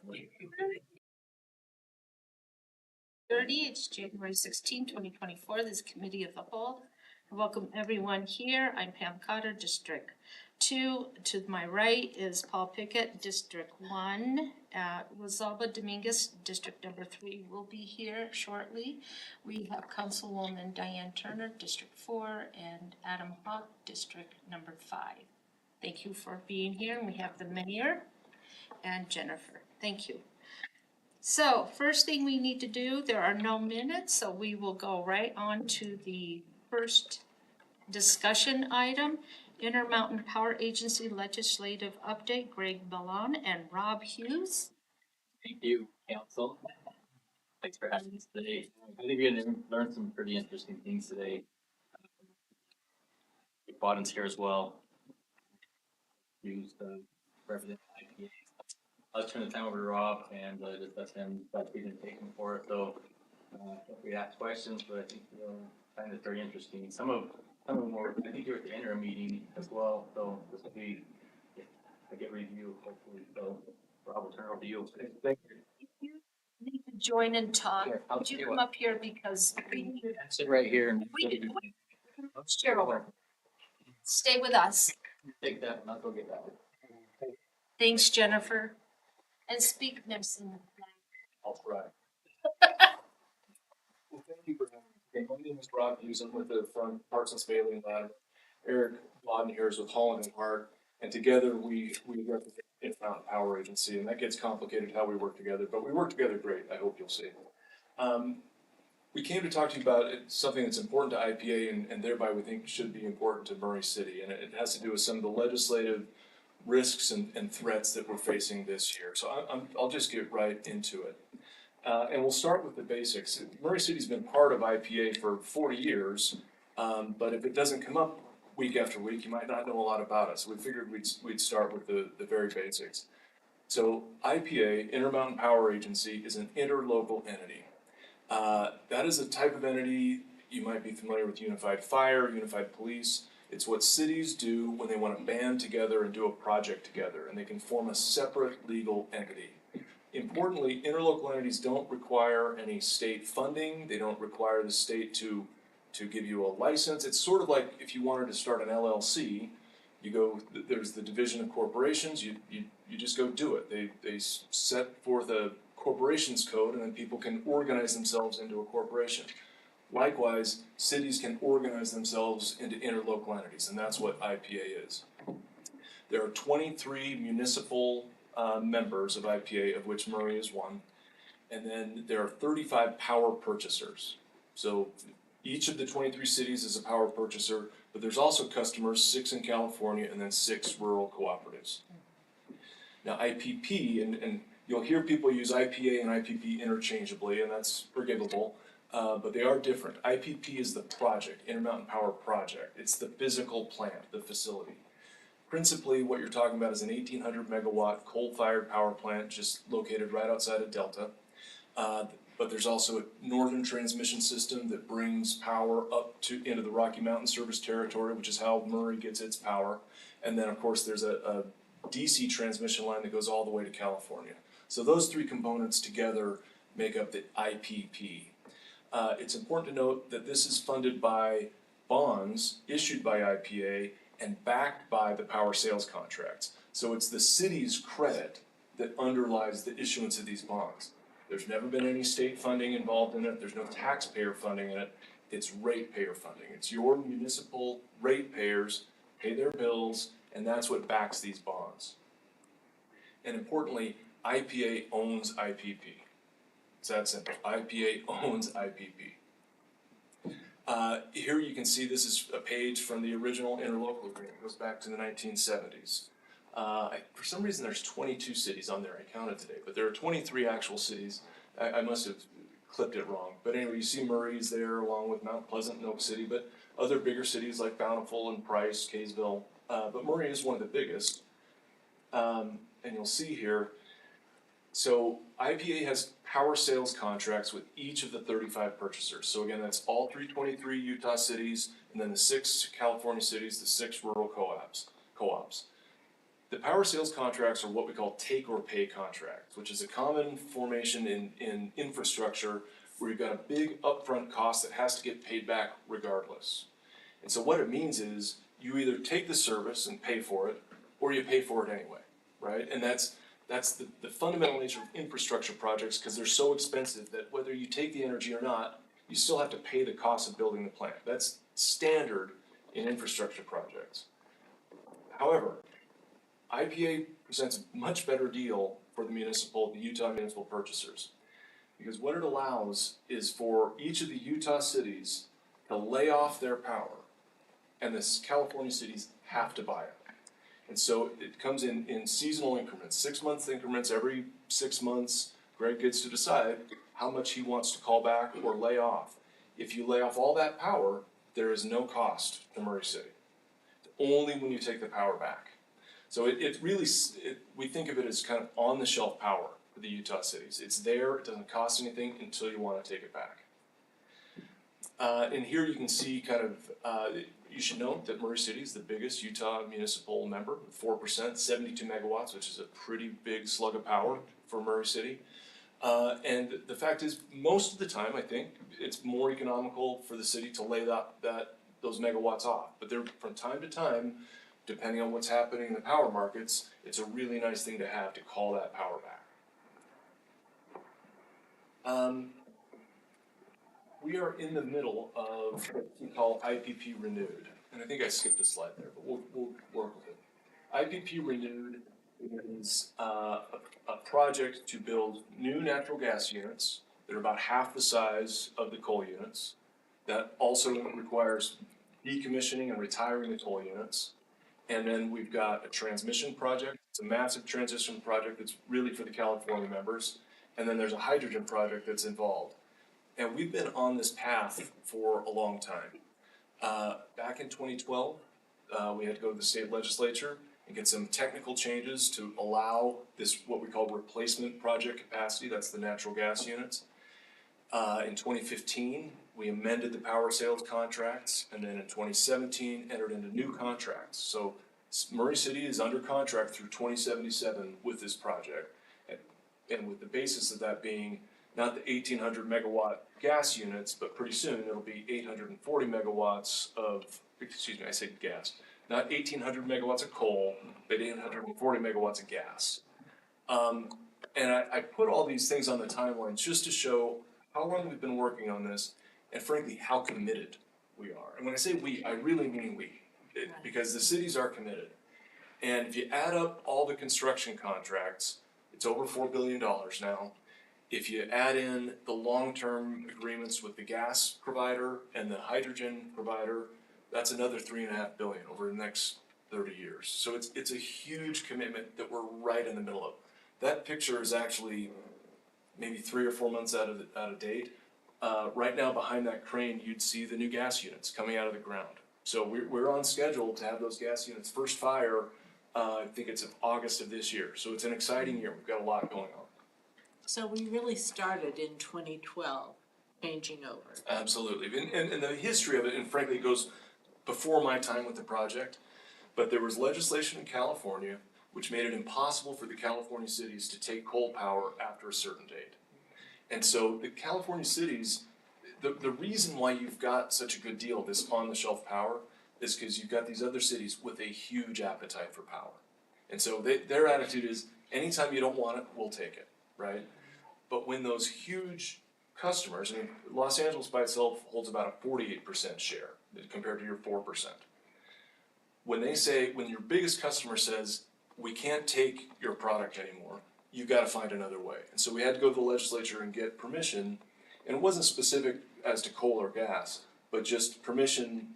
30, it's January 16, 2024, this Committee of the Whole. I welcome everyone here. I'm Pam Cotter, District 2. To my right is Paul Pickett, District 1. Rosalba Dominguez, District number 3, will be here shortly. We have Councilwoman Diane Turner, District 4, and Adam Hawk, District number 5. Thank you for being here. And we have the mayor and Jennifer. Thank you. So first thing we need to do, there are no minutes, so we will go right on to the first discussion item. Intermountain Power Agency Legislative Update, Greg Ballon and Rob Hughes. Thank you, Council. Thanks for having us today. I think we're going to learn some pretty interesting things today. Bottom's here as well. Used represent IPA. Let's turn the time over to Rob and just let him start presentation for it. So we ask questions, but I think you'll find it very interesting. Some of them were, I think you're at the interim meeting as well. So this will be a good review, hopefully. So Rob, will turn it over to you. Thank you. You need to join and talk. Here, Would you come up here because we sit right here and Cheryl, stay with us. take that and I'll go get that. Thanks, Jennifer. And speak next to me. I'll try. Well, thank you for having me. My name is Rob Hughes. I'm with the from Parsons Bailey Lab. Eric Lawden here is with Holland and Hart, and together we represent Intermountain Power Agency, and that gets complicated how we work together, but we work together great. I hope you'll see. We came to talk to you about something that's important to IPA and thereby we think should be important to Murray City, and it has to do with some of the legislative risks and threats that we're facing this year. So I'll just get right into it. And we'll start with the basics. Murray City's been part of IPA for 40 years, but if it doesn't come up week after week, you might not know a lot about it. So we figured we'd start with the very basics. So IPA, Intermountain Power Agency, is an interlocal entity. That is a type of entity, you might be familiar with Unified Fire, Unified Police. It's what cities do when they want to band together and do a project together, and they can form a separate legal entity. Importantly, interlocal entities don't require any state funding. They don't require the state to give you a license. It's sort of like if you wanted to start an LLC, you go, there's the Division of Corporations, you just go do it. They set forth a corporations code and then people can organize themselves into a corporation. Likewise, cities can organize themselves into interlocal entities, and that's what IPA is. There are 23 municipal members of IPA, of which Murray is one, and then there are 35 power purchasers. So each of the 23 cities is a power purchaser, but there's also customers, 6 in California, and then 6 rural cooperatives. Now IPP, and you'll hear people use IPA and IPP interchangeably, and that's forgivable. But they are different. IPP is the project, Intermountain Power Project. It's the physical plant, the facility. Principally, what you're talking about is an 1,800 megawatt coal-fired power plant just located right outside of Delta. But there's also a northern transmission system that brings power up into the Rocky Mountain Service Territory, which is how Murray gets its power. And then, of course, there's a DC transmission line that goes all the way to California. So those 3 components together make up the IPP. It's important to note that this is funded by bonds issued by IPA and backed by the power sales contracts. So it's the city's credit that underlies the issuance of these bonds. There's never been any state funding involved in it. There's no taxpayer funding in it. It's ratepayer funding. It's your municipal ratepayers pay their bills, and that's what backs these bonds. And importantly, IPA owns IPP. It's that simple. IPA owns IPP. Here you can see this is a page from the original interlocal agreement. It goes back to the 1970s. For some reason there's 22 cities on there. I counted today, but there are 23 actual cities. I must have clipped it wrong. But anyway, you see Murray's there along with Mount Pleasant and Oak City, but other bigger cities like Bountiful and Price, Kaysville. But Murray is one of the biggest. And you'll see here, so IPA has power sales contracts with each of the 35 purchasers. So again, that's all 323 Utah cities, and then the 6 California cities, the 6 rural co-ops. The power sales contracts are what we call take or pay contracts, which is a common formation in infrastructure where you've got a big upfront cost that has to get paid back regardless. And so what it means is you either take the service and pay for it, or you pay for it anyway, right? And that's the fundamental nature of infrastructure projects, because they're so expensive that whether you take the energy or not, you still have to pay the cost of building the plant. That's standard in infrastructure projects. However, IPA presents a much better deal for the Utah municipal purchasers. Because what it allows is for each of the Utah cities to lay off their power, and the California cities have to buy it. And so it comes in seasonal increments, 6 month increments. Every 6 months, Greg gets to decide how much he wants to call back or lay off. If you lay off all that power, there is no cost to Murray City. Only when you take the power back. So we think of it as kind of on the shelf power for the Utah cities. It's there, it doesn't cost anything until you want to take it back. And here you can see kind of, you should note that Murray City is the biggest Utah municipal member, 4%, 72 megawatts, which is a pretty big slug of power for Murray City. And the fact is, most of the time, I think, it's more economical for the city to lay those megawatts off. But there, from time to time, depending on what's happening in the power markets, it's a really nice thing to have to call that power back. We are in the middle of what we call IPP Renewed. And I think I skipped a slide there, but we'll work with it. IPP Renewed is a project to build new natural gas units that are about half the size of the coal units. That also requires decommissioning and retiring the coal units. And then we've got a transmission project. It's a massive transition project that's really for the California members. And then there's a hydrogen project that's involved. And we've been on this path for a long time. Back in 2012, we had to go to the state legislature and get some technical changes to allow this, what we call replacement project capacity. That's the natural gas units. In 2015, we amended the power sales contracts, and then in 2017 entered into new contracts. So Murray City is under contract through 2077 with this project, and with the basis of that being not the 1,800 megawatt gas units, but pretty soon it'll be 840 megawatts of, excuse me, I said gas, not 1,800 megawatts of coal, but 840 megawatts of gas. And I put all these things on the timeline just to show how long we've been working on this, and frankly, how committed we are. And when I say we, I really mean we, because the cities are committed. And if you add up all the construction contracts, it's over $4 billion now. If you add in the long-term agreements with the gas provider and the hydrogen provider, that's another $3.5 billion over the next 30 years. So it's a huge commitment that we're right in the middle of. That picture is actually maybe 3 or 4 months out of date. Right now, behind that crane, you'd see the new gas units coming out of the ground. So we're on schedule to have those gas units first fire. I think it's in August of this year. So it's an exciting year. We've got a lot going on. So we really started in 2012, changing over. Absolutely. And the history of it, and frankly, it goes before my time with the project, but there was legislation in California which made it impossible for the California cities to take coal power after a certain date. And so the California cities, the reason why you've got such a good deal, this on-the-shelf power, is because you've got these other cities with a huge appetite for power. And so their attitude is, anytime you don't want it, we'll take it, right? But when those huge customers, I mean, Los Angeles by itself holds about a 48% share compared to your 4%. When your biggest customer says, we can't take your product anymore, you've got to find another way. And so we had to go to the legislature and get permission, and it wasn't specific as to coal or gas, but just permission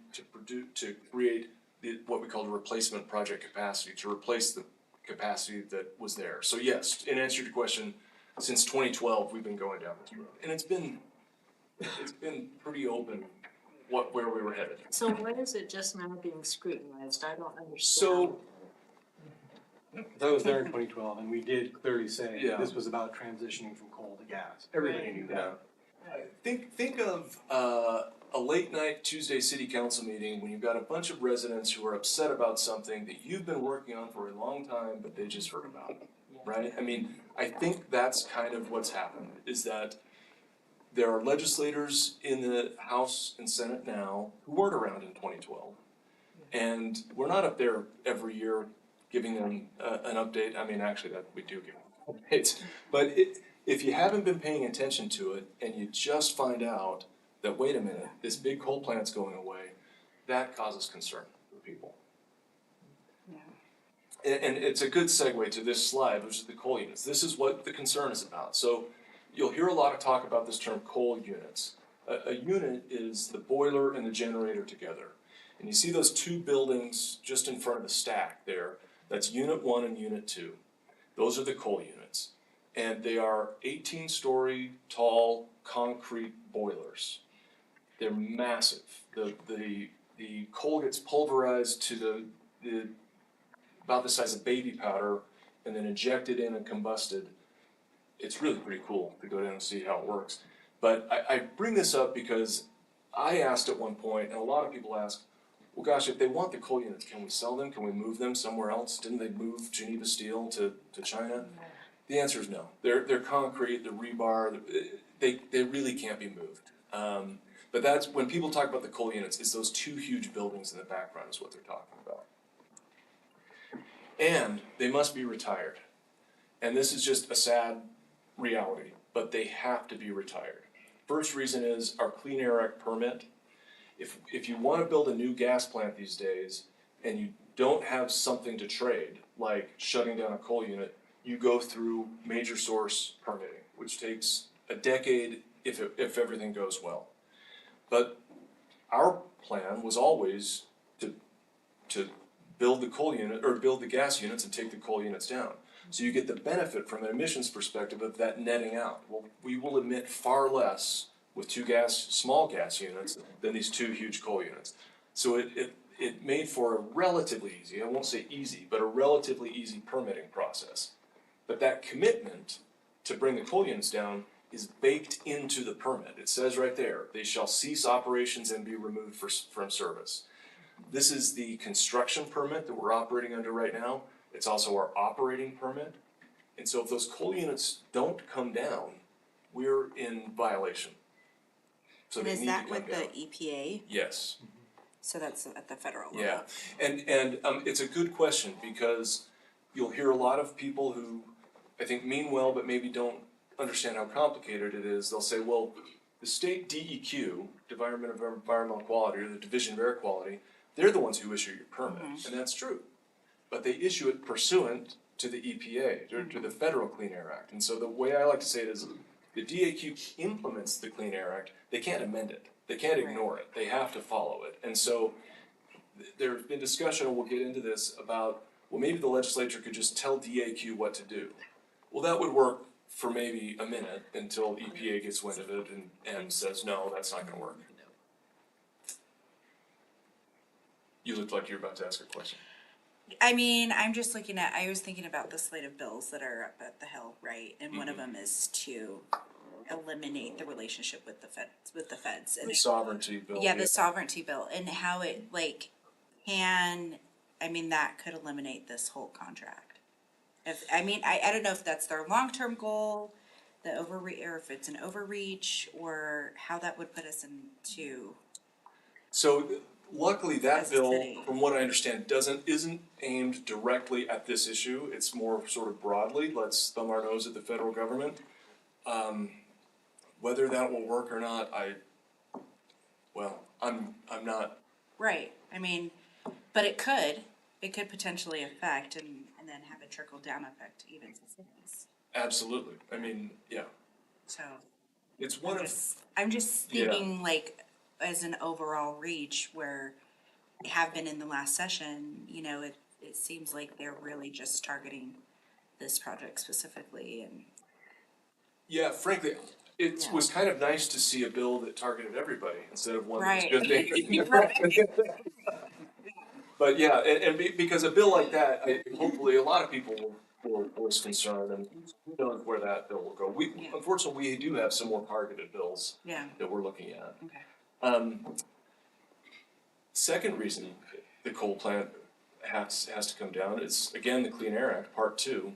to create what we call a replacement project capacity, to replace the capacity that was there. So yes, in answer to your question, since 2012, we've been going down this road, and it's been pretty open where we were headed. So why is it just now being scrutinized? I don't understand. So I was there in 2012, and we did clearly say Yeah. this was about transitioning from coal to gas. Everybody knew that. Think of a late night Tuesday city council meeting when you've got a bunch of residents who are upset about something that you've been working on for a long time, but they just heard about it, right? I mean, I think that's kind of what's happened, is that there are legislators in the House and Senate now who weren't around in 2012. And we're not up there every year giving them an update. I mean, actually, that we do give them updates. But if you haven't been paying attention to it and you just find out that, wait a minute, this big coal plant's going away, that causes concern for people. And it's a good segue to this slide, which is the coal units. This is what the concern is about. So you'll hear a lot of talk about this term coal units. A unit is the boiler and the generator together. And you see those two buildings just in front of the stack there. That's unit 1 and unit 2. Those are the coal units. And they are 18-story tall concrete boilers. They're massive. The coal gets pulverized to the about the size of baby powder and then injected in and combusted. It's really pretty cool to go down and see how it works. But I bring this up because I asked at one point, and a lot of people ask, well, gosh, if they want the coal units, can we sell them? Can we move them somewhere else? Didn't they move Geneva Steel to China? The answer is no. They're concrete, they're rebar, they really can't be moved. But that's, when people talk about the coal units, it's those two huge buildings in the background is what they're talking about. And they must be retired. And this is just a sad reality, but they have to be retired. First reason is our Clean Air Act permit. If you want to build a new gas plant these days and you don't have something to trade, like shutting down a coal unit, you go through major source permitting, which takes a decade if everything goes well. But our plan was always to build the coal unit, or build the gas units and take the coal units down. So you get the benefit from an emissions perspective of that netting out. Well, we will emit far less with small gas units than these two huge coal units. So it made for a relatively easy, I won't say easy, but a relatively easy permitting process. But that commitment to bring the coal units down is baked into the permit. It says right there, they shall cease operations and be removed from service. This is the construction permit that we're operating under right now. It's also our operating permit. And so if those coal units don't come down, we're in violation. So And they is need that to come with down. the EPA? Yes. So that's at the federal level? Yeah, and it's a good question because you'll hear a lot of people who I think mean well but maybe don't understand how complicated it is. They'll say, well, the state DEQ, Department of Environmental Quality, or the Division of Air Quality, they're the ones who issue your permit, and that's true. But they issue it pursuant to the EPA, to the Federal Clean Air Act. And so the way I like to say it is, the DEQ implements the Clean Air Act, they can't amend it. They can't ignore it, they have to follow it. And so there's been discussion, and we'll get into this, about, well, maybe the legislature could just tell DEQ what to do. Well, that would work for maybe a minute until EPA gets wind of it and says, no, that's not gonna work. You look like you're about to ask a question. I mean, I was thinking about the slate of bills that are up at the Hill, right? And one of them is to eliminate the relationship with the feds. And The sovereignty bill. yeah, the sovereignty bill and how it that could eliminate this whole contract. I don't know if that's their long-term goal, or if it's an overreach, or how that would put us into. So luckily that As a bill, city. from what I understand, isn't aimed directly at this issue. It's more sort of broadly, let's thumb our nose at the federal government. Whether that will work or not, I'm not. Right, but it could potentially affect and then have a trickle down effect even to cities. Absolutely. Yeah. So It's one of. I'm just thinking as an overall reach where they have been in the last session, it seems like they're really just targeting this project specifically and. Yeah, frankly, it was kind of nice to see a bill that targeted everybody instead of one that Right. was just aimed. But yeah, because a bill like that, hopefully a lot of people will voice concern, and who knows where that bill will go. Unfortunately, we do have some more targeted bills Yeah, that we're looking at. okay. Second reason the coal plant has to come down is, again, the Clean Air Act, Part 2.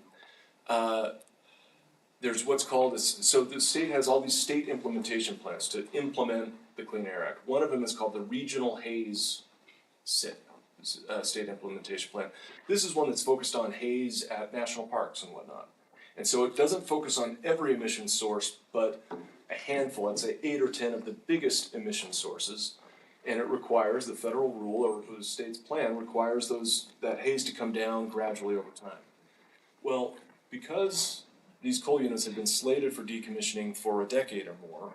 There's what's called this, so the state has all these state implementation plans to implement the Clean Air Act. One of them is called the Regional Haze SIP, State Implementation Plan. This is one that's focused on haze at national parks and whatnot. And so it doesn't focus on every emission source, but a handful, I'd say 8 or 10 of the biggest emission sources. And it requires, the federal rule or the state's plan requires that haze to come down gradually over time. Well, because these coal units have been slated for decommissioning for a decade or more,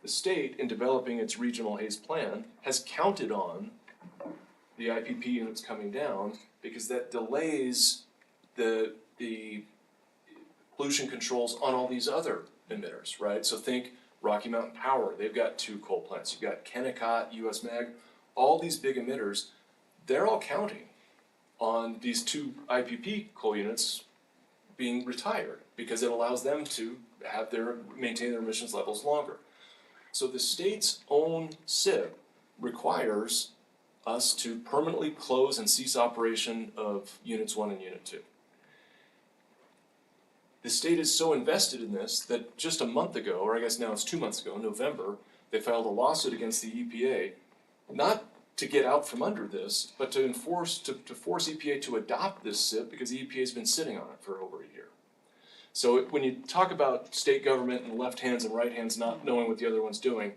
the state, in developing its regional haze plan, has counted on the IPP units coming down because that delays the pollution controls on all these other emitters, right? So think Rocky Mountain Power, they've got 2 coal plants. You've got Kennecott, US Mag, all these big emitters, they're all counting on these 2 IPP coal units being retired because it allows them to maintain their emissions levels longer. So the state's own SIP requires us to permanently close and cease operation of Units 1 and Unit 2. The state is so invested in this that just a month ago, or I guess now it's 2 months ago, in November, they filed a lawsuit against the EPA, not to get out from under this, but to force EPA to adopt this SIP because the EPA has been sitting on it for over a year. So when you talk about state government and left hands and right hands not knowing what the other one's doing,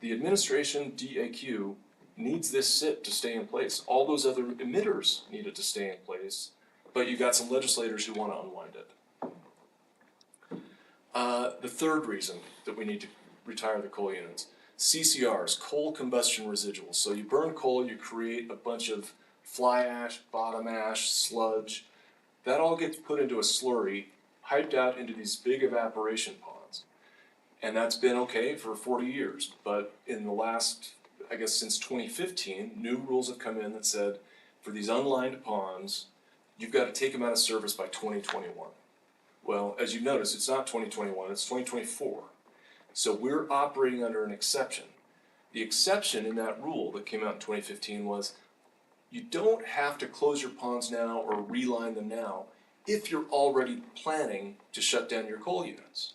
the administration, DAQ, needs this SIP to stay in place. All those other emitters need it to stay in place, but you've got some legislators who want to unwind it. The third reason that we need to retire the coal units, CCRs, coal combustion residuals. So you burn coal, you create a bunch of fly ash, bottom ash, sludge. That all gets put into a slurry, piped out into these big evaporation ponds. And that's been okay for 40 years. But in the last, I guess since 2015, new rules have come in that said for these unlined ponds, you've got to take them out of service by 2021. Well, as you've noticed, it's not 2021, it's 2024. So we're operating under an exception. The exception in that rule that came out in 2015 was you don't have to close your ponds now or reline them now if you're already planning to shut down your coal units.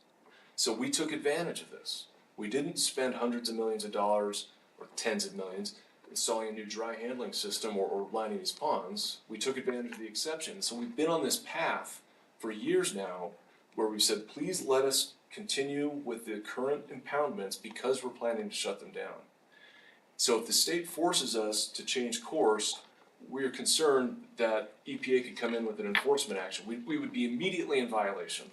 So we took advantage of this. We didn't spend hundreds of millions of dollars or tens of millions installing a new dry handling system or lining these ponds. We took advantage of the exception. So we've been on this path for years now where we've said, please let us continue with the current impoundments because we're planning to shut them down. So if the state forces us to change course, we're concerned that EPA could come in with an enforcement action. We would be immediately in violation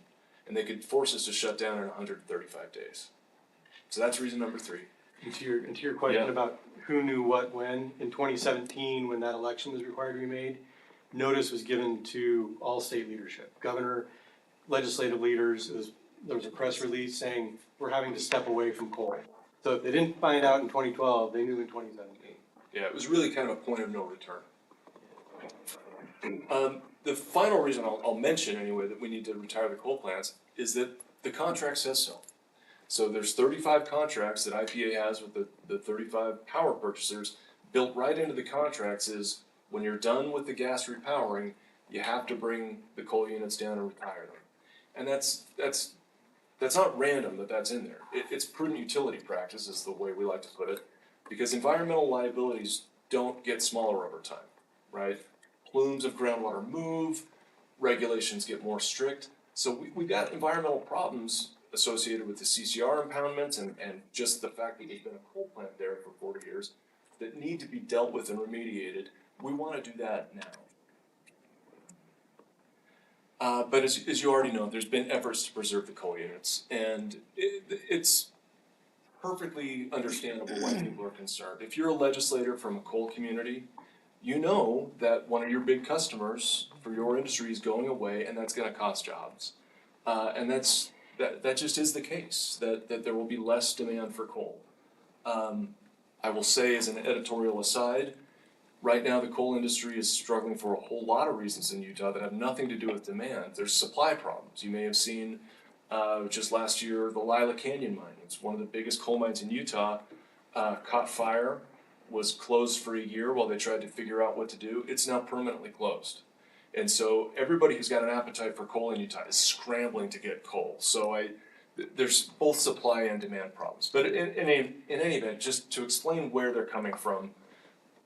and they could force us to shut down in 135 days. So that's reason number 3. And to your question Yeah. about who knew what when, in 2017, when that election was required to be made, notice was given to all state leadership, governor, legislative leaders. There was a press release saying we're having to step away from coal. So if they didn't find out in 2012, they knew in 2017. Yeah, it was really kind of a point of no return. The final reason I'll mention anyway that we need to retire the coal plants is that the contract says so. So there's 35 contracts that IPA has with the 35 power purchasers. Built right into the contracts is when you're done with the gas repowering, you have to bring the coal units down and retire them. And that's not random that that's in there. It's prudent utility practice is the way we like to put it, because environmental liabilities don't get smaller over time, right? Plumes of groundwater move, regulations get more strict. So we've got environmental problems associated with the CCR impoundments and just the fact that there's been a coal plant there for 40 years that need to be dealt with and remediated. We want to do that now. But as you already know, there's been efforts to preserve the coal units, and it's perfectly understandable why people are concerned. If you're a legislator from a coal community, you know that one of your big customers for your industry is going away, and that's going to cost jobs. And that just is the case, that there will be less demand for coal. I will say as an editorial aside, right now the coal industry is struggling for a whole lot of reasons in Utah that have nothing to do with demand. There's supply problems. You may have seen just last year the Lila Canyon mine. It's one of the biggest coal mines in Utah. caught fire, was closed for a year while they tried to figure out what to do. It's now permanently closed. And so everybody who's got an appetite for coal in Utah is scrambling to get coal. So there's both supply and demand problems. But in any event, just to explain where they're coming from,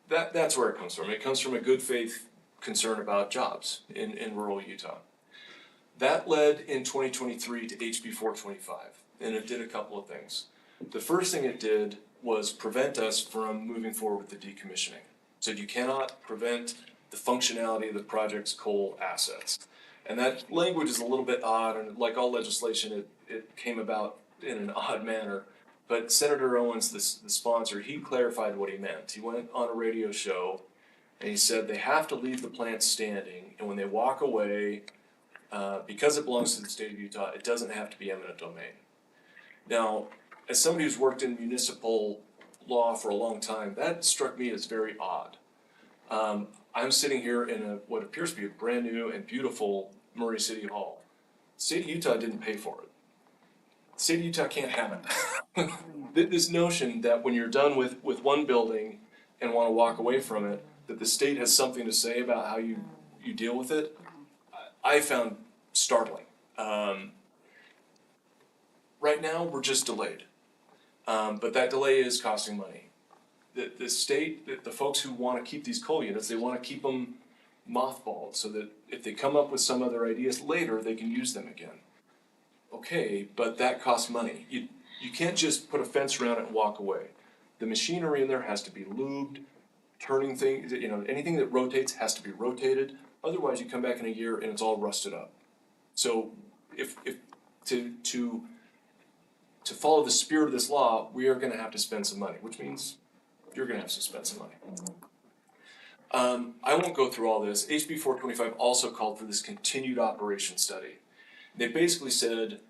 that's where it comes from. It comes from a good faith concern about jobs in rural Utah. That led in 2023 to HB 425, and it did a couple of things. The first thing it did was prevent us from moving forward with the decommissioning. So you cannot prevent the functionality of the project's coal assets. And that language is a little bit odd, and like all legislation, it came about in an odd manner. But Senator Owens, the sponsor, he clarified what he meant. He went on a radio show and he said they have to leave the plant standing, and when they walk away, because it belongs to the state of Utah, it doesn't have to be eminent domain. Now, as somebody who's worked in municipal law for a long time, that struck me as very odd. I'm sitting here in what appears to be a brand new and beautiful Murray City Hall. The state of Utah didn't pay for it. The state of Utah can't have it. This notion that when you're done with one building and want to walk away from it, that the state has something to say about how you deal with it, I found startling. Right now, we're just delayed. But that delay is costing money. The state, the folks who want to keep these coal units, they want to keep them mothballed so that if they come up with some other ideas later, they can use them again. Okay, but that costs money. You can't just put a fence around it and walk away. The machinery in there has to be lubed, turning things, anything that rotates has to be rotated. Otherwise, you come back in a year and it's all rusted up. So if to follow the spirit of this law, we are going to have to spend some money, which means you're going to have to spend some money. I won't go through all this. HB 425 also called for this continued operation study. They basically said,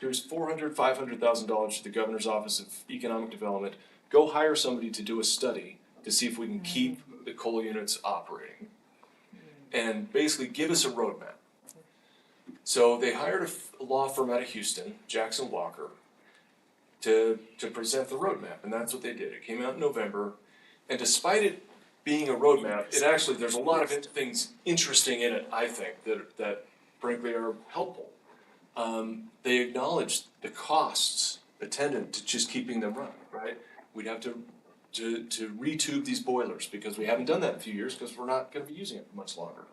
here's $500,000 to the Governor's Office of Economic Development. Go hire somebody to do a study to see if we can keep the coal units operating. And basically give us a roadmap. So they hired a law firm out of Houston, Jackson Walker, to present the roadmap, and that's what they did. It came out in November, and despite it being a roadmap, there's a lot of things interesting in it, I think, that frankly are helpful. They acknowledged the costs attendant to just keeping them running, right? We'd have to retube these boilers because we haven't done that in a few years because we're not going to be using it for much longer.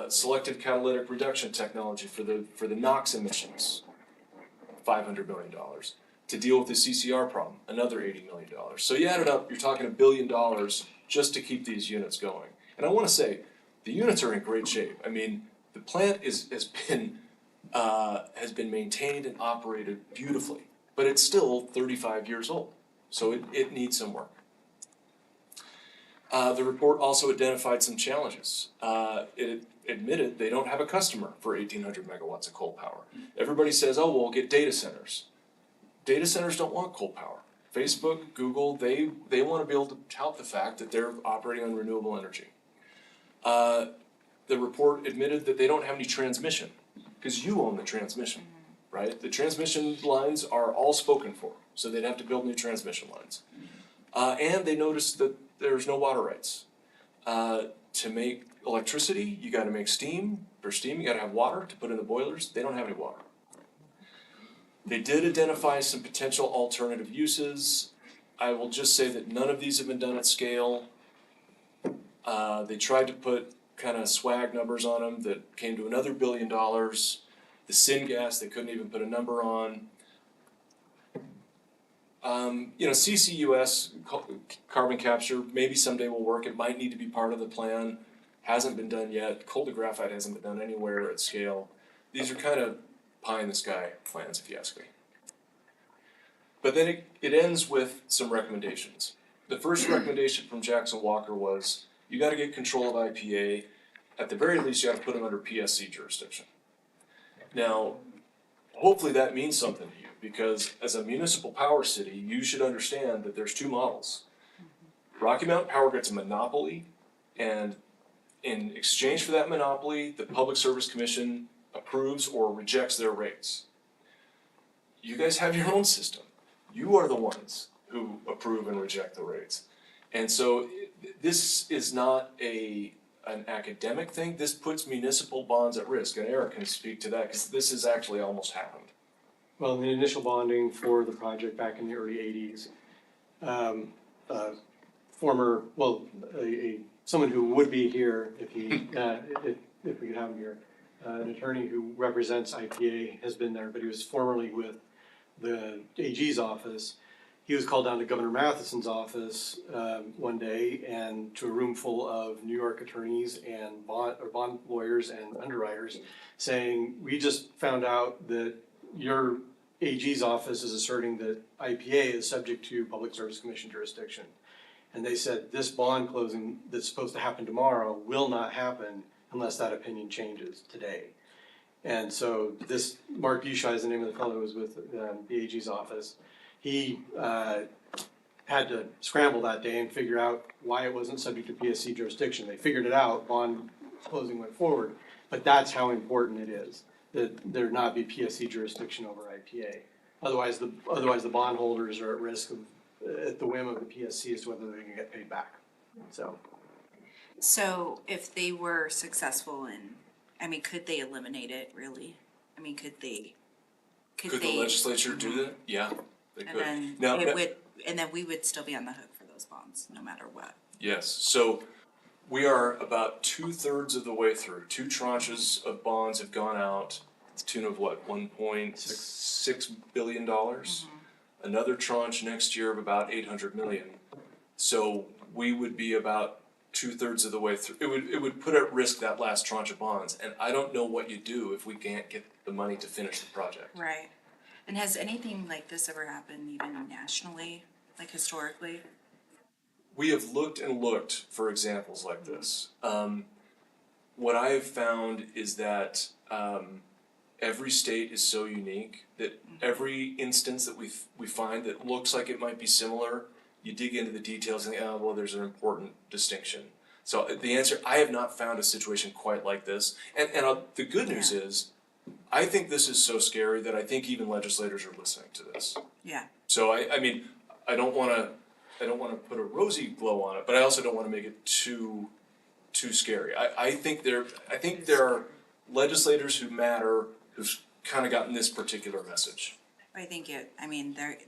Selective catalytic reduction technology for the NOx emissions, $500 million. To deal with the CCR problem, another $80 million. So you add it up, you're talking $1 billion just to keep these units going. And I want to say, the units are in great shape. I mean, the plant has been maintained and operated beautifully, but it's still 35 years old, so it needs some work. The report also identified some challenges. It admitted they don't have a customer for 1,800 megawatts of coal power. Everybody says, oh, we'll get data centers. Data centers don't want coal power. Facebook, Google, they want to be able to tout the fact that they're operating on renewable energy. The report admitted that they don't have any transmission, because you own the transmission, right? The transmission lines are all spoken for, so they'd have to build new transmission lines. And they noticed that there's no water rights. To make electricity, you gotta make steam. For steam, you gotta have water to put in the boilers. They don't have any water. They did identify some potential alternative uses. I will just say that none of these have been done at scale. They tried to put kind of swag numbers on them that came to another $1 billion. The syngas, they couldn't even put a number on. CCUS, carbon capture, maybe someday will work. It might need to be part of the plan. Hasn't been done yet. Coal to graphite hasn't been done anywhere at scale. These are kind of pie in the sky plans, if you ask me. But then it ends with some recommendations. The first recommendation from Jackson Walker was, you gotta get control of IPA. At the very least, you have to put them under PSC jurisdiction. Now, hopefully that means something to you, because as a municipal power city, you should understand that there's two models. Rocky Mountain Power gets a monopoly, and in exchange for that monopoly, the Public Service Commission approves or rejects their rates. You guys have your own system. You are the ones who approve and reject the rates. And so this is not an academic thing, this puts municipal bonds at risk, and Eric can speak to that, because this has actually almost happened. Well, the initial bonding for the project back in the early eighties, someone who would be here if he, if we could have him here, an attorney who represents IPA has been there, but he was formerly with the AG's office. He was called down to Governor Matheson's office one day and to a room full of New York attorneys and bond lawyers and underwriters, saying, we just found out that your AG's office is asserting that IPA is subject to Public Service Commission jurisdiction. And they said, this bond closing that's supposed to happen tomorrow will not happen unless that opinion changes today. And so this, Mark Bushai is the name of the fellow who was with the AG's office. He had to scramble that day and figure out why it wasn't subject to PSC jurisdiction. They figured it out, bond closing went forward, but that's how important it is that there not be PSC jurisdiction over IPA. Otherwise the bondholders are at risk of, at the whim of the PSC as to whether they can get paid back. So if they were successful in, could they eliminate it really? Could they? Could the legislature do that? Yeah, they And could. then Now, and then we would still be on the hook for those bonds, no matter what. yes, so we are about 2/3 of the way through. 2 tranches of bonds have gone out, to the tune of what, $1.6 billion? Another tranche next year of about 800 million. So we would be about 2/3 of the way through. It would put at risk that last tranche of bonds, and I don't know what you do if we can't get the money to finish the project. Right. And has anything like this ever happened even nationally, like historically? We have looked and looked for examples like this. What I have found is that every state is so unique that every instance that we find that looks like it might be similar, you dig into the details and think, oh, well, there's an important distinction. So the answer, I have not found a situation quite like this. And the good news is, I think this is so scary that I think even legislators are listening to this. Yeah. So I mean, I don't wanna put a rosy glow on it, but I also don't wanna make it too scary. I think there are legislators who matter who've kinda gotten this particular message. I think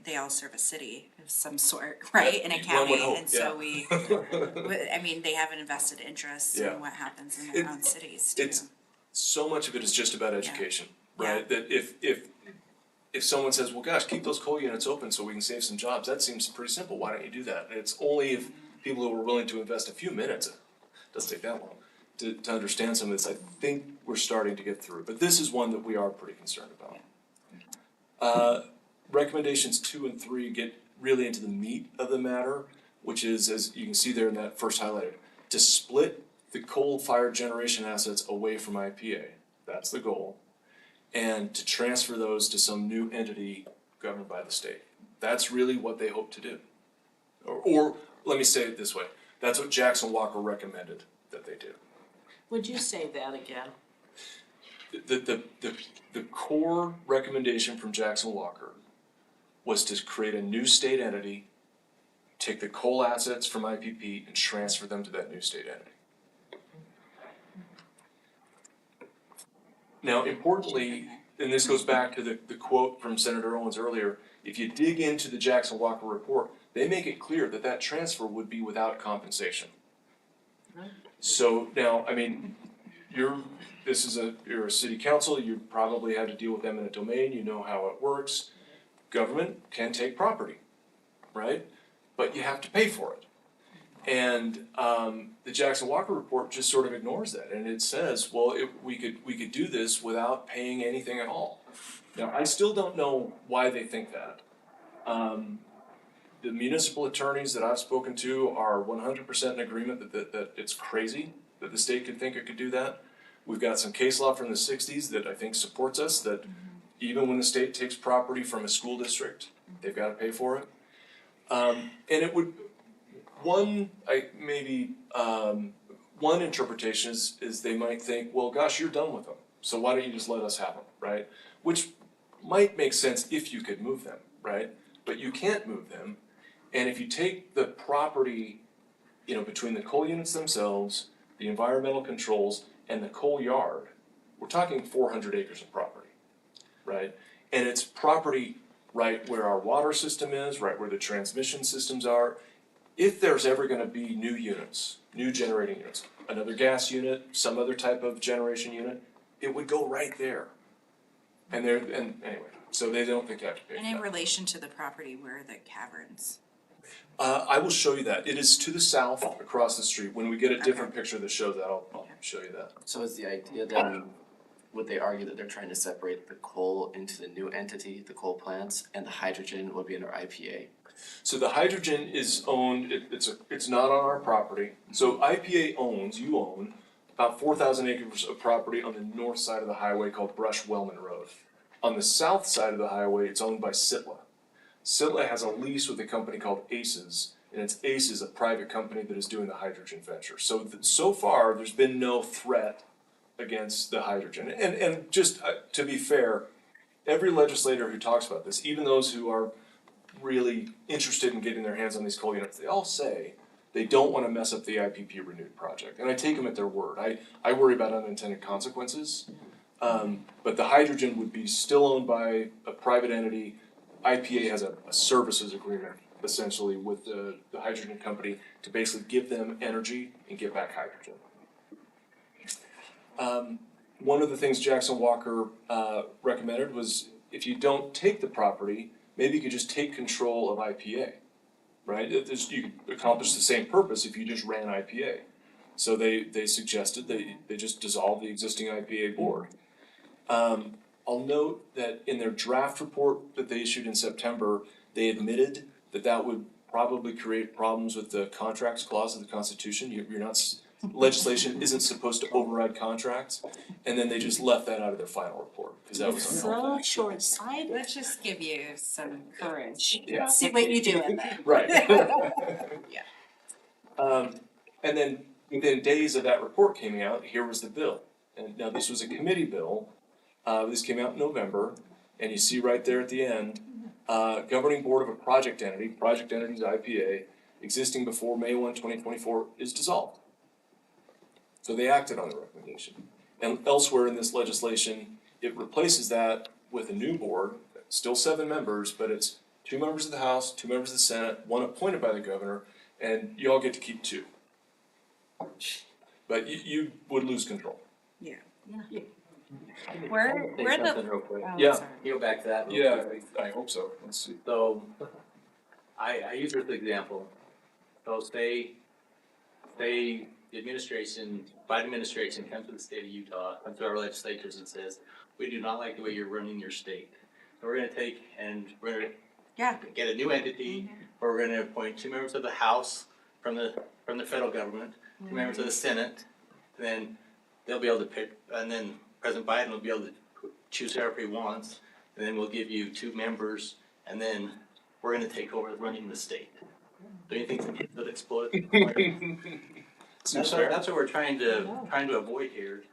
they all serve a city of some sort, right, in a county, would hope, and so yeah. they have an invested interest Yeah. in what happens in their own cities too. It's so much of it is just about education, right? That if someone says, well, gosh, keep those coal units open so we can save some jobs, that seems pretty simple, why don't you do that? And it's only if people who are willing to invest a few minutes, it doesn't take that long, to understand some of this, I think we're starting to get through. But this is one that we are pretty concerned about. Recommendations 2 and 3 get really into the meat of the matter, which is, as you can see there in that first highlighted, to split the coal-fired generation assets away from IPA. That's the goal. And to transfer those to some new entity governed by the state. That's really what they hope to do. Or let me say it this way, that's what Jackson Walker recommended that they do. Would you say that again? The core recommendation from Jackson Walker was to create a new state entity, take the coal assets from IPP and transfer them to that new state entity. Now, importantly, and this goes back to the quote from Senator Owens earlier, if you dig into the Jackson Walker report, they make it clear that that transfer would be without compensation. So now, I mean, you're a city council, you probably had to deal with eminent domain, you know how it works. Government can take property, right? But you have to pay for it. And the Jackson Walker report just sort of ignores that, and it says, well, we could do this without paying anything at all. Now, I still don't know why they think that. The municipal attorneys that I've spoken to are 100% in agreement that it's crazy that the state could think it could do that. We've got some case law from the 60s that I think supports us, that even when the state takes property from a school district, they've got to pay for it. And it would, one interpretation is they might think, well, gosh, you're done with them, so why don't you just let us have them, right? Which might make sense if you could move them, right? But you can't move them, And if you take the property, between the coal units themselves, the environmental controls, and the coal yard, we're talking 400 acres of property, right? And it's property right where our water system is, right where the transmission systems are. If there's ever gonna be new units, new generating units, another gas unit, some other type of generation unit, it would go right there. And anyway, so they don't think they have to pay for And in that. relation to the property, where are the caverns? I will show you that. It is to the south, across the street. When we get a different picture that shows that, I'll show you that. So is the idea then, would they argue that they're trying to separate the coal into the new entity, the coal plants, and the hydrogen would be under IPA? So the hydrogen is owned, it's not on our property. So IPA you own about 4,000 acres of property on the north side of the highway called Brush-Wellman Road. On the south side of the highway, it's owned by Sitla. Sitla has a lease with a company called ACES, and it's ACES, a private company that is doing the hydrogen venture. So far, there's been no threat against the hydrogen. And just to be fair, every legislator who talks about this, even those who are really interested in getting their hands on these coal units, they all say they don't wanna mess up the IPP Renewed project, and I take them at their word. I worry about unintended consequences. But the hydrogen would be still owned by a private entity. IPA has a services agreement essentially with the hydrogen company to basically give them energy and give back hydrogen. One of the things Jackson Walker recommended was if you don't take the property, maybe you could just take control of IPA, right? You could accomplish the same purpose if you just ran IPA. So they suggested they just dissolve the existing IPA board. I'll note that in their draft report that they issued in September, they admitted that would probably create problems with the contracts clause of the Constitution. You're not, legislation isn't supposed to override contracts, and then they just left that out of their final report, because that was unhelpful. So short-sighted. Let's just give you some courage. Yeah. See what you do in there. Right. Yeah. And then within days of that report coming out, here was the bill. And now this was a committee bill. This came out in November, and you see right there at the end, governing board of a project entity's IPA, existing before May 1, 2024, is dissolved. So they acted on the recommendation. And elsewhere in this legislation, it replaces that with a new board, still 7 members, but it's 2 members of the House, 2 members of the Senate, 1 appointed by the governor, and you all get to keep 2. But you would lose control. Yeah. Yeah. Where Say the, something real quick. oh, Yeah. sorry. Can you go back to that? real Yeah, quick? I hope so. Let's see. So, I use this example. So say the administration, Biden administration comes to the state of Utah, comes to our legislators and says, we do not like the way you're running your state. So we're gonna take and we're gonna Yeah. get a new entity, where we're gonna appoint 2 members of the House from the federal government, 2 members of the Senate, then they'll be able to pick, and then President Biden will be able to choose whoever he wants, and then we'll give you 2 members, and then we're gonna take over running the state. Do you think some kids would explode? Seems fair. That's what we're trying to avoid here.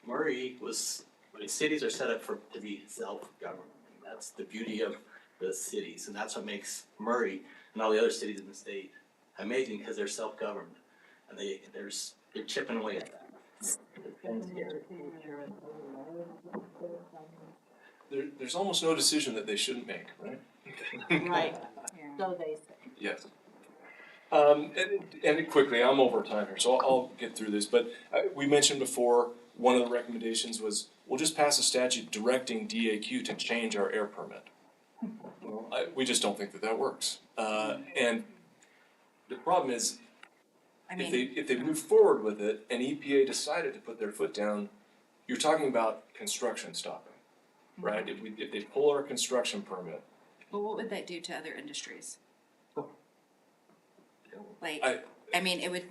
Murray was, cities are set up to be self-governed. That's the beauty of the cities, and that's what makes Murray and all the other cities in the state amazing, because they're self-governed, and they're chipping away at that. There's almost no decision that they shouldn't make, right? Right, so they say. Yes. And quickly, I'm over time here, so I'll get through this, but we mentioned before, one of the recommendations was, we'll just pass a statute directing DAQ to change our air permit. Well, we just don't think that works. And the problem is, I mean, if they move forward with it and EPA decided to put their foot down, you're talking about construction stopping, right? If they pull our construction permit, but what would that do to other industries? Like, I- I mean, it would,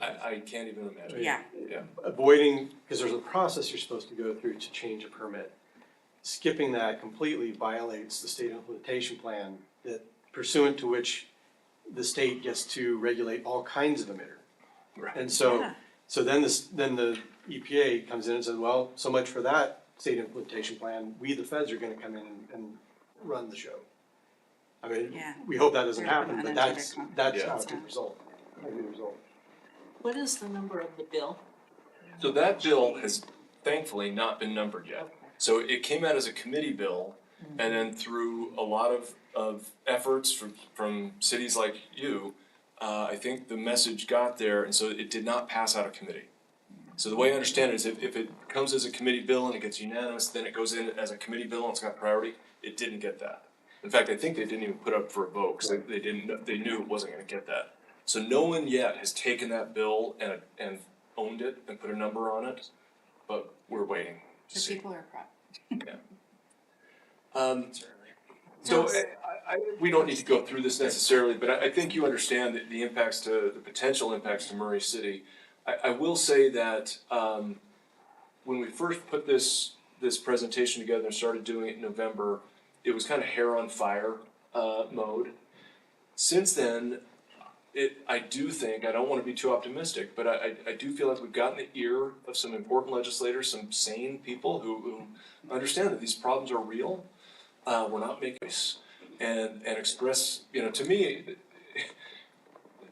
I can't even imagine. yeah. Yeah. Avoiding, because there's a process you're supposed to go through to change a permit. Skipping that completely violates the state implementation plan that pursuant to which the state gets to regulate all kinds of emitter. Right. And so, Yeah. so then the EPA comes in and says, well, so much for that state implementation plan, we the feds are gonna come in and run the show. I mean, Yeah. we hope that doesn't There's happen, an but unintended that's consequence. not a Yeah. good result. Not a good result. What is the number of the bill? So that bill has thankfully not been numbered yet. So it came out as a committee bill, and then through a lot of efforts from cities like you, I think the message got there, and so it did not pass out of committee. So the way I understand it is if it comes as a committee bill and it gets unanimous, then it goes in as a committee bill and it's got priority. It didn't get that. In fact, I think they didn't even put up for a vote, because they knew it wasn't gonna get that. So no one yet has taken that bill and owned it and put a number on it, but we're waiting to The see. people are proud. So we don't need to go through this necessarily, but I think you understand the impacts to, the potential impacts to Murray City. I will say that, when we first put this presentation together and started doing it in November, it was kind of hair on fire, mode. Since then, I do think, I don't wanna be too optimistic, but I do feel like we've gotten the ear of some important legislators, some sane people who understand that these problems are real. We're not making this, and express, to me,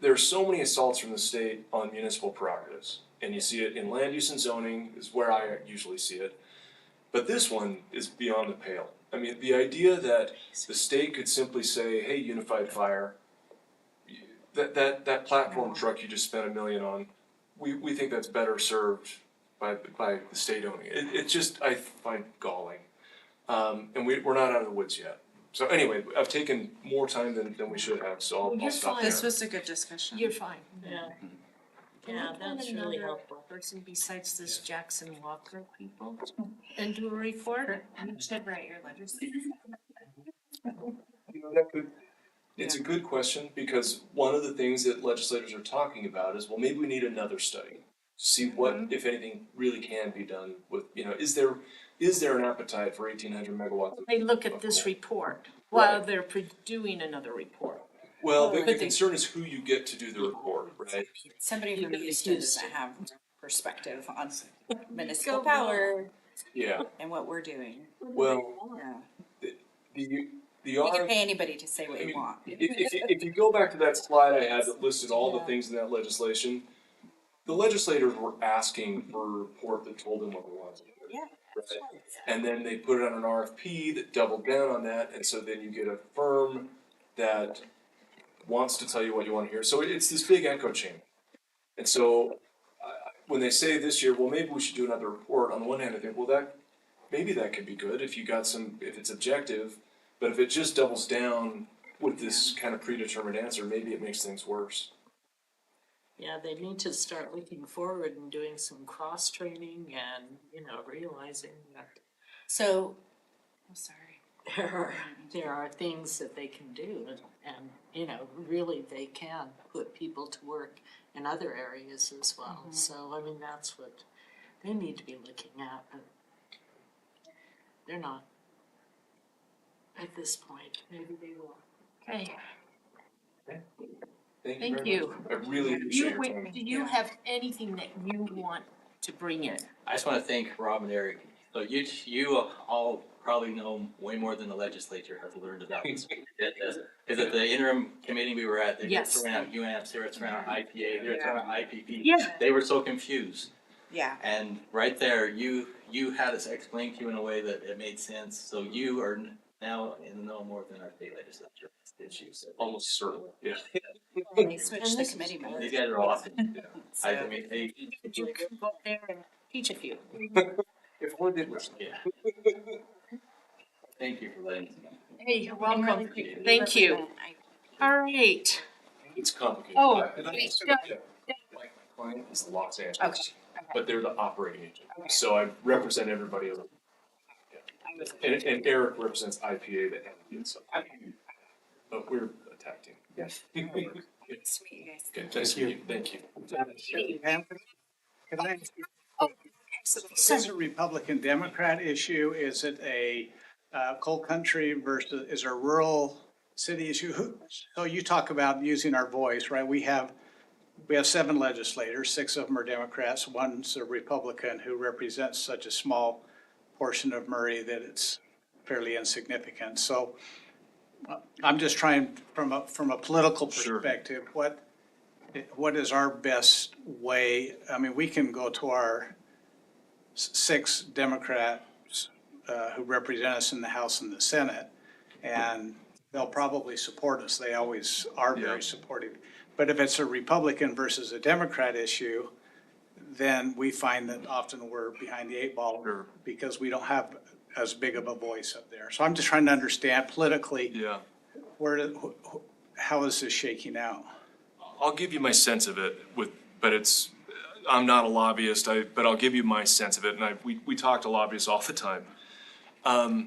there are so many assaults from the state on municipal prerogatives. And you see it in land use and zoning is where I usually see it. But this one is beyond the pale. I mean, the idea that the state could simply say, hey, Unified Fire, that platform truck you just spent $1 million on, we think that's better served by the state owning it. It just, I find galling. And we're not out of the woods yet. So anyway, I've taken more time than we should have, so I'll You're stop fine. there. This was a good discussion. You're fine. Yeah. Can Yeah, we find that's really another helpful. person besides this Jackson Walker people and do a report? You should write your legislature. It's a good question, because one of the things that legislators are talking about is, well, maybe we need another study. See what, if anything, really can be done with, is there an appetite for 1,800 megawatts? They look at this report while they're doing another report. Well, the But they- concern is who you get to do the report, right? Somebody from You go to Houston Houston. doesn't have perspective on municipal power Yeah, and what we're doing. well, Yeah. the You can R, pay anybody to say what I you mean, want. if you go back to that slide I had that listed all the things in that legislation, the legislators were asking for a report that told them what they wanted to do. Yeah. Right? And then they put it on an RFP that doubled down on that, and so then you get a firm that wants to tell you what you wanna hear, so it's this big echo chamber. And so, when they say this year, well, maybe we should do another report, on the one hand, I think, well, maybe that could be good if if it's objective, but if it just doubles down with this kind of predetermined answer, maybe it makes things worse. Yeah, they need to start looking forward and doing some cross-training and, realizing that So, I'm sorry. there are things that they can do and, really they can put people to work in other areas as well. So, I mean, that's what they need to be looking at, but they're not at this point. Maybe they will. Okay, Thank Thank very you. much. I really appreciate your time. Do you have anything that you want to bring in? I just wanna thank Rob and Eric. So you all probably know way more than the legislature has learned about this. Is it the interim committee we were at, they were Yes. throwing out UNFs, they were throwing out IPA, they were throwing out IPP. Yeah. They were so confused. Yeah. And right there, you had us explain to you in a way that it made sense, so you are now in the know more than our state legislature issues. Almost certainly, yeah. They switched And the this- committee These members. guys are awesome. So, I mean, they, You could go there and teach a few. If one did listen. yeah. Thank you for letting us know. Hey, you're and welcome. really quick, Thank you. represent- All right. It's complicated. Oh, And I- it's yeah. My client is Los Angeles, Okay. but they're the operating agent, Okay. so I represent everybody else. I was- And Eric represents IPA that handled it, so. But we're a tag team. Nice to meet you guys. Okay, nice to meet you, thank you. Pam, can I ask you, is this a Republican Democrat issue? Is it a coal country versus, is it a rural city issue? So you talk about using our voice, right? We have 7 legislators, 6 of them are Democrats, one's a Republican who represents such a small portion of Murray that it's fairly insignificant. So I'm just trying, from a political Sure. perspective, what is our best way? I mean, we can go to our 6 Democrats who represent us in the House and the Senate, and they'll probably support us. They always are very supportive. But if it's a Republican versus a Democrat issue, then we find that often we're behind the 8 ball because we don't have as big of a voice up there. So I'm just trying to understand politically, Yeah, how is this shaking out? I'll give you my sense of it but I'm not a lobbyist, but I'll give you my sense of it, and we talk to lobbyists all the time. I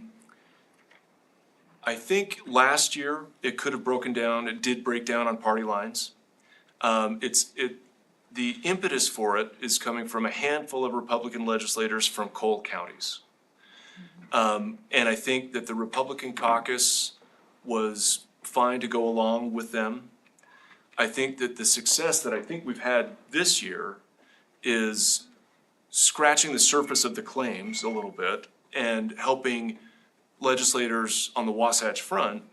think last year, it could have broken down, it did break down on party lines. The impetus for it is coming from a handful of Republican legislators from coal counties. And I think that the Republican caucus was fine to go along with them. I think that the success that I think we've had this year is scratching the surface of the claims a little bit and helping legislators on the Wasatch Front,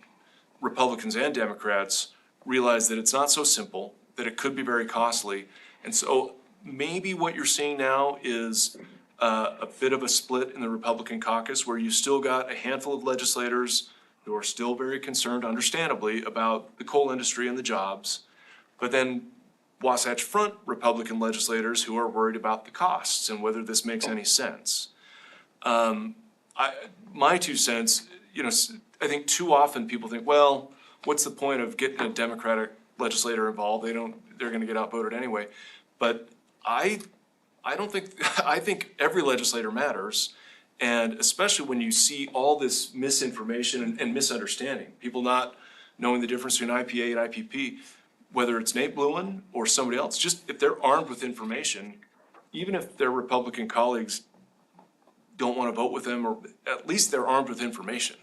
Republicans and Democrats, realize that it's not so simple, that it could be very costly. And so maybe what you're seeing now is a bit of a split in the Republican caucus where you still got a handful of legislators who are still very concerned, understandably, about the coal industry and the jobs. But then Wasatch Front Republican legislators who are worried about the costs and whether this makes any sense. My 2 cents, I think too often people think, well, what's the point of getting a Democratic legislator involved? They're gonna get outvoted anyway. But I think every legislator matters. And especially when you see all this misinformation and misunderstanding, people not knowing the difference between IPA and IPP, whether it's Nate Bluen or somebody else, just if they're armed with information, even if their Republican colleagues don't want to vote with them, or at least they're armed with information.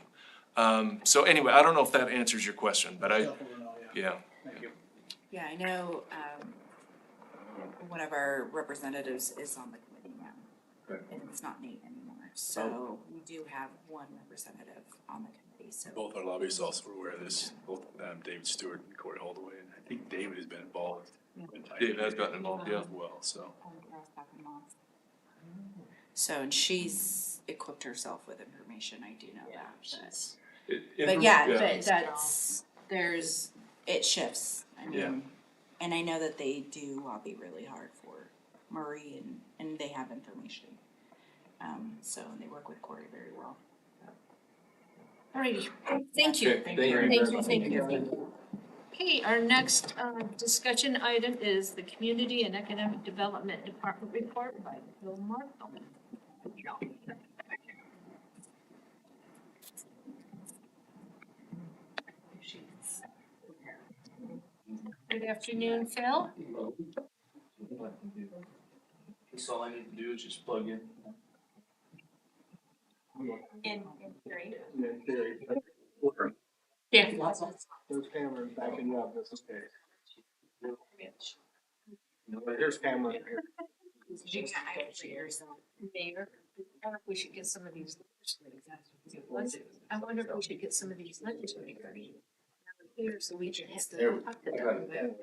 So anyway, I don't know if that answers your question, but yeah. Thank you. Yeah, I know, one of our representatives is on the committee now. And it's not Nate anymore, so we do have one representative on the committee, so. Both our lobbyists also were aware of this, both David Stewart and Corey Holdaway, and I think David has been involved. Dave has gotten involved, yeah. As well, so. So, and she's equipped herself with information, I do know that, she's- but yeah, but it shifts, I Yeah. mean, and I know that they do lobby really hard for Murray and they have information. So they work with Corey very well. Alrighty, thank you. Okay, thank you. Okay, our next discussion item is the Community and Economic Development Department report by Bill Markle. Good afternoon, Phil. That's all I need to do is just plug in. In three. Yeah. There's Cameron backing you up, this is Dave. Here's Cameron here. Mayor, I wonder if we should get some of these. I wonder if we should get some of these legislators here so we can have There we to talk to them.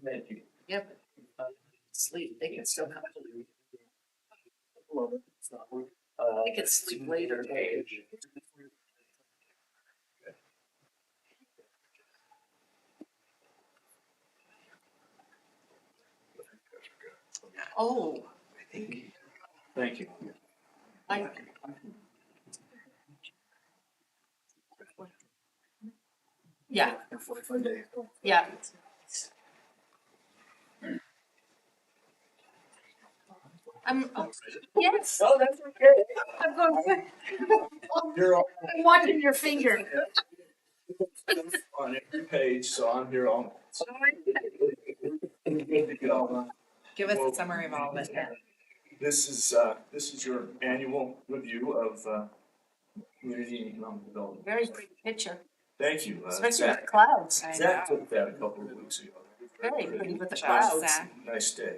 Thank you. Yep. Sleep, they can still come. They can sleep later. Oh, Thank you. Yeah. Yeah. Yes. Oh, that's okay. I'm going, You're on, I'm watching your finger. on every page, so I'm here on. give us a summary of all of it. This is your annual review of, community and economic development. Very pretty picture, Thank you. especially with the clouds. I Zach know. took that a couple of weeks ago. Very pretty with the Josh, clouds. Zach. Nice day.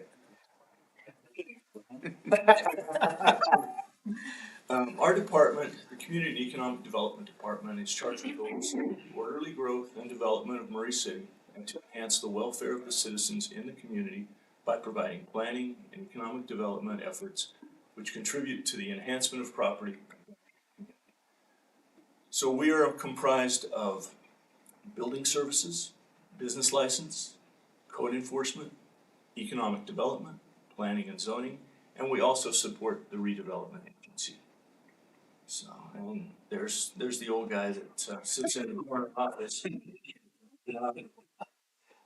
Our department, the Community and Economic Development Department, is charged with overseeing the orderly growth and development of Murray City and to enhance the welfare of the citizens in the community by providing planning and economic development efforts which contribute to the enhancement of property. So we are comprised of building services, business license, code enforcement, economic development, planning and zoning, and we also support the redevelopment agency. So, and there's the old guy that sits in the corner office.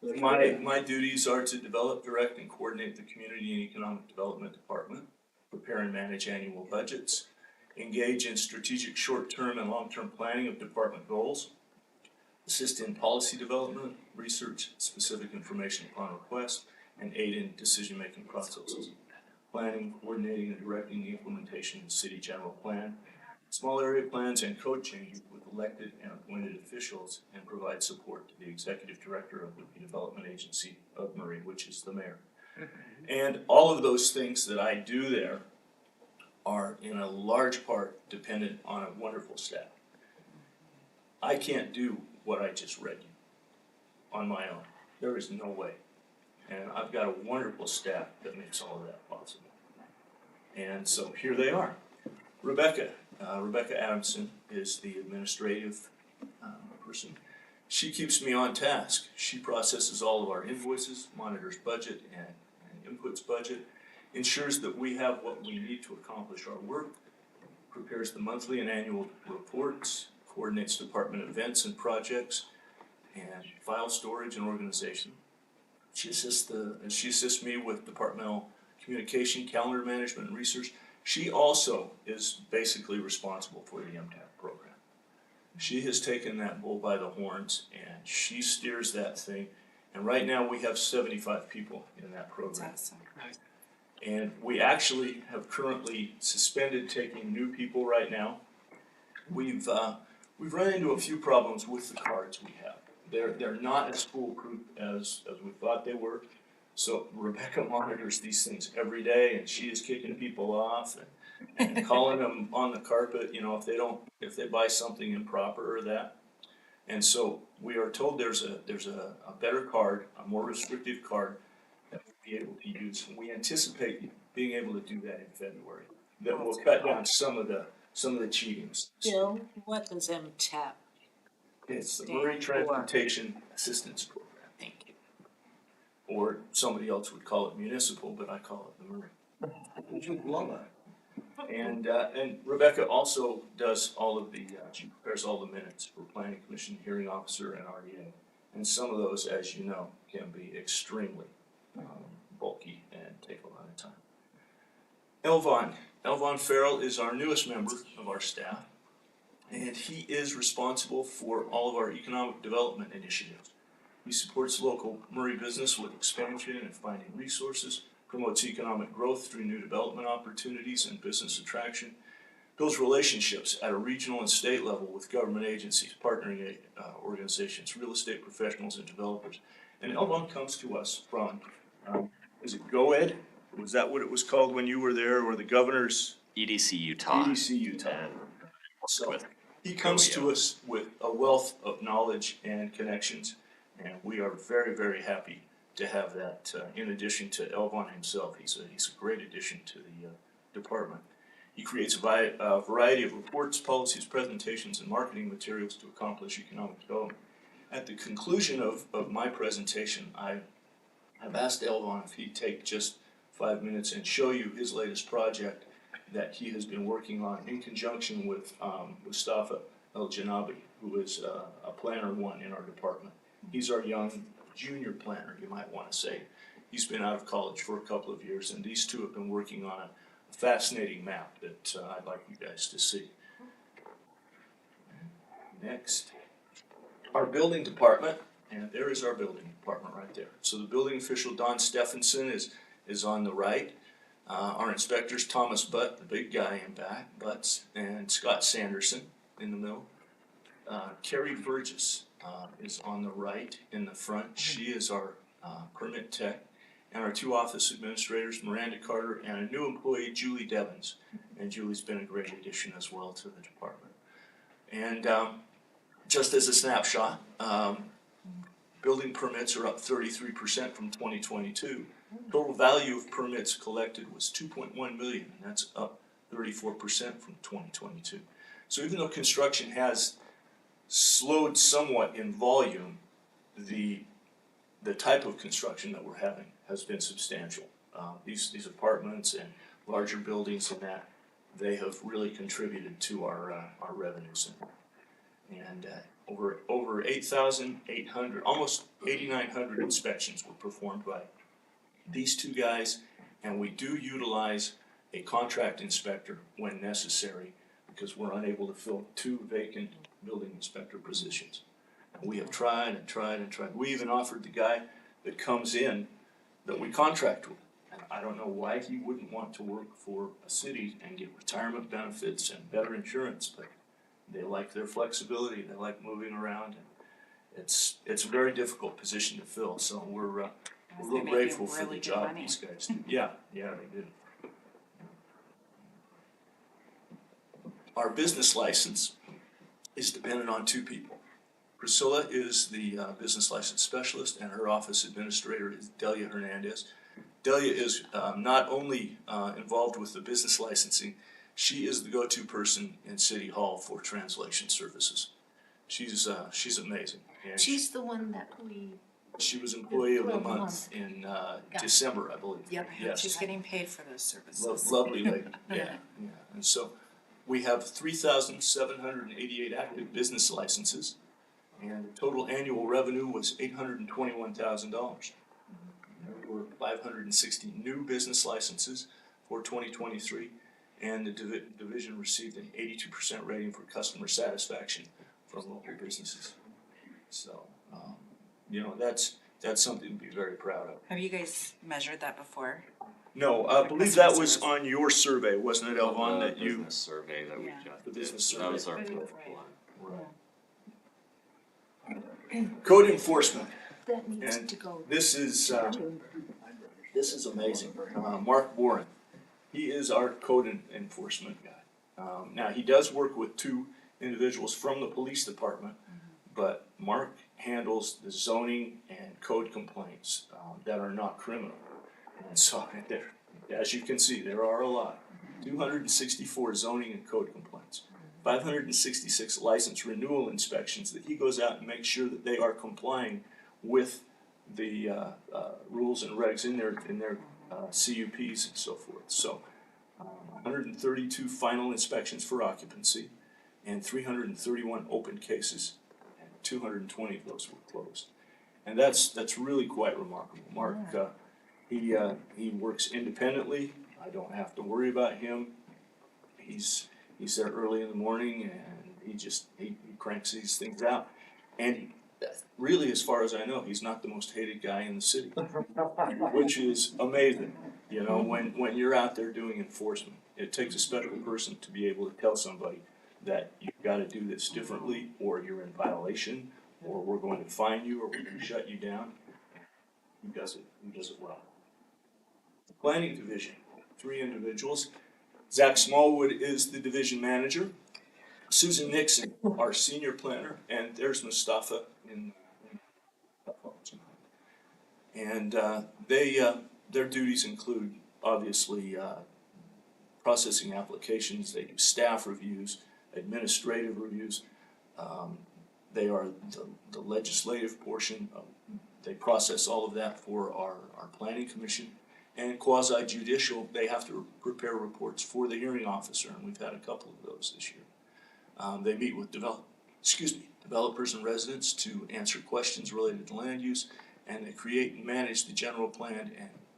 My duties are to develop, direct, and coordinate the Community and Economic Development Department, prepare and manage annual budgets, engage in strategic short-term and long-term planning of department goals, assist in policy development, research specific information upon request, and aid in decision-making processes, planning, coordinating, and directing the implementation of the city general plan, small area plans and code changes with elected and appointed officials, and provide support to the executive director of the redevelopment agency of Murray, which is the mayor. And all of those things that I do there are in a large part dependent on a wonderful staff. I can't do what I just read you on my own. There is no way. And I've got a wonderful staff that makes all of that possible. And so here they are. Rebecca Adamson is the administrative person. She keeps me on task. She processes all of our invoices, monitors budget and inputs budget, ensures that we have what we need to accomplish our work, prepares the monthly and annual reports, coordinates department events and projects, and file storage and organization. She assists me with departmental communication, calendar management, and research. She also is basically responsible for the MTAP program. She has taken that bull by the horns and she steers that thing. And right now we have 75 people in that program. That's awesome. And we actually have currently suspended taking new people right now. We've run into a few problems with the cards we have. They're not as foolproof as we thought they were. So Rebecca monitors these things every day, and she is kicking people off and calling them on the carpet, you know, if they buy something improper or that. And so we are told there's a better card, a more restrictive card that we'll be able to use. And we anticipate being able to do that in February. That will cut down some of the cheatings. Bill, what does MTAP? It's the Murray Transportation Assistance Program. Thank you. Or somebody else would call it municipal, but I call it the Murray. And Rebecca also does all of she prepares all the minutes for Planning Commission, Hearing Officer, and RDA. And some of those, as you know, can be extremely bulky and take a lot of time. Elvon Farrell is our newest member of our staff, and he is responsible for all of our economic development initiatives. He supports local Murray business with expansion and finding resources, promotes economic growth through new development opportunities and business attraction, builds relationships at a regional and state level with government agencies, partnering organizations, real estate professionals, and developers. And Elvon comes to us from, is it GoEd? Was that what it was called when you were there, or the governor's? EDC Utah. EDC Utah. So he comes to us with a wealth of knowledge and connections, and we are very, very happy to have that. In addition to Elvon himself, he's a great addition to the department. He creates a variety of reports, policies, presentations, and marketing materials to accomplish economic development. At the conclusion of my presentation, I have asked Elvon if he'd take just 5 minutes and show you his latest project that he has been working on in conjunction with Mustafa El Janabi, who is a planner one in our department. He's our young junior planner, you might want to say. He's been out of college for a couple of years, and these two have been working on a fascinating map that I'd like you guys to see. Next, our building department, and there is our building department right there. So the building official, Don Stephenson, is on the right. Our inspectors, Thomas Butt, the big guy in back, Butts, and Scott Sanderson in the middle. Carrie Burgess is on the right in the front. She is our permit tech. and our 2 office administrators, Miranda Carter and a new employee, Julie Devens. And Julie's been a great addition as well to the department. And just as a snapshot, building permits are up 33% from 2022. Total value of permits collected was 2.1 million, and that's up 34% from 2022. So even though construction has slowed somewhat in volume, the type of construction that we're having has been substantial. These apartments and larger buildings and that, they have really contributed to our revenues. And over 8,800, almost 8,900 inspections were performed by these 2 guys, and we do utilize a contract inspector when necessary because we're unable to fill 2 vacant building inspector positions. And we have tried and tried and tried. We even offered the guy that comes in that we contract with. And I don't know why he wouldn't want to work for a city and get retirement benefits and better insurance, but they like their flexibility, they like moving around, and it's a very difficult position to fill, so we're real grateful for the job these guys do. Yeah, they do. Our business license is dependent on 2 people. Priscilla is the business license specialist, and her office administrator is Delia Hernandez. Delia is not only involved with the business licensing, she is the go-to person in City Hall for translation services. She's amazing. And She's the one that we, she was employee of the month in December, I believe. Yep, Yes. she's getting paid for those services. Lovely lady, yeah. And so we have 3,788 active business licenses, and the total annual revenue was $821,000. There were 560 new business licenses for 2023, and the division received an 82% rating for customer satisfaction from local businesses. So, that's something to be very proud of. Have you guys measured that before? No, I believe that was on your survey, wasn't it, Elvon, that you? Business survey that we Yeah. just The did. business survey. That was our first one. Code enforcement, that needs And to go. this is amazing. Mark Warren, he is our code enforcement guy. Now, he does work with 2 individuals from the police department, but Mark handles the zoning and code complaints that are not criminal. And so, there, as you can see, there are a lot. 264 zoning and code complaints, 566 license renewal inspections that he goes out and makes sure that they are complying with the rules and regs in their CUPs and so forth. So 132 final inspections for occupancy and 331 open cases, and 220 of those were closed. And that's really quite remarkable. Mark, he works independently. I don't have to worry about him. He's there early in the morning, and he cranks these things out. And really, as far as I know, he's not the most hated guy in the city, which is amazing. When you're out there doing enforcement, it takes a special person to be able to tell somebody that you've got to do this differently, or you're in violation, or we're going to fine you, or we're going to shut you down. He does it well. Planning division, 3 individuals. Zach Smallwood is the division manager. Susan Nixon, our senior planner, and there's Mustafa in and their duties include obviously processing applications. They do staff reviews, administrative reviews. They are the legislative portion. They process all of that for our planning commission. And quasi judicial, they have to prepare reports for the hearing officer, and we've had a couple of those this year. They meet with developers and residents to answer questions related to land use, and they create and manage the general plan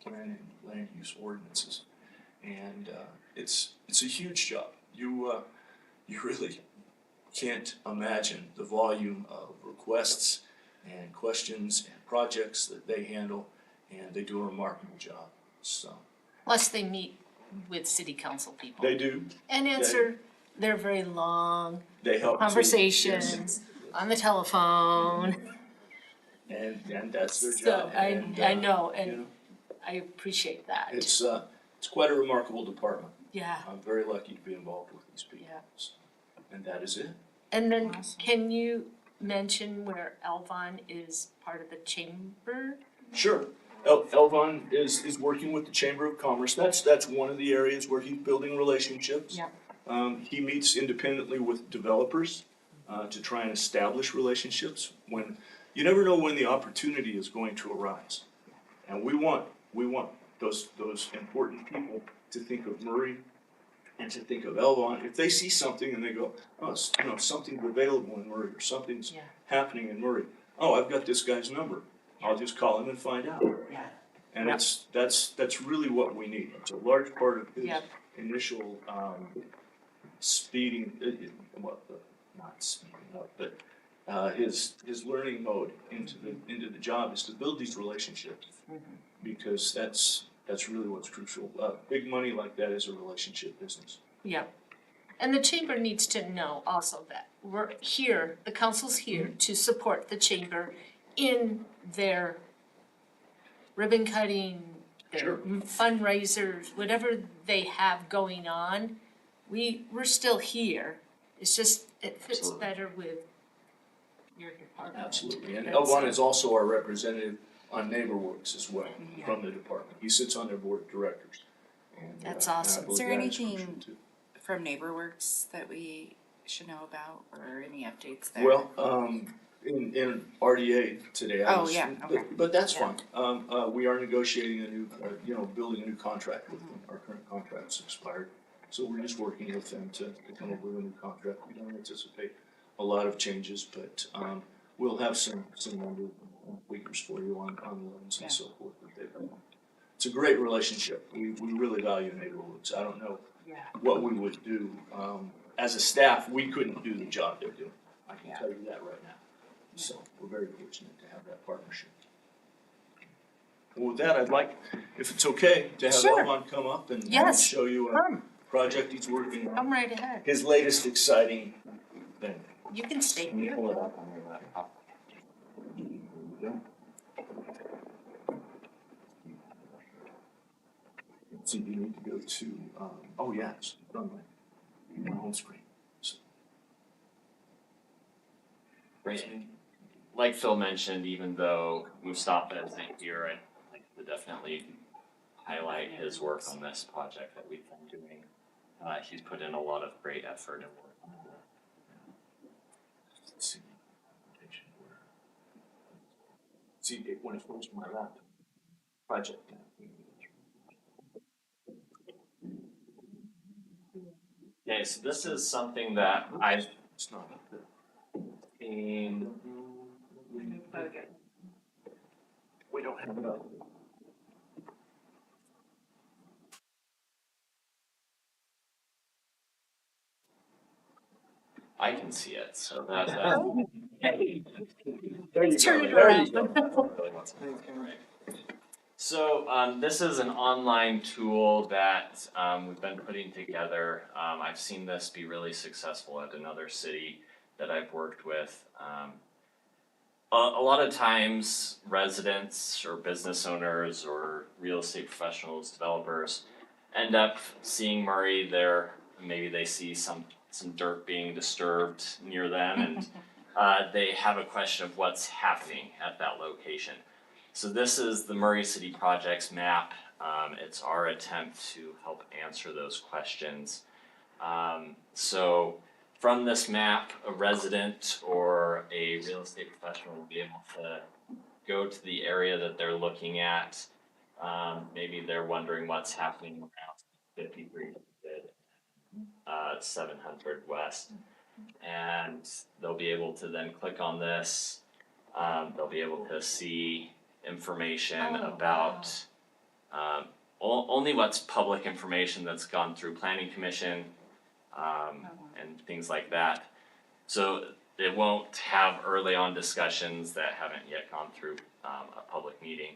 and land use ordinances. And it's a huge job. You really can't imagine the volume of requests and questions and projects that they handle, and they do a remarkable job. So Plus they meet with city council people. they do. And answer their very long They help too. conversations on the telephone. And that's their So job. I know, and I appreciate that. It's quite a remarkable department. Yeah, I'm very lucky to be involved with these people. Yeah. And that is it. and then can you mention where Elvon is part of the chamber? Sure. Elvon is working with the Chamber of Commerce. That's one of the areas where he's building relationships. Yeah. He meets independently with developers to try and establish relationships. When you never know when the opportunity is going to arise, and we want those important people to think of Murray and to think of Elvon. If they see something and they go, oh, something's available in Murray or something's happening in Murray. Oh, I've got this guy's number. I'll just call him and find out. Yeah. And that's really what we need. It's a large part of his Yep. initial speeding, not speeding up, but his learning mode into the job is to build these relationships, because that's really what's crucial. Big money like that is a relationship business. Yeah. And the chamber needs to know also that we're here, the council's here to support the chamber in their ribbon cutting, their Sure. fundraisers, whatever they have going on. We're still here. It's just, it fits Absolutely. better with your department. Absolutely. And That's- Elvon is also our representative on NeighborWorks as well, from the department. He sits on their board of directors. And, That's and I awesome. believe Is there that anything- crucial too. From NeighborWorks that we should know about, or any updates there? Well, in RDA today, I Oh, was, yeah, okay. but that's Yeah. fine. We are negotiating a new, building a new contract with them. Our current contract's expired. So we're just working with them to come up with a new contract. We don't anticipate a lot of changes, but, we'll have some number figures for you on loans and so forth that they've done. It's a great relationship. We really value NeighborWorks. I don't know Yeah. what we would do. As a staff, we couldn't do the job they're doing. I can tell you that right now. So we're very fortunate to have that partnership. Well, with that, I'd like, if it's okay, to have Sure. Elvon come up and Yes, show you a come. project he's working on. Come right ahead. His latest exciting thing. You can stay Let me here. pull it up on your laptop. There we go. So you need to go to, oh yeah, it's on my home screen. So, Great. Like Phil mentioned, even though Mustafa isn't here, I'd like to definitely highlight his work on this project that we've been doing. He's put in a lot of great effort and work on it. let's see. See, when it goes to my laptop, project. Okay, so this is something that I've It's not up there. seen. We don't have it up. I can see it, so that's There you Turn go. it There around. you go. So this is an online tool that we've been putting together. I've seen this be really successful at another city that I've worked with. A lot of times residents or business owners or real estate professionals, developers end up seeing Murray there. Maybe they see some dirt being disturbed near them and they have a question of what's happening at that location. So this is the Murray City Projects map. It's our attempt to help answer those questions. So from this map, a resident or a real estate professional will be able to go to the area that they're looking at. Maybe they're wondering what's happening around 53 700 West. And they'll be able to then click on this. They'll be able to see information about only what's public information that's gone through Planning Commission and things like that. So it won't have early on discussions that haven't yet gone through a public meeting.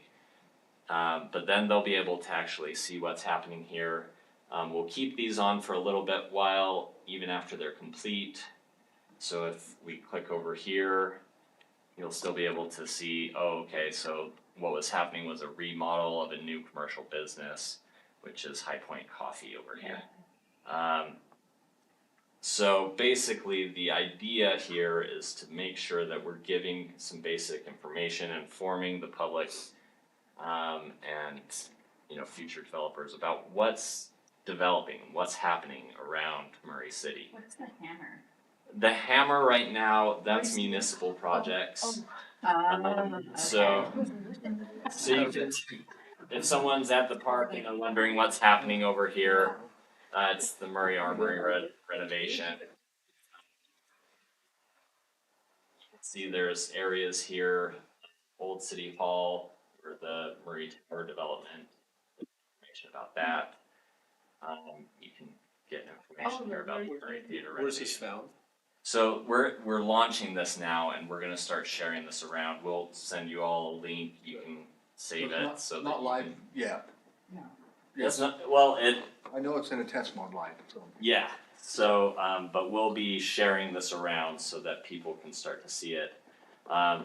But then they'll be able to actually see what's happening here. We'll keep these on for a little bit while, even after they're complete. So if we click over here, you'll still be able to see, oh, okay, so what was happening was a remodel of a new commercial business, which is High Point Coffee over here. So basically, the idea here is to make sure that we're giving some basic information, informing the public, and, you know, future developers about what's developing, what's happening around Murray City. What's the hammer? The hammer right now, that's municipal projects. So you can, if someone's at the park and wondering what's happening over here, it's the Murray Armory renovation. See, there's areas here, Old City Hall, or the Murray Tower development, information about that. You can get information here about the Murray Theater renovation. Where's this found? So we're launching this now, and we're gonna start sharing this around. We'll send you all a link. You can save it so that Not you live can. yet. It's not, well, I know it's in a test mode live, so. yeah. So but we'll be sharing this around so that people can start to see it.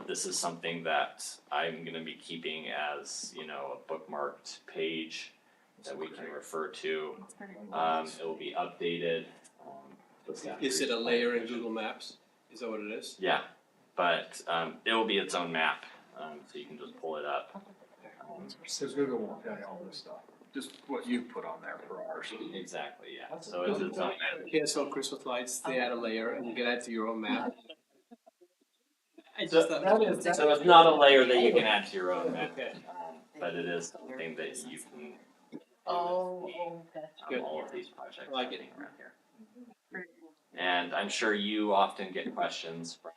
This is something that I'm gonna be keeping as, you know, a bookmarked page that we can refer to. It will be updated. Is it a layer in Google Maps? Is that what it is? Yeah, but it will be its own map, so you can just pull it up. Because Google won't tell you all this stuff, just what you put on there for ours. Exactly, yeah. So it's its own map. KSL Christmas lights, they add a layer and you can add to your own map. So it's not a layer that you can add to your own map, but it is something that you can. Oh, okay. All of these projects Like it. happening around here. And I'm sure you often get questions from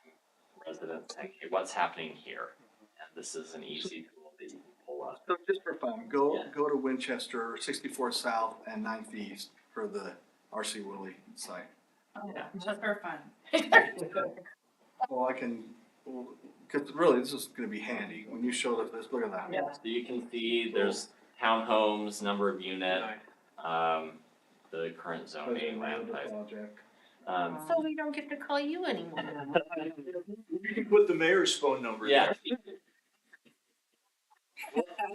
residents saying, hey, what's happening here? And this is an easy tool that you can pull up. So just for fun, go to Winchester, 64 South and 9th East for the RC Willie site. Yeah. Just for fun. Well, because really, this is gonna be handy, when you show this, look at that. So you can see there's townhomes, number of unit, the current zoning, land type. So we don't get to call you anymore. You can put the mayor's phone number there. Yeah.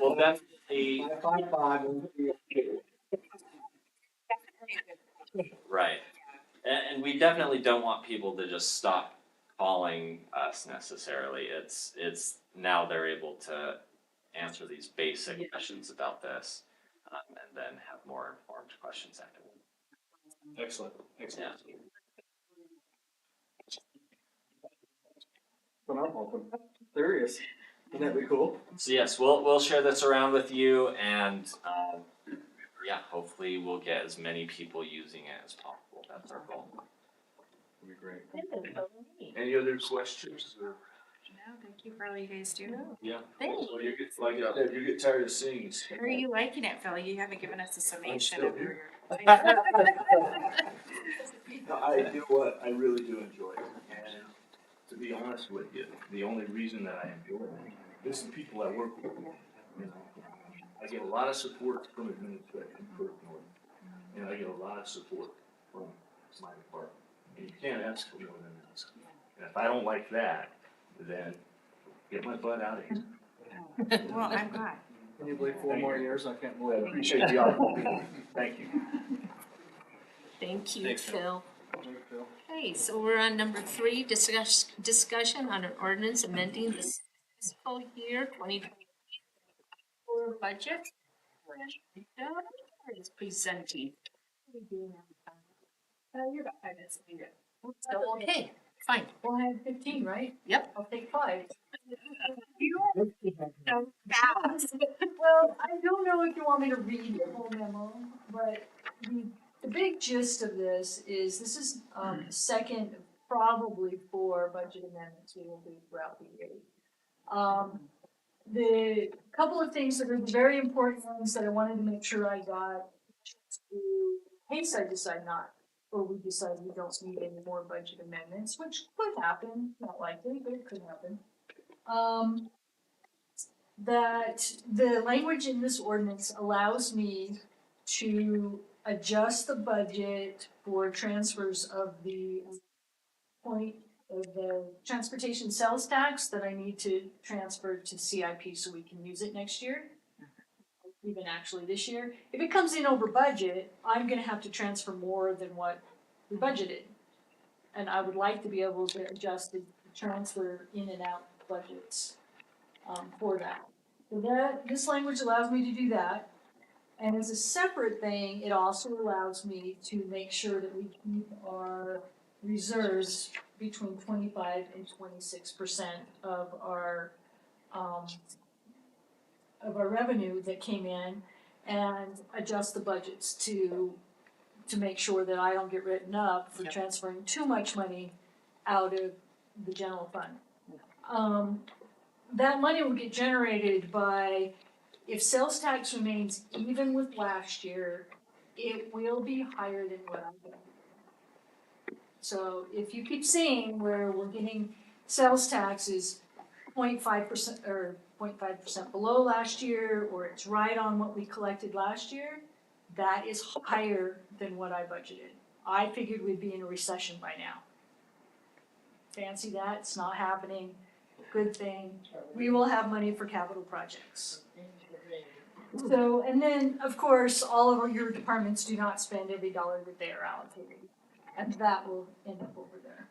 Well, definitely, 555. right. And we definitely don't want people to just stop calling us necessarily. It's now they're able to answer these basic questions about this, and then have more informed questions afterwards. Excellent, excellent. Yeah. But I'm hoping, there he is, wouldn't that be cool? So yes, we'll share this around with you, and yeah, hopefully we'll get as many people using it as possible. That's our goal. That'd be great. Any other questions or? No, thank you for all you guys do. Yeah. Thanks. Well, you get, like I said, you get tired of seeing this. How are you liking it, Phil? You haven't given us a summation still of your. No, you know what, I really do enjoy it, and to be honest with you, the only reason that I enjoy it is the people I work with. You know, I get a lot of support from administration personally, and I get a lot of support from my department. And you can't ask for more than that. And if I don't like that, then get my butt out of here. Well, I'm glad. Can you believe 4 more years? I can't I believe it. appreciate the opportunity, thank you. Thank you, Thanks, Phil. Phil. Okay, so we're on number 3, discussion on an ordinance amending the fiscal year 2024 budget. It's presenting. You're about 5 minutes, we good. So, okay, fine. Well, I have 15, right? Yep. I'll take 5. You are so fast. Well, I don't know if you want me to read the whole memo, but the big gist of this is second, probably 4 budget amendments we will do throughout the year. The couple of things that are the very important ones that I wanted to make sure I got, in case I decide not, or we decide we don't need any more budget amendments, which could happen, not likely, but it could happen. That the language in this ordinance allows me to adjust the budget for transfers of the the transportation sales tax that I need to transfer to CIP so we can use it next year. Even actually this year. If it comes in over budget, I'm gonna have to transfer more than what we budgeted. And I would like to be able to adjust the transfer in and out budgets, for that. So this language allows me to do that. And as a separate thing, it also allows me to make sure that we keep our reserves between 25 and 26% of our revenue that came in, and adjust the budgets to make sure that I don't get written up for transferring too much money out of the general fund. That money will get generated by, if sales tax remains even with last year, it will be higher than what I'm getting. So if you keep seeing where we're getting sales taxes 0.5% or 0.5% below last year, or it's right on what we collected last year, that is higher than what I budgeted. I figured we'd be in a recession by now. Fancy that, it's not happening, good thing. We will have money for capital projects. So, and then, of course, all of your departments do not spend every dollar that they are allocated, and that will end up over there.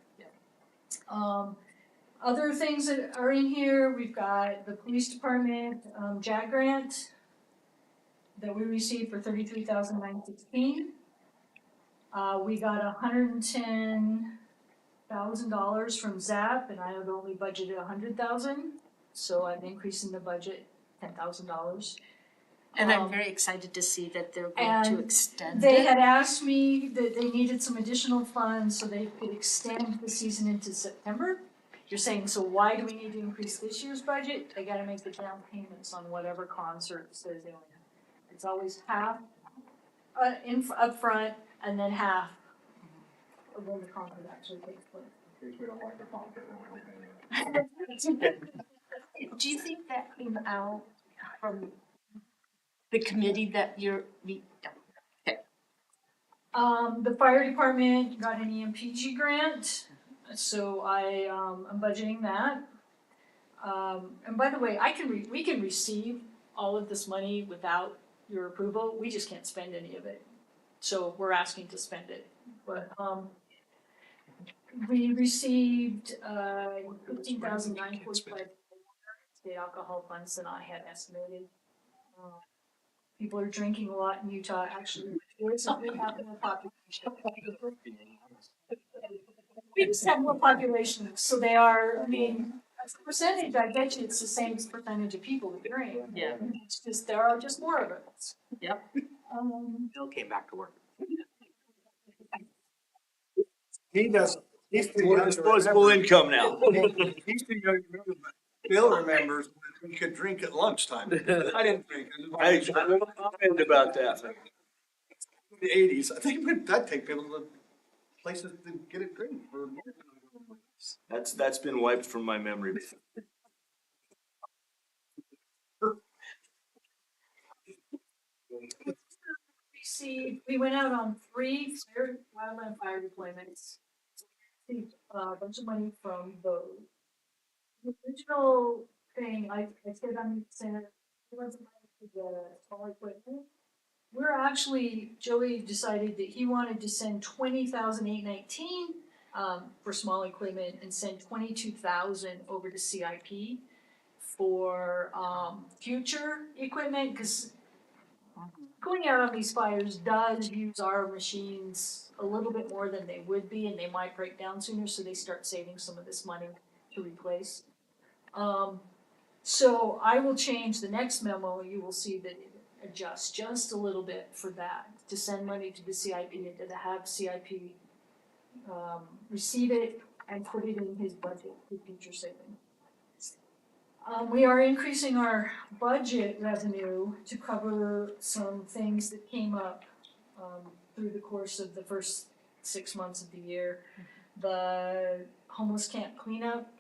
Other things that are in here, we've got the police department, JAG grant that we received for $33,916. We got $110,000 from ZAP, and I had only budgeted $100,000, so I'm increasing the budget $10,000. And I'm very excited to see that they're going to And extend they it. had asked me that they needed some additional funds so they could extend the season into September. You're saying, so why do we need to increase this year's budget? They gotta make the down payments on whatever concert says they only have. It's always half upfront and then half of when the concert actually takes place. In case we don't like the concert, then we don't pay it. Do you think that came out from the committee that you're, The fire department got an EMPG grant, so I'm budgeting that. And by the way, we can receive all of this money without your approval, we just can't spend any of it. So we're asking to spend it, but, we received, 15,945 state alcohol funds than I had estimated. People are drinking a lot in Utah, actually, we have more population. We just have more population, so they are, I mean, as a percentage, I bet you it's the same percentage of people that drink. Yeah. It's just, there are just more of us. Yep. Bill came back to work. He doesn't, he's too More young to disposable remember. income now. He's too young to remember, but Bill remembers when we could drink at lunchtime. I didn't drink. I will comment about that. In the 80s, I think that'd take people to places to get a drink for. That's been wiped from my memory. We went out on 3 wildland fire deployments. Received a bunch of money from those. The original thing, I said I'm saying it wasn't money for the small equipment. We're actually, Joey decided that he wanted to send $20,819 for small equipment and send $22,000 over to CIP for future equipment, cause going out on these fires does use our machines a little bit more than they would be, and they might break down sooner, so they start saving some of this money to replace. So I will change the next memo, you will see that it adjusts just a little bit for that, to send money to the CIP and to have CIP receive it and put it in his budget for future saving. We are increasing our budget revenue to cover some things that came up through the course of the first 6 months of the year. The homeless camp cleanup,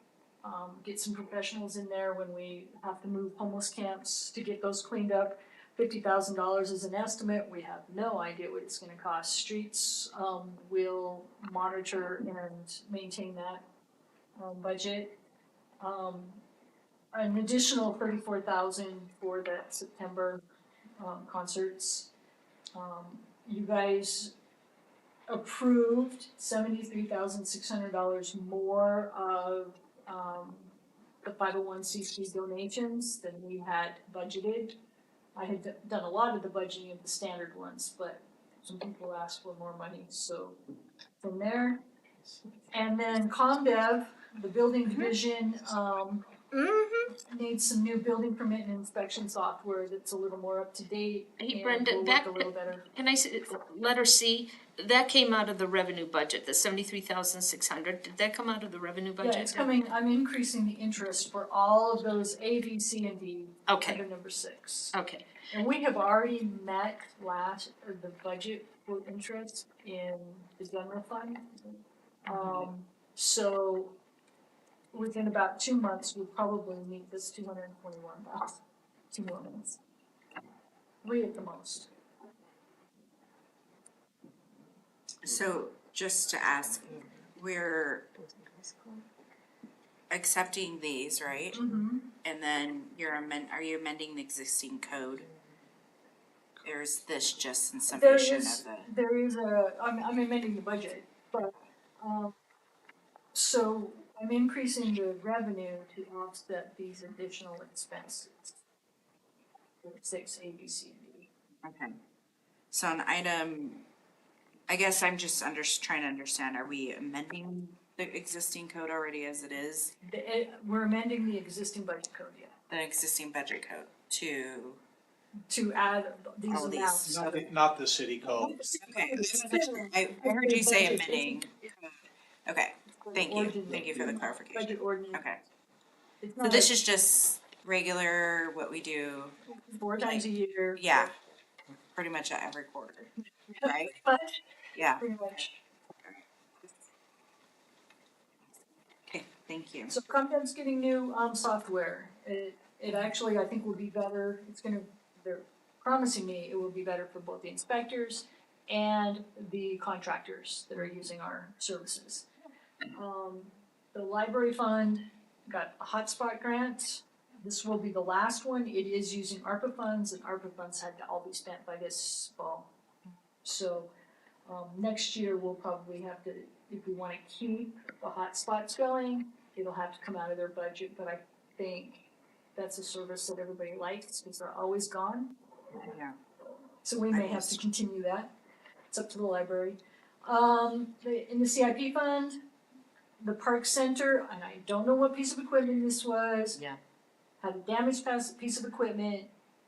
get some professionals in there when we have to move homeless camps to get those cleaned up. $50,000 is an estimate, we have no idea what it's gonna cost. Streets will monitor and maintain that. budget. An additional 34,000 for the September, concerts. You guys approved $73,600 more of, the 501c3 donations than we had budgeted. I had done a lot of the budgeting of the standard ones, but some people asked for more money, so from there. And then ComDev, the building division, needs some new building permit and inspection software that's a little more up to date Hey, and Brenda, will that- work a little better. And I said, letter C, that came out of the revenue budget, the 73,600, did that come out of the revenue budget? Yeah, it's coming, I'm increasing the interest for all of those A, B, C, and D Okay, under number 6. okay, And we have already met the budget for interest in the general fund. So within about 2 months, we'll probably meet this 221,000, 2 more months. 3 at the most. So just to ask, we're accepting these, right? Mm-hmm. And then are you amending the existing code? Or is this just in summation of the? I'm amending the budget, but, so I'm increasing the revenue to offset these additional expenses. 6, A, B, C, and D. Okay. So an item, I guess I'm just trying to understand, are we amending the existing code already as it is? We're amending the existing budget code, yeah, The existing budget code to add these all amounts. these? Not the city code. Okay, I heard you say amending. Okay, thank you for the clarification. Budget ordinance. Okay, It's so not this is just regular, what we do, 4 times a year. yeah, pretty much at every quarter, right? But, Yeah, pretty much. okay, thank you. So ComDev's getting new, software. It actually, I think will be better, they're promising me it will be better for both the inspectors and the contractors that are using our services. The library fund got a hotspot grant. This will be the last one. It is using ARPA funds, and ARPA funds had to all be spent by this fall. So, next year we'll probably have to, if we wanna keep the hotspots going, it'll have to come out of their budget, but I think that's a service that everybody likes, because they're always gone. Yeah. So we may have to continue that. It's up to the library. In the CIP fund, the park center, and I don't know what piece of equipment this was. Yeah. Had a damaged piece of equipment.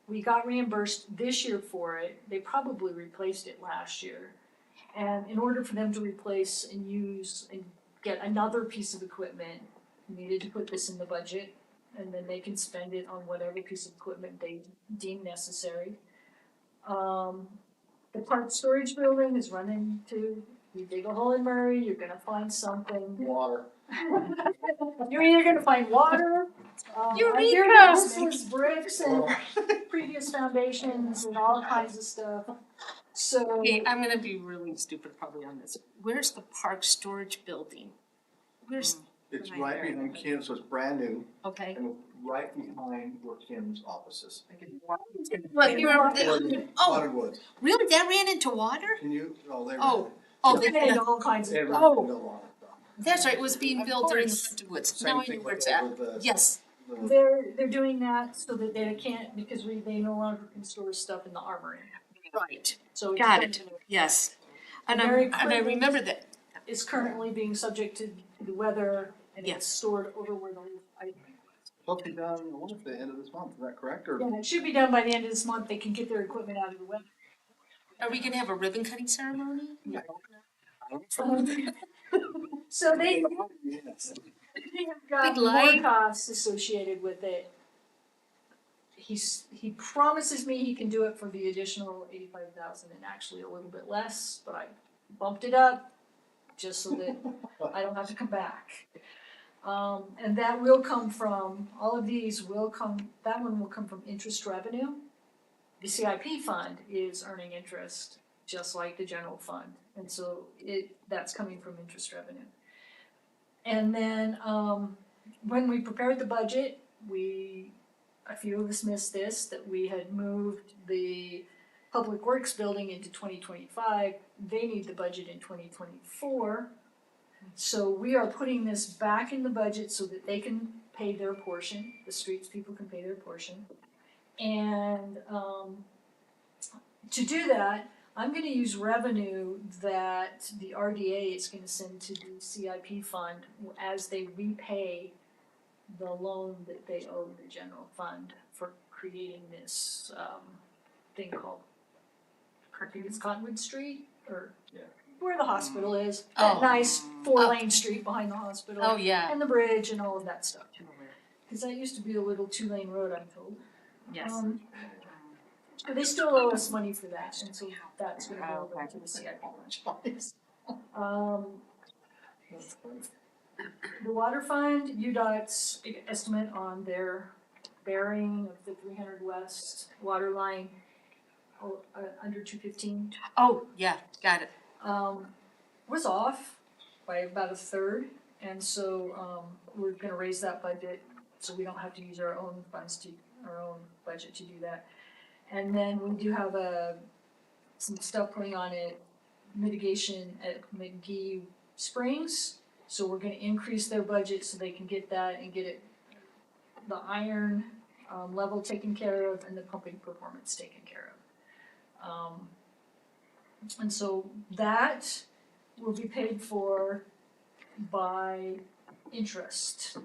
We got reimbursed this year for it. They probably replaced it last year. And in order for them to replace and use and get another piece of equipment, we needed to put this in the budget. And then they can spend it on whatever piece of equipment they deem necessary. The park storage building is running to, you dig a hole in Murray, you're gonna find something. Water. You're either gonna find water, I hear Eureka! this was bricks and previous foundations and all kinds of stuff. So, okay, I'm gonna be really stupid probably on this. Where's the park storage building? Where's, It's right behind Kim's, so it's brand new, okay. and right behind where Kim's office is. What, you're, oh, Water Woods. really, that ran into water? Can you, they Oh, they made all kinds of They stuff. really built on it, though. that's right, it was being Of built during the course. Haunted Woods. Same Now I thing know where with it's at. over the- Yes, They're doing that so that they can't, because they no longer can store stuff in the armory. right, So it's got kind it, of- yes. And Very I quickly. remember that, It's currently being subject to the weather and Yes. it's stored over where the, Supposed to be done, I wonder if the end of this month, is that correct, or? yeah, it should be done by the end of this month. They can get their equipment out of the weather. are we gonna have a ribbon cutting ceremony? So they Yes. have got Big light. more costs associated with it. He promises me he can do it for the additional 85,000 and actually a little bit less, but I bumped it up just so that I don't have to come back. And that will come from, all of these will come, that one will come from interest revenue. The CIP fund is earning interest, just like the general fund, and so that's coming from interest revenue. And then, when we prepared the budget, a few of us missed this, that we had moved the Public Works building into 2025. They need the budget in 2024. So we are putting this back in the budget so that they can pay their portion, the streets people can pay their portion. And, to do that, I'm gonna use revenue that the RDA is gonna send to the CIP fund as they repay the loan that they owe the general fund for creating this, thing called, I think it's Cottonwood Street, or where the hospital is, that Oh. nice 4-lane street behind the hospital. Oh, yeah. And the bridge and all of that stuff. Cause that used to be a little 2-lane road, I'm told. Yes. But they still owe us money for that, and so that's gonna go over to the CIP fund. The water fund, UDOT's estimate on their burying of the 300 west water line, under 215, Oh, yeah, got it. was off by about a third. And so, we're gonna raise that budget, so we don't have to use our own funds our own budget to do that. And then we do have some stuff going on at mitigation at McGee Springs. So we're gonna increase their budget so they can get that and get the iron level taken care of and the pumping performance taken care of. And so that will be paid for by interest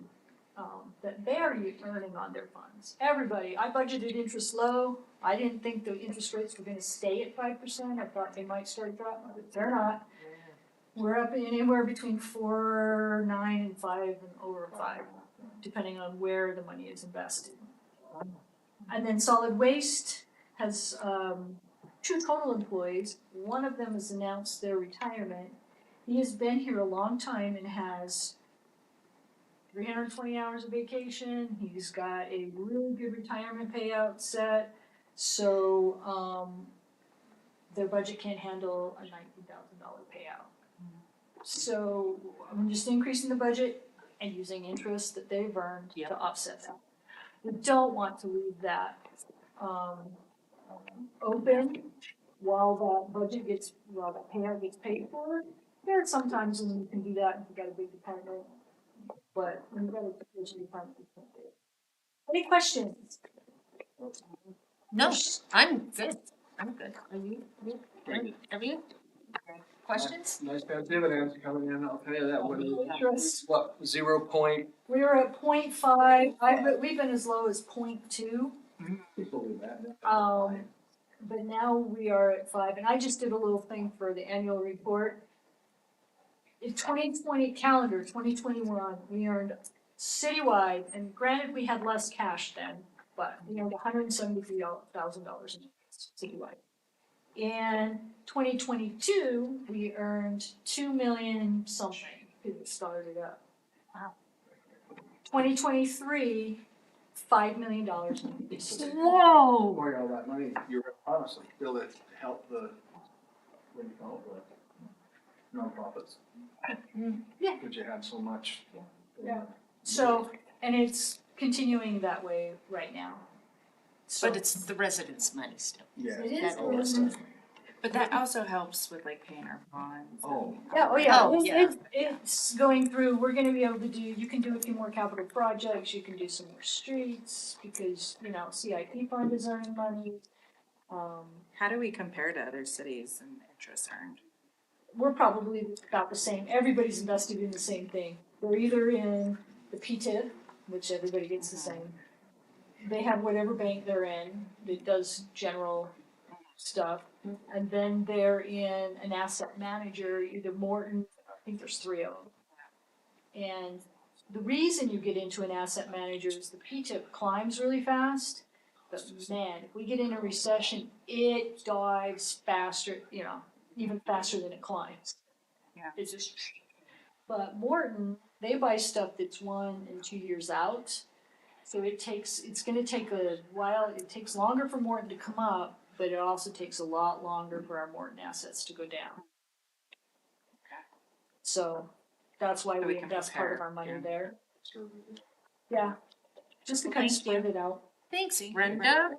that they're earning on their funds. Everybody, I budgeted interest low. I didn't think the interest rates were gonna stay at 5%. I thought they might start dropping, but they're not. We're up anywhere between 4.9 and 5 and over 5, depending on where the money is invested. And then solid waste has 2 total employees. One of them has announced their retirement. He has been here a long time and has 320 hours of vacation. He's got a really good retirement payout set. So their budget can't handle a $19,000 payout. So I'm just increasing the budget and using interest that they've earned to offset that. We don't want to leave that open while that payout gets paid for. There are some times when you can do that if you've got a big department, but when you've got a big department, you can't do it. Any questions? No, I'm good. I'm good. Are you? Are you? Questions? Nice to have dividends coming in, I'll tell you that, Interest. what, 0 point? We were at 0.5. We've been as low as 0.2. But now we are at 5, and I just did a little thing for the annual report. In 2020 calendar, 2021, we earned citywide, and granted we had less cash then, but we earned $173,000 citywide. In 2022, we earned 2 million something, because it started up. Wow. 2023, $5 million. Whoa! Pouring all that money, you're honestly, still to help the, what do you call it, the nonprofits. Yeah. Cause you have so much. Yeah. So, and it's continuing that way right now. So But it's the residents' money still. Yeah. it is. That always does. But that also helps with like paying our bonds. Oh. Yeah, oh yeah, Oh, yeah. it's going through, we're gonna be able to do, you can do a few more capital projects, you can do some more streets, because, CIP fund is earning money. How do we compare to other cities and interest earned? We're probably about the same, everybody's invested in the same thing. They're either in the PTIP, which everybody gets the same. They have whatever bank they're in that does general stuff. And then they're in an asset manager, either Morton, I think there's 3 of them. And the reason you get into an asset manager is the PTIP climbs really fast. But man, if we get in a recession, it dives faster, even faster than it climbs. Yeah. It's just, but Morton, they buy stuff that's 1 and 2 years out. So it's gonna take a while, it takes longer for Morton to come up, but it also takes a lot longer for our Morton assets to go down. So that's why So we can that's part of compare, our money yeah. there. Yeah, just to kind of Thank spread it out. Thanks, Thank you. Brenda.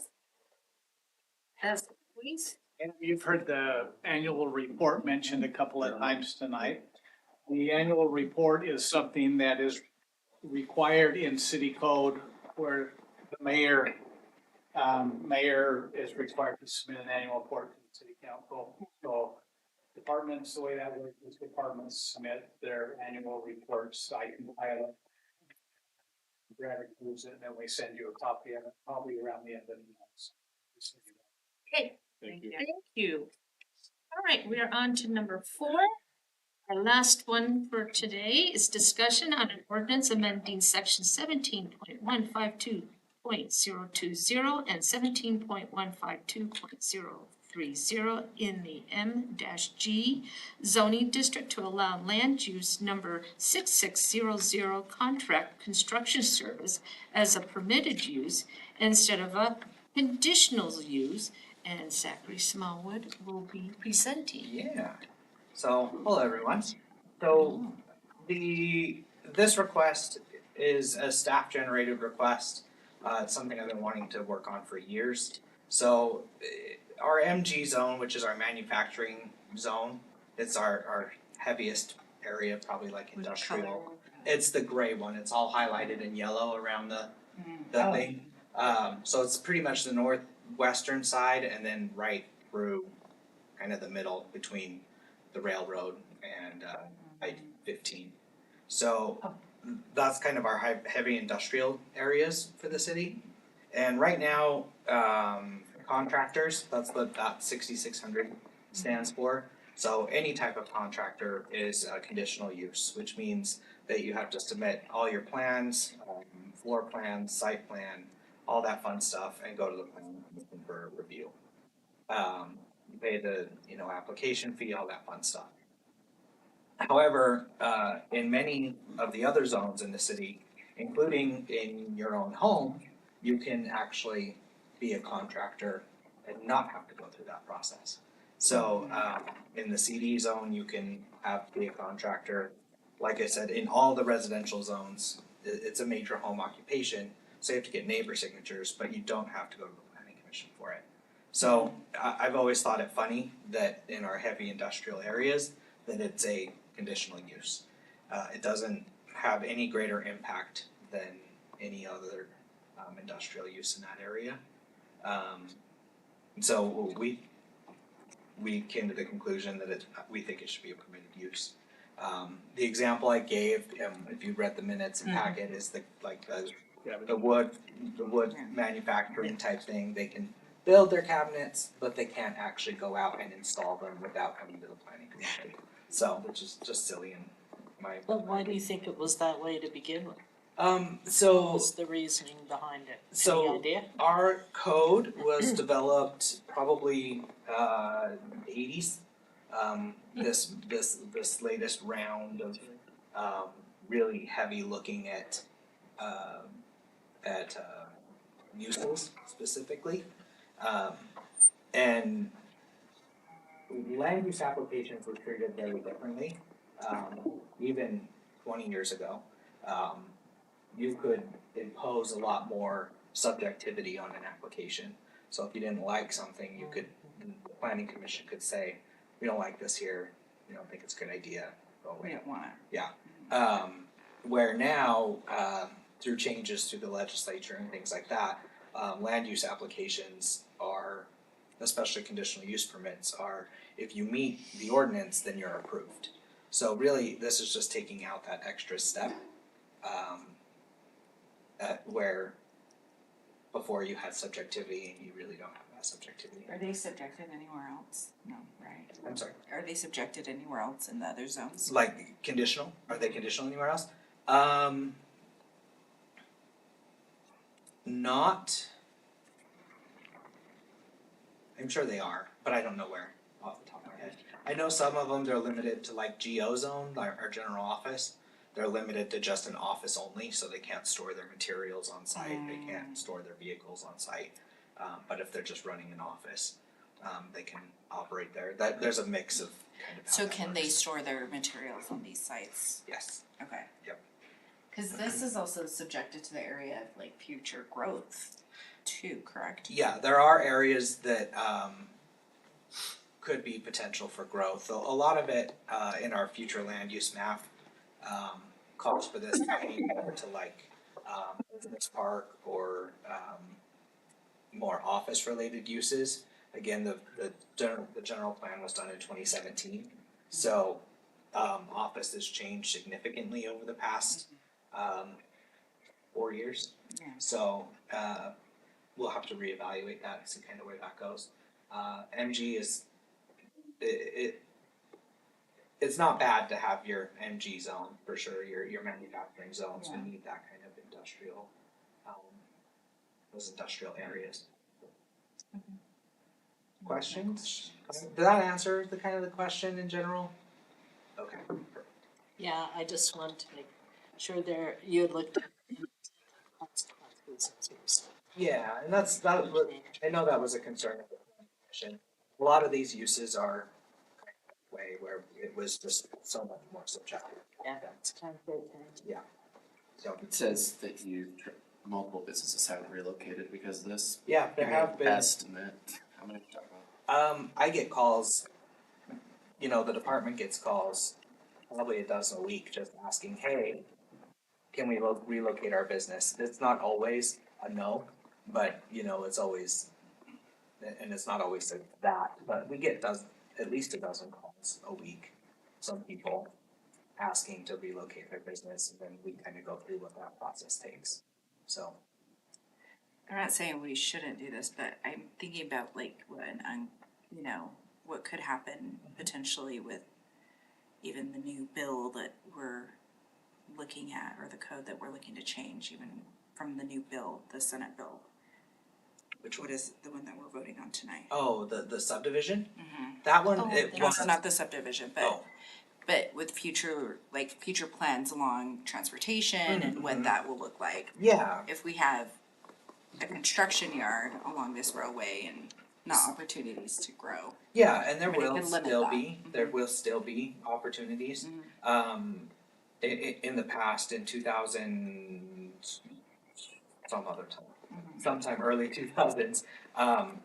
Yes, please. And you've heard the annual report mentioned a couple of times tonight. The annual report is something that is required in city code where the mayor is required to submit an annual report to the city council. So departments, the way that works is departments submit their annual reports. I compile it. Brad approves it, and then we send you a copy of it, probably around the end of the month. Okay, Thank you. thank you. All right, we are on to number 4. Our last one for today is discussion on an ordinance amending section 17.152.020 and 17.152.030 in the M-G zoning district to allow land use number 6600 contract construction service as a permitted use instead of a conditional use, and Zachary Smallwood will be presenting. Yeah. So, hello everyone. So, this request is a staff generated request. It's something I've been wanting to work on for years. So, our MG zone, which is our manufacturing zone, it's our heaviest area, probably like industrial. It's the gray one. It's all highlighted in yellow around the thing. So it's pretty much the northwestern side and then right through kind of the middle between the railroad and I-15. So that's kind of our heavy industrial areas for the city. And right now, contractors, that's what that 6600 stands for. So any type of contractor is a conditional use, which means that you have to submit all your plans, floor plans, site plan, all that fun stuff, and go to the planning commission for review. You pay the application fee, all that fun stuff. However, in many of the other zones in the city, including in your own home, you can actually be a contractor and not have to go through that process. So in the CD zone, you can be a contractor. Like I said, in all the residential zones, it's a major home occupation, so you have to get neighbor signatures, but you don't have to go to the planning commission for it. So I've always thought it funny that in our heavy industrial areas, that it's a conditional use. It doesn't have any greater impact than any other industrial use in that area. So we came to the conclusion that we think it should be a permitted use. The example I gave, if you read the minutes and packet, is the wood manufacturing type thing. They can build their cabinets, but they can't actually go out and install them without coming to the planning commission. So, which is just silly in my. But why do you think it was that way to begin with? So What was the reasoning behind it? So Any idea? our code was developed probably 80s. This latest round of really heavy looking at uses specifically, and land use applications were treated very differently. Even 20 years ago, you could impose a lot more subjectivity on an application. So if you didn't like something, the planning commission could say, we don't like this here, we don't think it's a good idea, go away. We don't want it. Yeah. Where now, through changes to the legislature and things like that, land use applications are, especially conditional use permits, are, if you meet the ordinance, then you're approved. So really, this is just taking out that extra step, where before you had subjectivity and you really don't have that subjectivity. Are they subjected anywhere else? No, right? I'm sorry. Are they subjected anywhere else in the other zones? Like conditional? Are they conditional anywhere else? Not. I'm sure they are, but I don't know where off the top of my head. I know some of them, they're limited to like GO zone, our general office. They're limited to just an office only, so they can't store their materials on site, they can't store their vehicles on site. But if they're just running an office, they can operate there. That, there's a mix of kind of how So that can they works. store their materials on these sites? Yes. Okay. Yep. Cause this is also subjected to the area of like future growth too, correct? Yeah, there are areas that could be potential for growth. A lot of it in our future land use map calls for this to be more to like business park or more office related uses. Again, the general plan was done in 2017, so office has changed significantly over the past 4 years. Yeah. So we'll have to reevaluate that and see kind of where that goes. MG is it's not bad to have your MG zone for sure. Your manufacturing zones. We need that kind of industrial, those industrial areas. Questions? Did that answer the kind of the question in general? Okay. Yeah, I just wanted to make sure there, you had looked at consequences and sort of stuff. Yeah, and that was, I know that was a concern of the commission. A lot of these uses are kind of way where it was just so much more subjective. Yeah, it's kind of good thing. Yeah. So It says that multiple businesses have relocated because of this. yeah, there Give me an have been. estimate. How many are we talking about? I get calls, you know, the department gets calls, probably a dozen a week, just asking, hey, can we relocate our business? It's not always a no, but you know, it's always, and it's not always that, but we get at least a dozen calls a week. Some people asking to relocate their business, and then we kind of go through what that process takes, so. I'm not saying we shouldn't do this, but I'm thinking about like you know, what could happen potentially with even the new bill that we're looking at, or the code that we're looking to change, even from the new bill, the Senate bill. What is the one that we're voting on tonight? Oh, the subdivision? Mm-hmm. That one, No, it's not the subdivision, but with future plans along transportation and what that will look like. Yeah. If we have a construction yard along this roadway and not opportunities to grow. Yeah, and there But it will can limit still that. be, there will still be opportunities. In the past, in 2000, some other time, sometime early 2000s,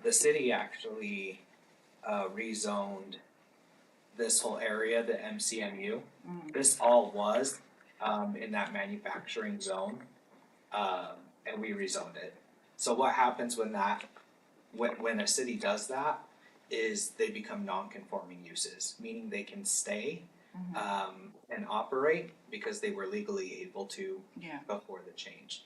the city actually rezoned this whole area, the MCMU. This all was in that manufacturing zone, and we rezoned it. So what happens when a city does that is they become non-conforming uses, meaning they can stay and operate because they were legally able to before the change.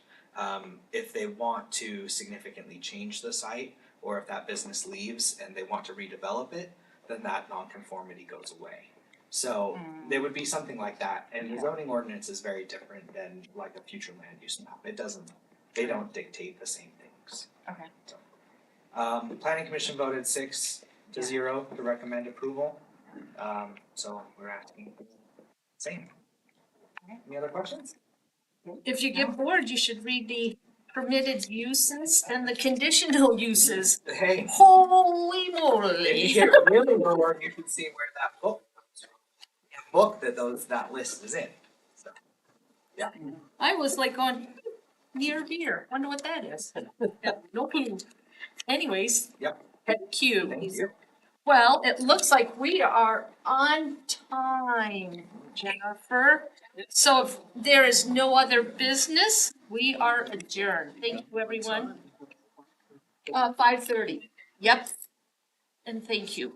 If they want to significantly change the site, or if that business leaves and they want to redevelop it, then that non-conformity goes away. So there would be something like that, and the zoning ordinance is very different than like a future land use map. They don't dictate the same things. Okay. So, the planning commission voted 6-0 to recommend approval. So we're asking for the same. Any other questions? If you get bored, you should read the permitted uses and the conditional uses. Hey, Holy if you moly. get really bored, you can see where that book comes from. Book that list is in. So, yeah. I was like going, here, wonder what that is. No clue. Anyways. Yep. Thank you. Thank you. Well, it looks like we are on time, Jennifer. So if there is no other business, we are adjourned. Thank you, everyone. 5:30. Yep. And thank you.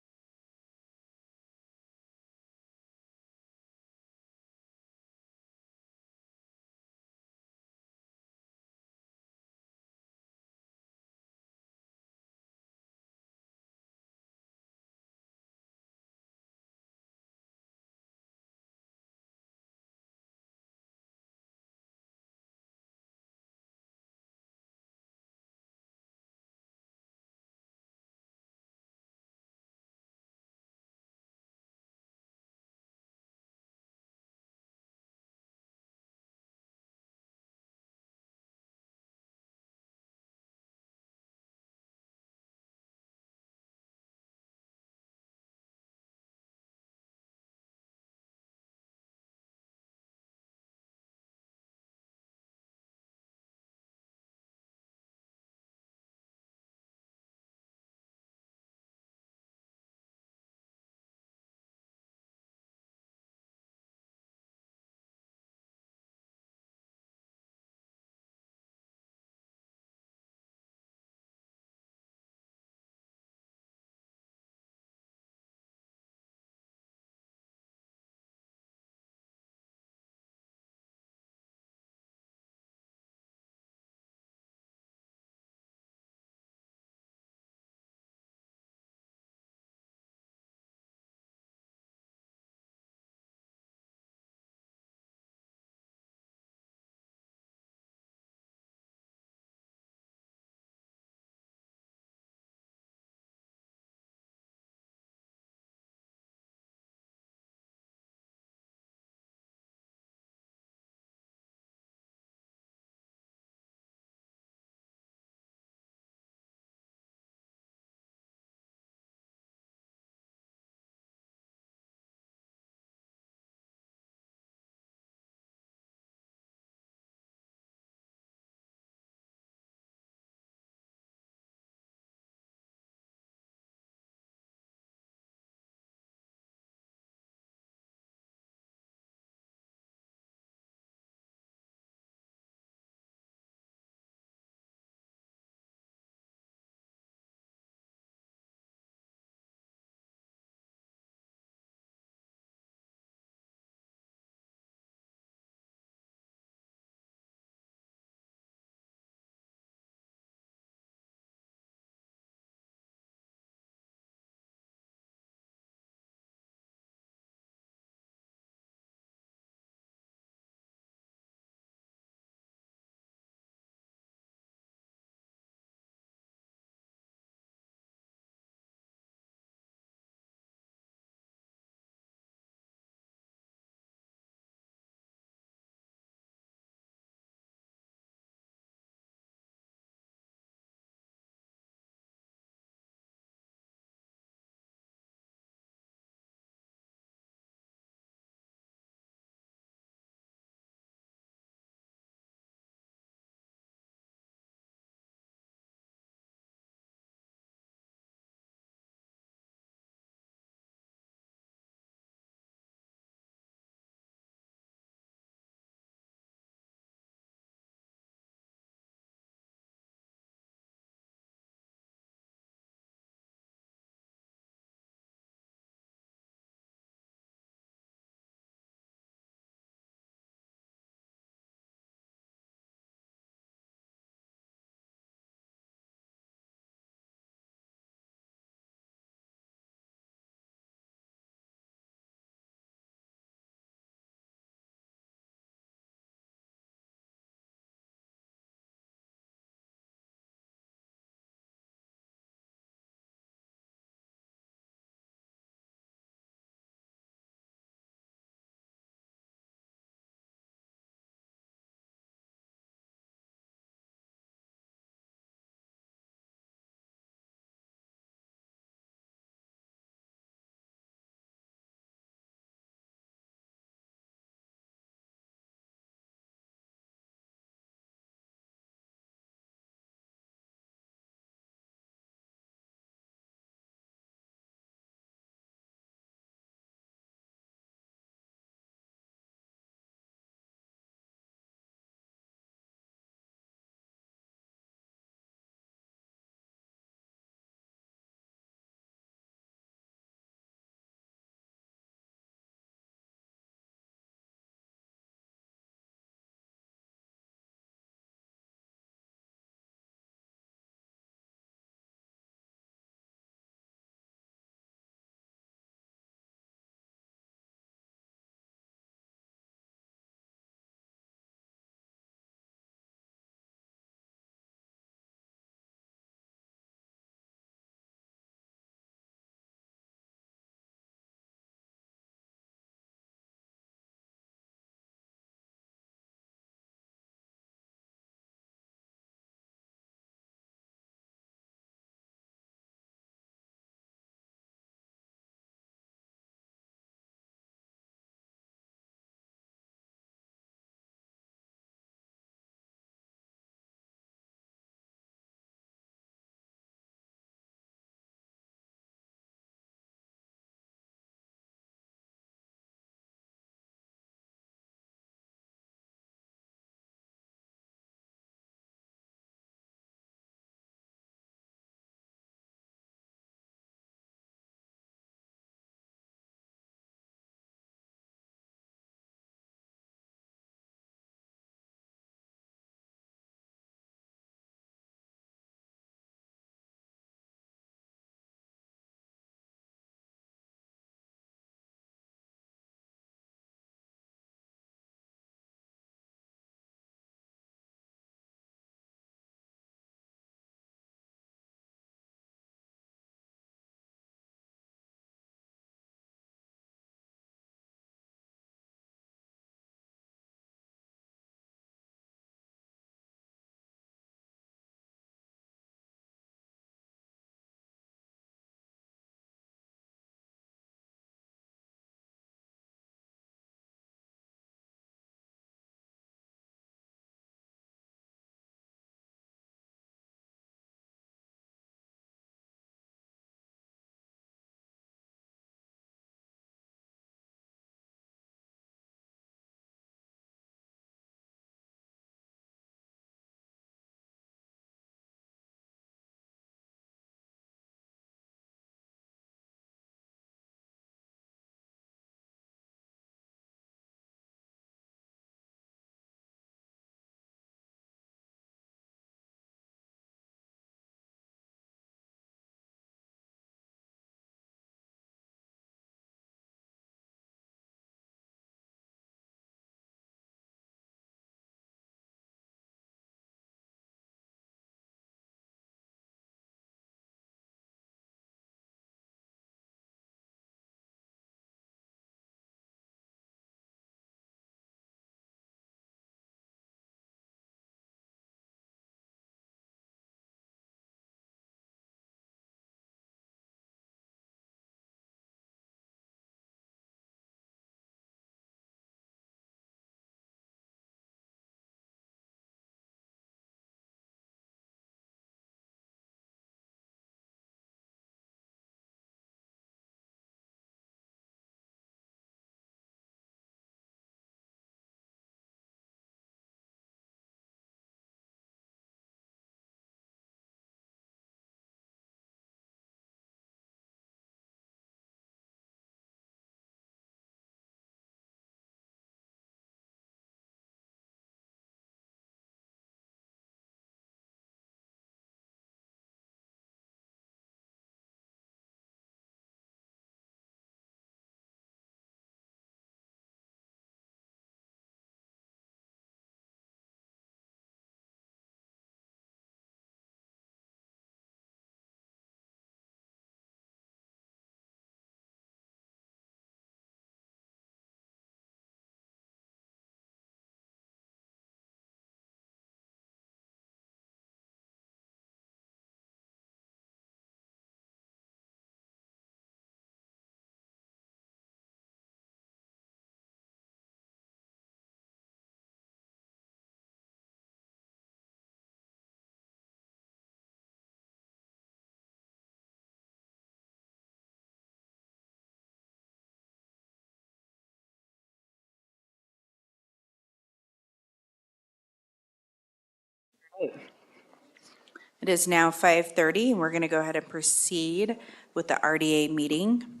It is now 5:30, and we're going to go ahead and proceed with the RDA meeting.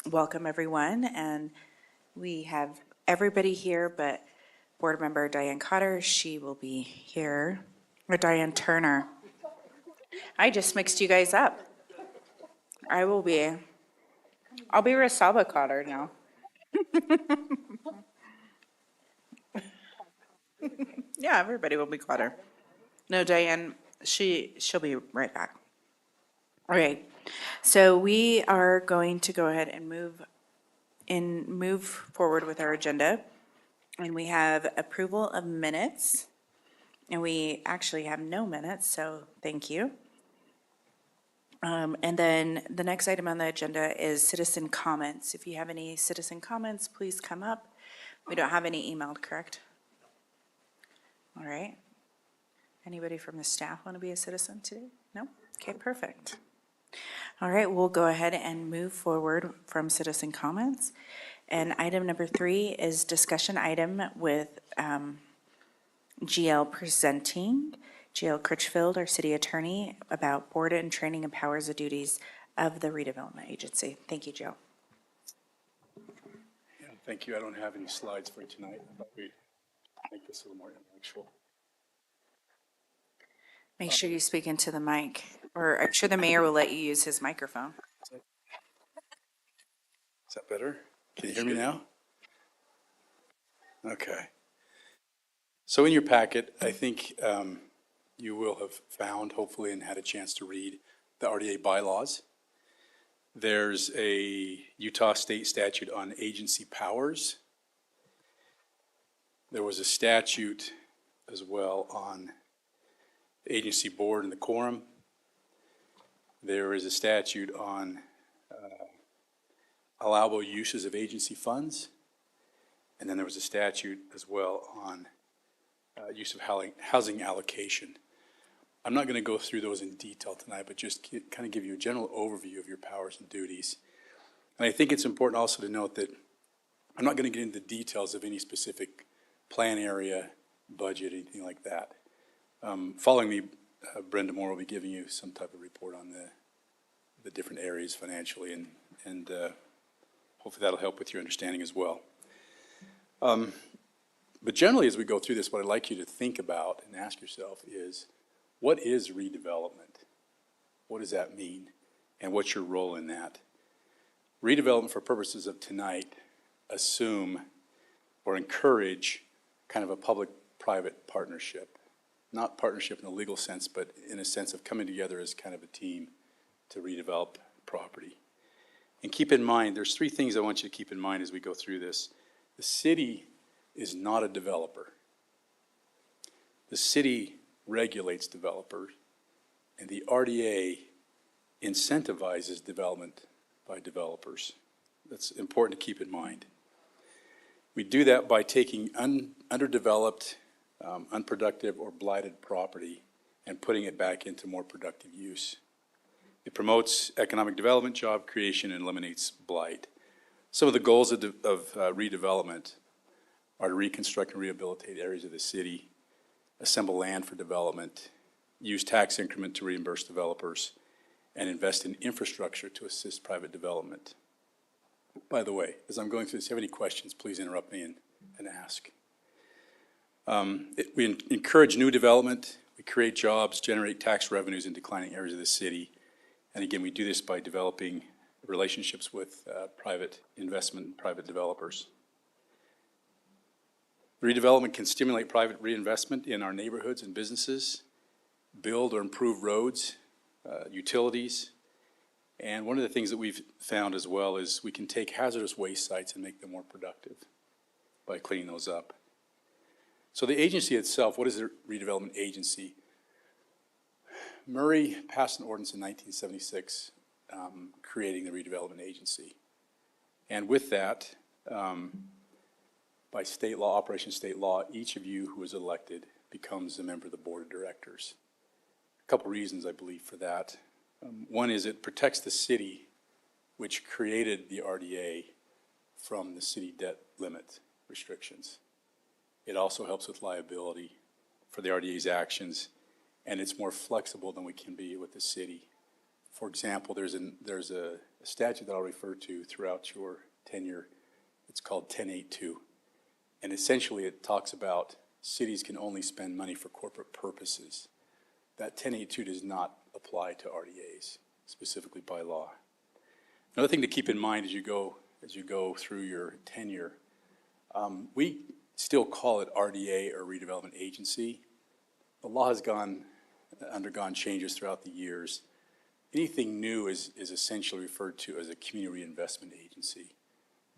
Welcome, everyone, and we have everybody here but Board Member Diane Cotter. She will be here, or Diane Turner. I just mixed you guys up. I'll be Rosalba Cotter now. Yeah, everybody will be Cotter. No, Diane, she'll be right back. All right, so we are going to go ahead and move forward with our agenda. And we have approval of minutes. And we actually have no minutes, so thank you. And then the next item on the agenda is citizen comments. If you have any citizen comments, please come up. We don't have any emailed, correct? All right. Anybody from the staff want to be a citizen today? No? Okay, perfect. All right, we'll go ahead and move forward from citizen comments. And item number 3 is discussion item with GL presenting, GL Critchfield, our city attorney, about board and training and powers and duties of the redevelopment agency. Thank you, Joe. Yeah, thank you. I don't have any slides for tonight, but we make this a little more intellectual. Make sure you speak into the mic, or I'm sure the mayor will let you use his microphone. Is that better? Can you hear me now? Okay. So in your packet, I think you will have found, hopefully, and had a chance to read the RDA bylaws. There's a Utah state statute on agency powers. There was a statute as well on the agency board and the quorum. There is a statute on allowable uses of agency funds. And then there was a statute as well on use of housing allocation. I'm not going to go through those in detail tonight, but just kind of give you a general overview of your powers and duties. And I think it's important also to note that I'm not going to get into the details of any specific plan area, budget, anything like that. Following me, Brenda Moore will be giving you some type of report on the different areas financially, and hopefully that'll help with your understanding as well. But generally, as we go through this, what I'd like you to think about and ask yourself is, what is redevelopment? What does that mean? And what's your role in that? Redevelopment, for purposes of tonight, assume or encourage kind of a public-private partnership. Not partnership in a legal sense, but in a sense of coming together as kind of a team to redevelop property. And keep in mind, there's 3 things I want you to keep in mind as we go through this. The city is not a developer. The city regulates developers, and the RDA incentivizes development by developers. That's important to keep in mind. We do that by taking underdeveloped, unproductive, or blighted property and putting it back into more productive use. It promotes economic development, job creation, and eliminates blight. Some of the goals of redevelopment are to reconstruct and rehabilitate areas of the city, assemble land for development, use tax increment to reimburse developers, and invest in infrastructure to assist private development. By the way, as I'm going through this, if you have any questions, please interrupt me and ask. We encourage new development, we create jobs, generate tax revenues in declining areas of the city. And again, we do this by developing relationships with private investment and private developers. Redevelopment can stimulate private reinvestment in our neighborhoods and businesses, build or improve roads, utilities. And one of the things that we've found as well is we can take hazardous waste sites and make them more productive by cleaning those up. So the agency itself, what is a redevelopment agency? Murray passed an ordinance in 1976 creating the redevelopment agency. And with that, by state law, Operation State Law, each of you who is elected becomes a member of the board of directors. A couple reasons, I believe, for that. One is it protects the city, which created the RDA, from the city debt limit restrictions. It also helps with liability for the RDA's actions, and it's more flexible than we can be with the city. For example, there's a statute that I'll refer to throughout your tenure. It's called 1082. And essentially it talks about cities can only spend money for corporate purposes. That 1082 does not apply to RDAs, specifically by law. Another thing to keep in mind as you go through your tenure, we still call it RDA or redevelopment agency. The law has undergone changes throughout the years. Anything new is essentially referred to as a community reinvestment agency.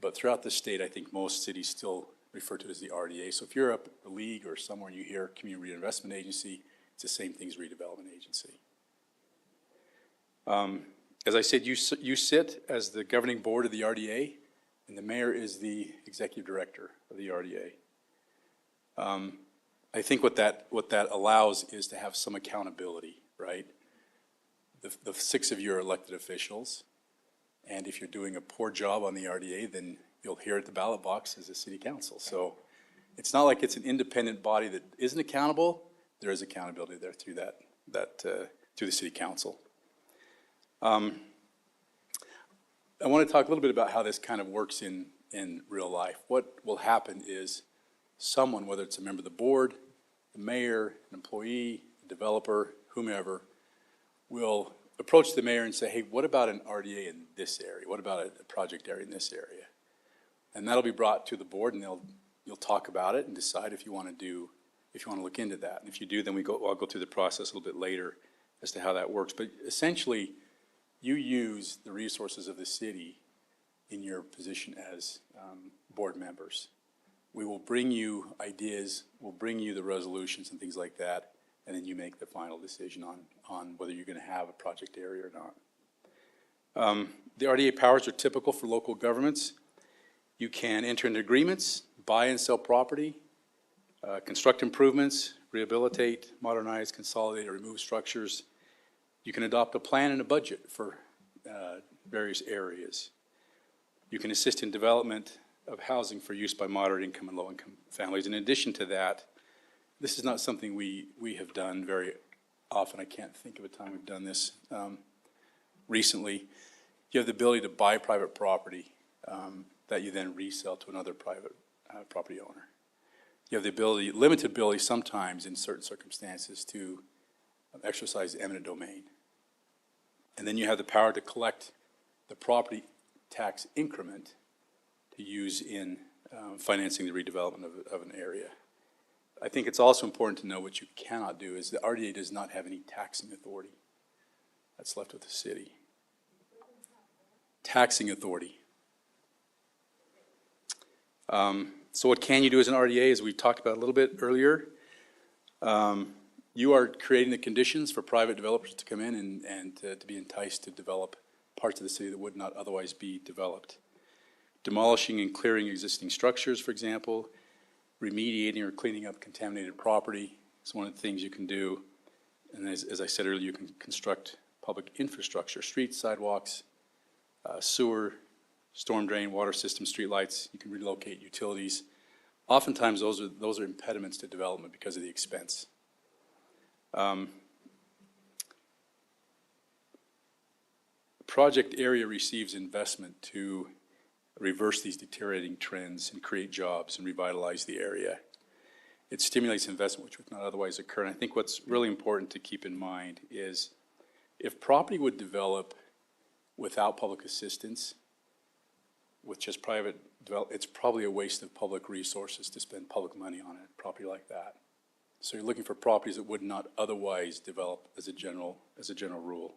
But throughout the state, I think most cities still refer to it as the RDA. So if you're up a league or somewhere and you hear community reinvestment agency, it's the same thing as redevelopment agency. As I said, you sit as the governing board of the RDA, and the mayor is the executive director of the RDA. I think what that allows is to have some accountability, right? The 6 of you are elected officials, and if you're doing a poor job on the RDA, then you'll hear at the ballot box as a city council. So it's not like it's an independent body that isn't accountable. There is accountability there through through the city council. I want to talk a little bit about how this kind of works in real life. What will happen is someone, whether it's a member of the board, the mayor, an employee, a developer, whomever, will approach the mayor and say, hey, what about an RDA in this area? What about a project area in this area? And that'll be brought to the board, and you'll talk about it and decide if you want to look into that. And if you do, then I'll go through the process a little bit later as to how that works. But essentially, you use the resources of the city in your position as board members. We will bring you ideas, we'll bring you the resolutions and things like that, and then you make the final decision on whether you're going to have a project area or not. The RDA powers are typical for local governments. You can enter into agreements, buy and sell property, construct improvements, rehabilitate, modernize, consolidate, or remove structures. You can adopt a plan and a budget for various areas. You can assist in development of housing for use by moderate income and low income families. In addition to that, this is not something we have done very often. I can't think of a time we've done this recently. You have the ability to buy private property that you then resell to another private property owner. You have the ability, limited ability sometimes in certain circumstances, to exercise eminent domain. And then you have the power to collect the property tax increment to use in financing the redevelopment of an area. I think it's also important to know what you cannot do is the RDA does not have any taxing authority. That's left with the city. Taxing authority. So what can you do as an RDA, as we talked about a little bit earlier? You are creating the conditions for private developers to come in and to be enticed to develop parts of the city that would not otherwise be developed. Demolishing and clearing existing structures, for example, remediating or cleaning up contaminated property is one of the things you can do. And as I said earlier, you can construct public infrastructure, streets, sidewalks, sewer, storm drain, water system, street lights. You can relocate utilities. Oftentimes, those are impediments to development because of the expense. Project area receives investment to reverse these deteriorating trends and create jobs and revitalize the area. It stimulates investment which would not otherwise occur. And I think what's really important to keep in mind is if property would develop without public assistance, with just private development, it's probably a waste of public resources to spend public money on a property like that. So you're looking for properties that would not otherwise develop as a general rule.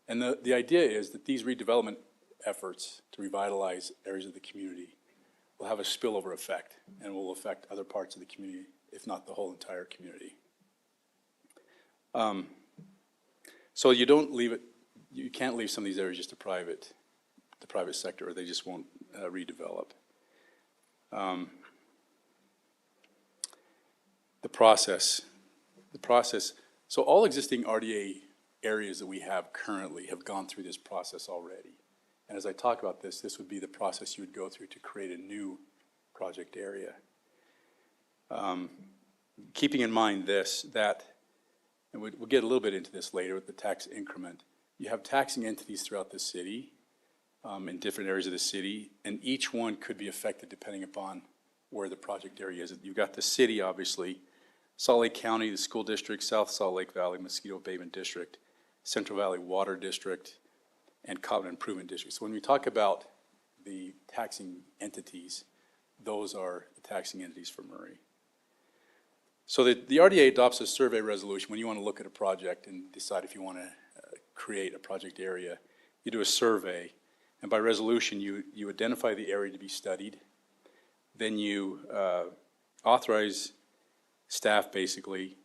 And the idea is that these redevelopment efforts to revitalize areas of the community will have a spillover effect and will affect other parts of the community, if not the whole entire community. So you can't leave some of these areas just to the private sector, or they just won't redevelop. The process. So all existing RDA areas that we have currently have gone through this process already. And as I talk about this would be the process you would go through to create a new project area. Keeping in mind that and we'll get a little bit into this later with the tax increment. You have taxing entities throughout the city, in different areas of the city, and each one could be affected depending upon where the project area is. You've got the city, obviously, Salt Lake County, the school district, South Salt Lake Valley Mosquito Abatement District, Central Valley Water District, and Covenant Improvement District. So when we talk about the taxing entities, those are the taxing entities for Murray. So the RDA adopts a survey resolution when you want to look at a project and decide if you want to create a project area. You do a survey, and by resolution, you identify the area to be studied. Then you authorize staff, basically,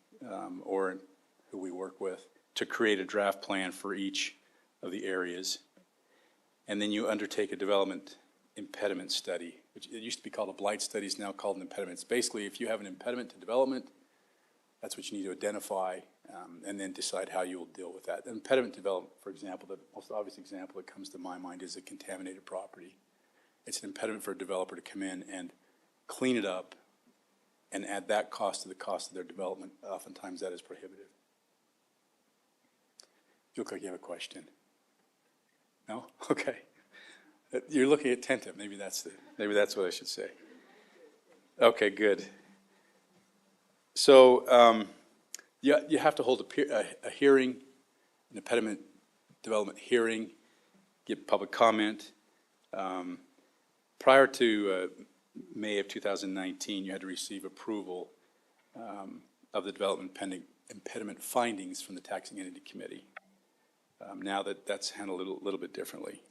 or who we work with, to create a draft plan for each of the areas. And then you undertake a development impediment study, which it used to be called a blight study, is now called an impediment. It's basically, if you have an impediment to development, that's what you need to identify, and then decide how you will deal with that. Impediment development, for example, the most obvious example that comes to my mind is a contaminated property. It's an impediment for a developer to come in and clean it up and add that cost to the cost of their development. Oftentimes that is prohibitive. You look like you have a question. No? Okay. You're looking attentive. Maybe that's what I should say. Okay, good. So you have to hold a hearing, an impediment development hearing, get public comment. Prior to May of 2019, you had to receive approval of the development impediment findings from the Taxing Entity Committee. Now that's handled a little bit differently.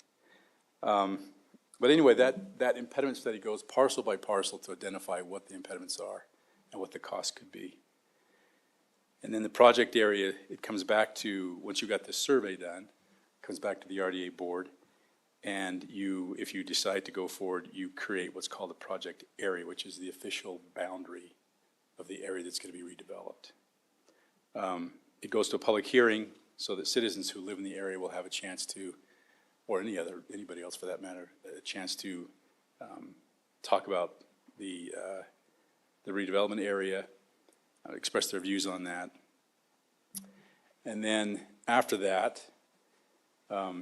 But anyway, that impediment study goes parcel by parcel to identify what the impediments are and what the cost could be. And then the project area, it comes back to, once you got the survey done, it comes back to the RDA board, and if you decide to go forward, you create what's called a project area, which is the official boundary of the area that's going to be redeveloped. It goes to a public hearing so that citizens who live in the area will have a chance to, or anybody else for that matter, a chance to talk about the redevelopment area, express their views on that. And then after that,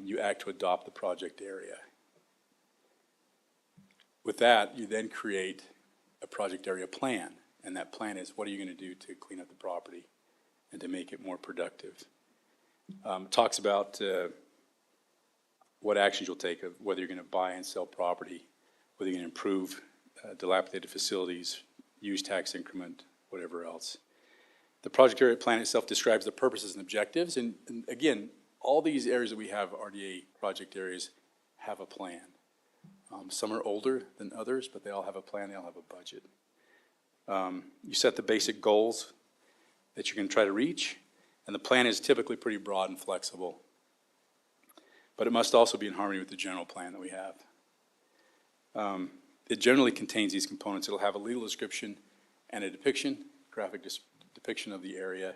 you act to adopt the project area. With that, you then create a project area plan, and that plan is what are you going to do to clean up the property and to make it more productive. It talks about what actions you'll take, of whether you're going to buy and sell property, whether you're going to improve dilapidated facilities, use tax increment, whatever else. The project area plan itself describes the purposes and objectives, and again, all these areas that we have, RDA project areas, have a plan. Some are older than others, but they all have a plan, they all have a budget. You set the basic goals that you're going to try to reach, and the plan is typically pretty broad and flexible. But it must also be in harmony with the general plan that we have. It generally contains these components. It'll have a legal description and a depiction, graphic depiction of the area.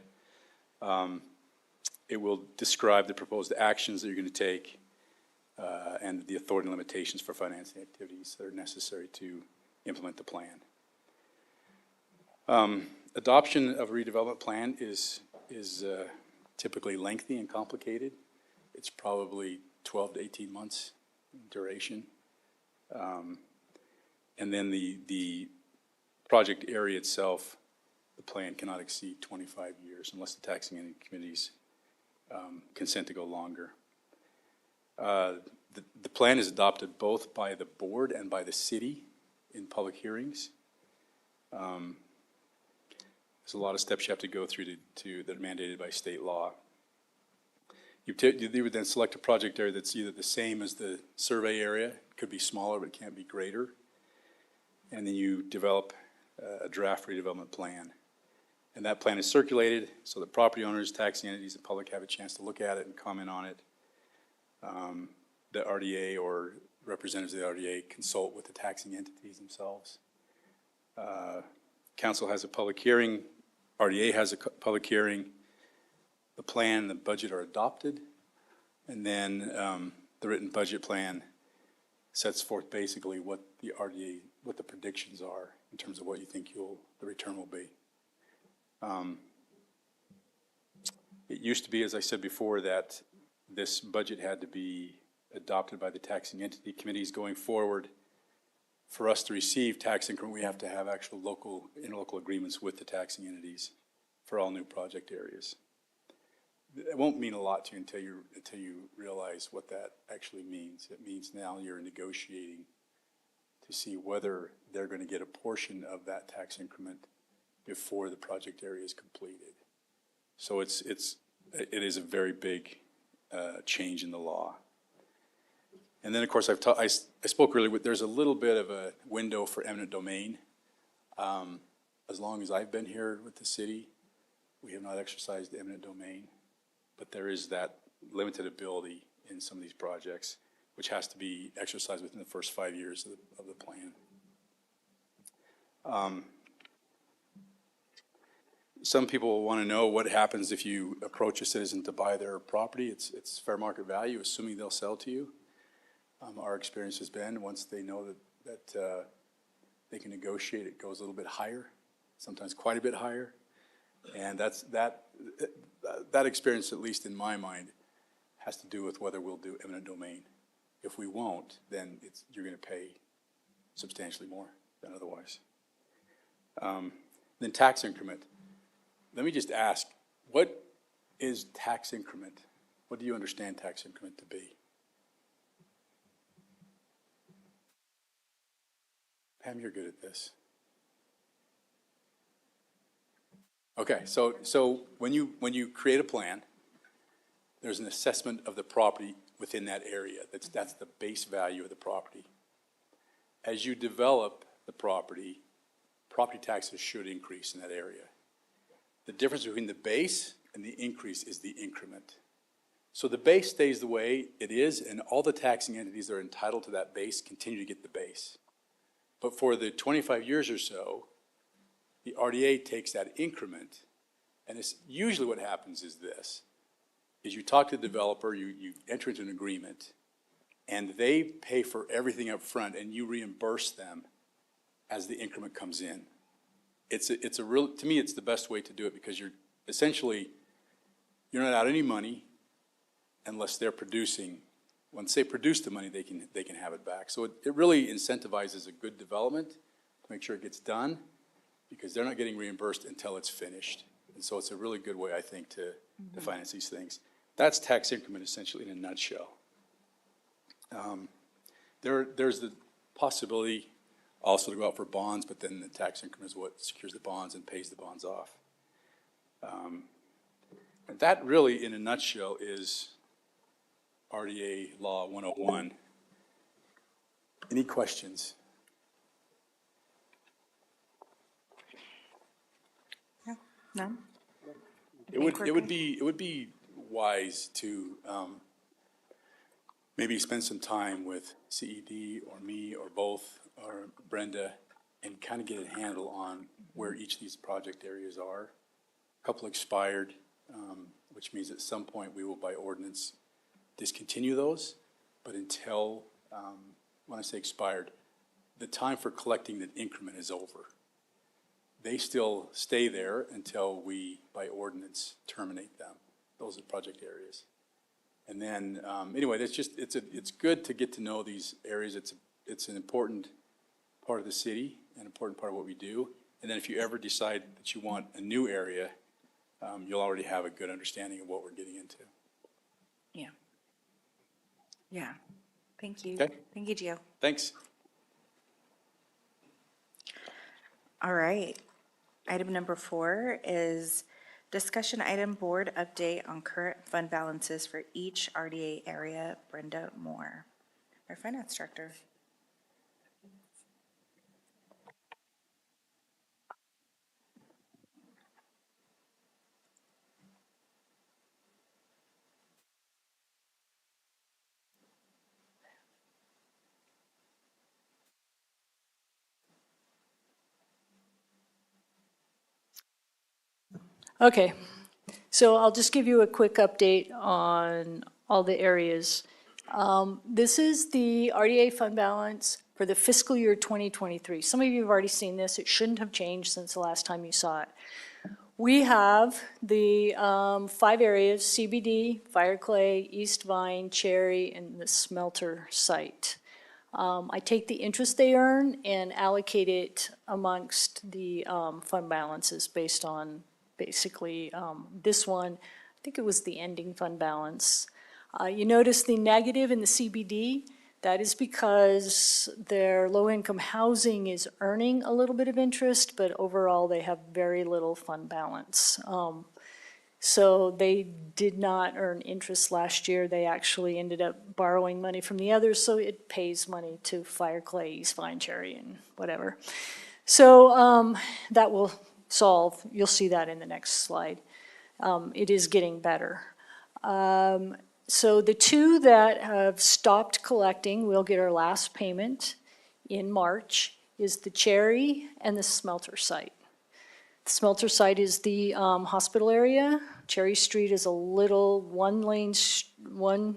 It will describe the proposed actions that you're going to take and the authority and limitations for financing activities that are necessary to implement the plan. Adoption of a redevelopment plan is typically lengthy and complicated. It's probably 12 to 18 months in duration. And then the project area itself, the plan cannot exceed 25 years unless the taxing entity committees consent to go longer. The plan is adopted both by the board and by the city in public hearings. There's a lot of steps you have to go through that are mandated by state law. You would then select a project area that's either the same as the survey area, it could be smaller but it can't be greater, and then you develop a draft redevelopment plan. And that plan is circulated so that property owners, taxing entities, and public have a chance to look at it and comment on it. The RDA or representatives of the RDA consult with the taxing entities themselves. Council has a public hearing, RDA has a public hearing, the plan and the budget are adopted, and then the written budget plan sets forth basically what the RDA, what the predictions are in terms of what you think the return will be. It used to be, as I said before, that this budget had to be adopted by the taxing entity committees going forward. For us to receive tax increment, we have to have actual local, interlocal agreements with the taxing entities for all new project areas. It won't mean a lot to you until you realize what that actually means. It means now you're negotiating to see whether they're going to get a portion of that tax increment before the project area is completed. So it is a very big change in the law. And then, of course, I spoke earlier, there's a little bit of a window for eminent domain. As long as I've been here with the city, we have not exercised eminent domain, but there is that limited ability in some of these projects, which has to be exercised within the first 5 years of the plan. Some people will want to know what happens if you approach a citizen to buy their property. It's fair market value, assuming they'll sell to you. Our experience has been, once they know that they can negotiate, it goes a little bit higher, sometimes quite a bit higher. And that experience, at least in my mind, has to do with whether we'll do eminent domain. If we won't, then you're going to pay substantially more than otherwise. Then tax increment. Let me just ask, what is tax increment? What do you understand tax increment to be? Pam, you're good at this. Okay, so when you create a plan, there's an assessment of the property within that area. That's the base value of the property. As you develop the property taxes should increase in that area. The difference between the base and the increase is the increment. So the base stays the way it is, and all the taxing entities that are entitled to that base continue to get the base. But for the 25 years or so, the RDA takes that increment, and it's usually what happens is this, is you talk to the developer, you enter into an agreement, and they pay for everything up front, and you reimburse them as the increment comes in. To me, it's the best way to do it, because you're not out any money unless they're producing. Once they produce the money, they can have it back. So it really incentivizes a good development to make sure it gets done, because they're not getting reimbursed until it's finished. And so it's a really good way, I think, to finance these things. That's tax increment essentially in a nutshell. There's the possibility also to go out for bonds, but then the tax increment is what secures the bonds and pays the bonds off. And that really, in a nutshell, is RDA Law 101. Any questions? No? It would be wise to maybe spend some time with CED or me or both or Brenda and kind of get a handle on where each of these project areas are. A couple expired, which means at some point we will by ordinance discontinue those, but until, when I say expired, the time for collecting the increment is over. They still stay there until we, by ordinance, terminate them. Those are project areas. And then, anyway, it's good to get to know these areas. It's an important part of the city, an important part of what we do. And then if you ever decide that you want a new area, you'll already have a good understanding of what we're getting into. Yeah. Yeah. Thank you. Okay. Thank you, Gio. Thanks. All right. Item number 4 is discussion item board update on current fund balances for each RDA area. Brenda Moore, our finance director. Okay, so I'll just give you a quick update on all the areas. This is the RDA fund balance for the fiscal year 2023. Some of you have already seen this. It shouldn't have changed since the last time you saw it. We have the 5 areas, CBD, Fireclay, East Vine, Cherry, and the smelter site. I take the interest they earn and allocate it amongst the fund balances based on basically this one. I think it was the ending fund balance. You notice the negative in the CBD. That is because their low-income housing is earning a little bit of interest, but overall they have very little fund balance. So they did not earn interest last year. They actually ended up borrowing money from the others, so it pays money to Fireclay, East Vine, Cherry, and whatever. So that will solve. You'll see that in the next slide. It is getting better. So the 2 that have stopped collecting, we'll get our last payment in March, is the Cherry and the smelter site. The smelter site is the hospital area. Cherry Street is a little one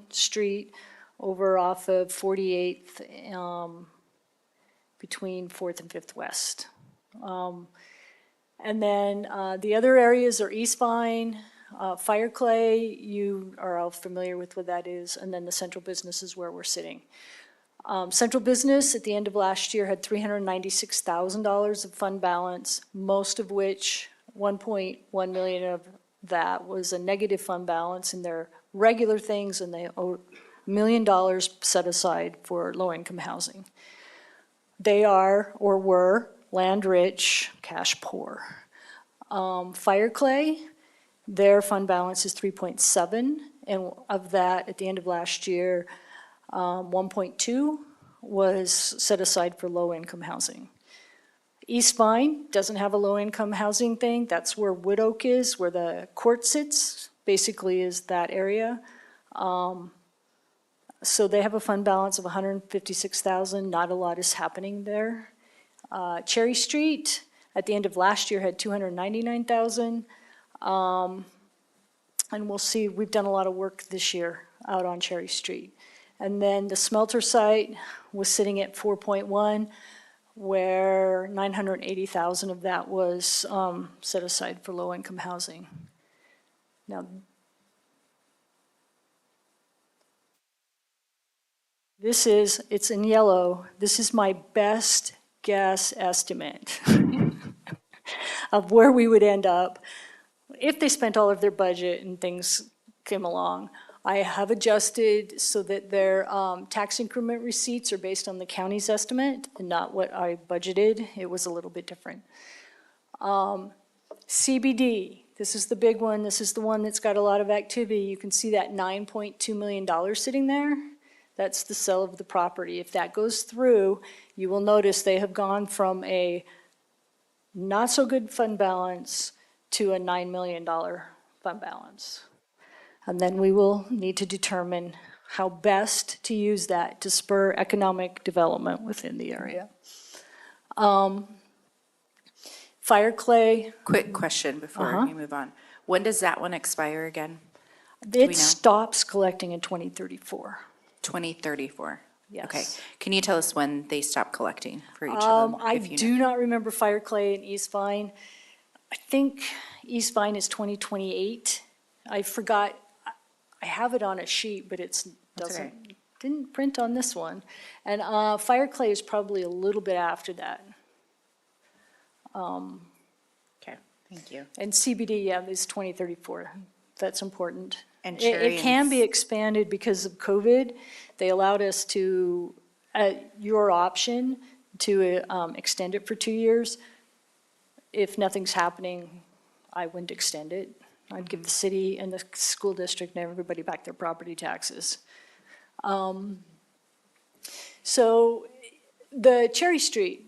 street over off of 48th between 4th and 5th West. And then the other areas are East Vine, Fireclay, you are all familiar with what that is, and then the central business is where we're sitting. Central business at the end of last year had $396,000 of fund balance, most of which, 1.1 million of that was a negative fund balance in their regular things, and they owe $1 million set aside for low-income housing. They are, or were, land rich, cash poor. Fireclay, their fund balance is 3.7, and of that, at the end of last year, 1.2 was set aside for low-income housing. East Vine doesn't have a low-income housing thing. That's where Wood Oak is, where the court sits, basically is that area. So they have a fund balance of 156,000. Not a lot is happening there. Cherry Street, at the end of last year, had 299,000. And we'll see, we've done a lot of work this year out on Cherry Street. And then the smelter site was sitting at 4.1, where 980,000 of that was set aside for low-income housing. Now, it's in yellow. This is my best guess estimate of where we would end up if they spent all of their budget and things came along. I have adjusted so that their tax increment receipts are based on the county's estimate and not what I budgeted. It was a little bit different. CBD, this is the big one. This is the one that's got a lot of activity. You can see that $9.2 million sitting there. That's the sale of the property. If that goes through, you will notice they have gone from a not so good fund balance to a $9 million fund balance. And then we will need to determine how best to use that to spur economic development within the area. Fireclay. Quick question before we move on. When does that one expire again? It stops collecting in 2034. 2034? Yes. Okay. Can you tell us when they stop collecting for each of them? I do not remember Fireclay and East Vine. I think East Vine is 2028. I forgot. I have it on a sheet, but it didn't print on this one. And Fireclay is probably a little bit after that. Okay, thank you. And CBD, is 2034. That's important. And it can be expanded because of COVID. They allowed us to, at your option, to extend it for 2 years. If nothing's happening, I wouldn't extend it. I'd give the city and the school district and everybody back their property taxes. So the Cherry Street,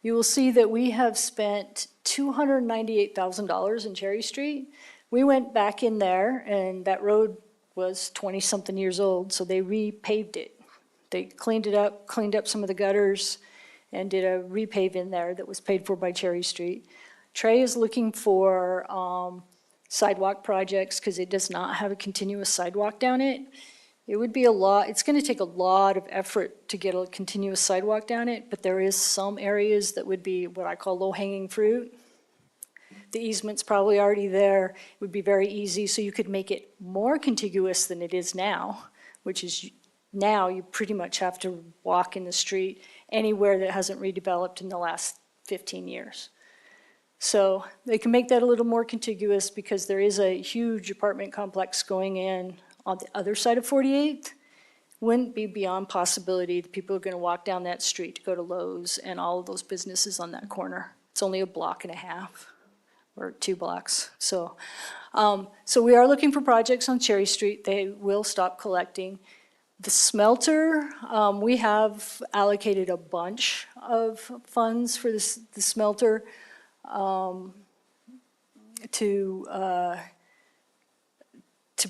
you will see that we have spent $298,000 in Cherry Street. We went back in there, and that road was 20-something years old, so they repaved it. They cleaned it up, cleaned up some of the gutters, and did a repave in there that was paid for by Cherry Street. Trey is looking for sidewalk projects because it does not have a continuous sidewalk down it. It would be a lot, it's gonna take a lot of effort to get a continuous sidewalk down it, but there is some areas that would be what I call low-hanging fruit. The easement's probably already there. It would be very easy, so you could make it more contiguous than it is now, which is now you pretty much have to walk in the street anywhere that hasn't redeveloped in the last 15 years. So they can make that a little more contiguous because there is a huge apartment complex going in on the other side of 48th. Wouldn't be beyond possibility that people are gonna walk down that street to go to Lowe's and all of those businesses on that corner. It's only a block and a half or 2 blocks. So we are looking for projects on Cherry Street. They will stop collecting. The smelter, we have allocated a bunch of funds for the smelter to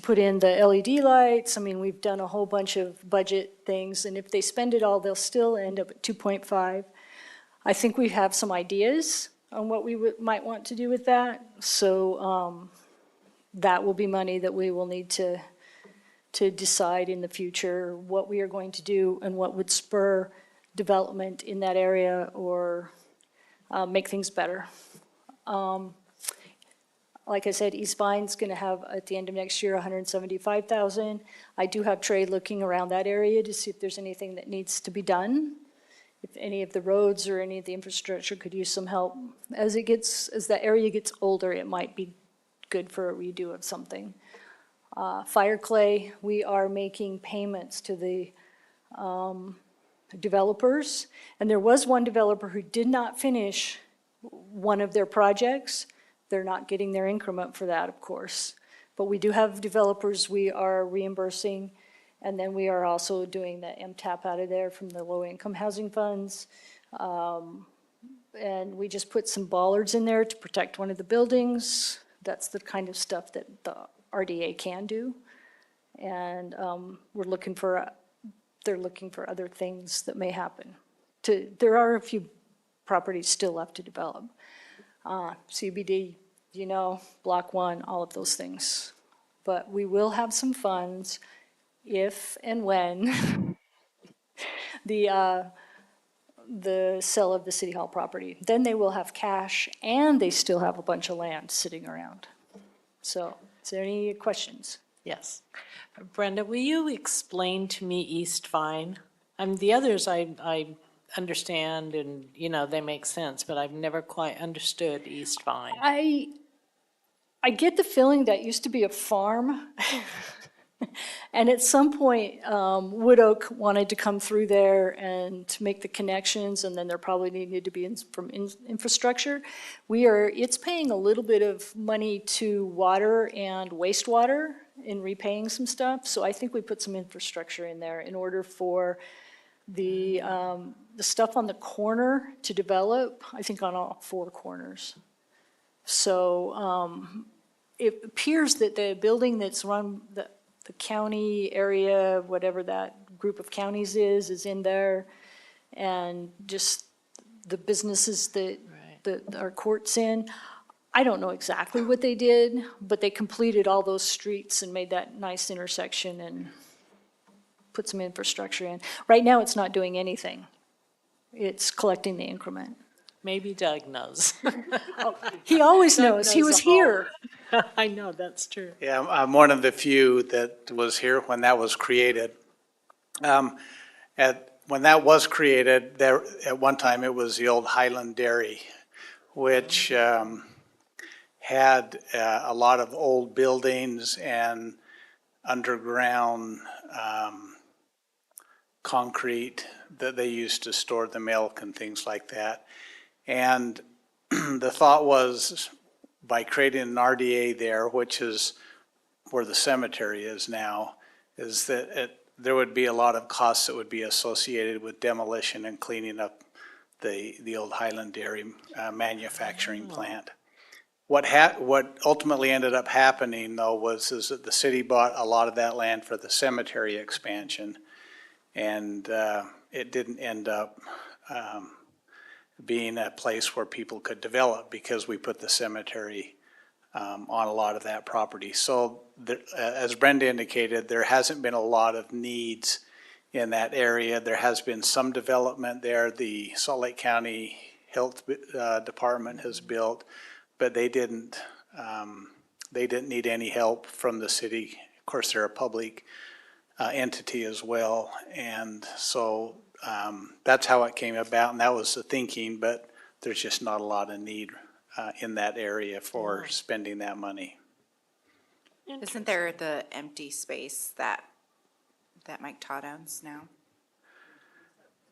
put in the LED lights. I mean, we've done a whole bunch of budget things, and if they spend it all, they'll still end up at 2.5. I think we have some ideas on what we might want to do with that. So that will be money that we will need to decide in the future what we are going to do and what would spur development in that area or make things better. Like I said, East Vine's gonna have, at the end of next year, 175,000. I do have Trey looking around that area to see if there's anything that needs to be done. If any of the roads or any of the infrastructure could use some help. As that area gets older, it might be good for a redo of something. Fire Clay, we are making payments to the developers. And there was one developer who did not finish one of their projects. They're not getting their increment for that, of course. But we do have developers we are reimbursing, and then we are also doing the MTAP out of there from the low-income housing funds. And we just put some bollards in there to protect one of the buildings. That's the kind of stuff that the RDA can do. And they're looking for other things that may happen. There are a few properties still left to develop. CBD, Block 1, all of those things. But we will have some funds if and when the sale of the City Hall property. Then they will have cash and they still have a bunch of land sitting around. So, is there any questions? Yes. Brenda, will you explain to me East Vine? The others I understand and, they make sense, but I've never quite understood East Vine. I get the feeling that used to be a farm. And at some point, Wood Oak wanted to come through there and to make the connections, and then there probably needed to be infrastructure. It's paying a little bit of money to water and wastewater in repaying some stuff. So I think we put some infrastructure in there in order for the stuff on the corner to develop, I think on all 4 corners. So it appears that the building that's run, the county area, whatever that group of counties is in there. And just the businesses that our court's in. I don't know exactly what they did, but they completed all those streets and made that nice intersection and put some infrastructure in. Right now, it's not doing anything. It's collecting the increment. Maybe Doug knows. He always knows. He was here. I know, that's true. Yeah, I'm one of the few that was here when that was created. When that was created, there at one time it was the old Highland Dairy, which had a lot of old buildings and underground concrete that they used to store the milk and things like that. And the thought was, by creating an RDA there, which is where the cemetery is now, is that there would be a lot of costs that would be associated with demolition and cleaning up the old Highland Dairy manufacturing plant. What ultimately ended up happening, though, is that the city bought a lot of that land for the cemetery expansion, and it didn't end up being a place where people could develop because we put the cemetery on a lot of that property. So as Brenda indicated, there hasn't been a lot of needs in that area. There has been some development there. The Salt Lake County Health Department has built, but they didn't need any help from the city. Of course, they're a public entity as well, and so that's how it came about, and that was the thinking, but there's just not a lot of need in that area for spending that money. Isn't there the empty space that Mike Todd owns now?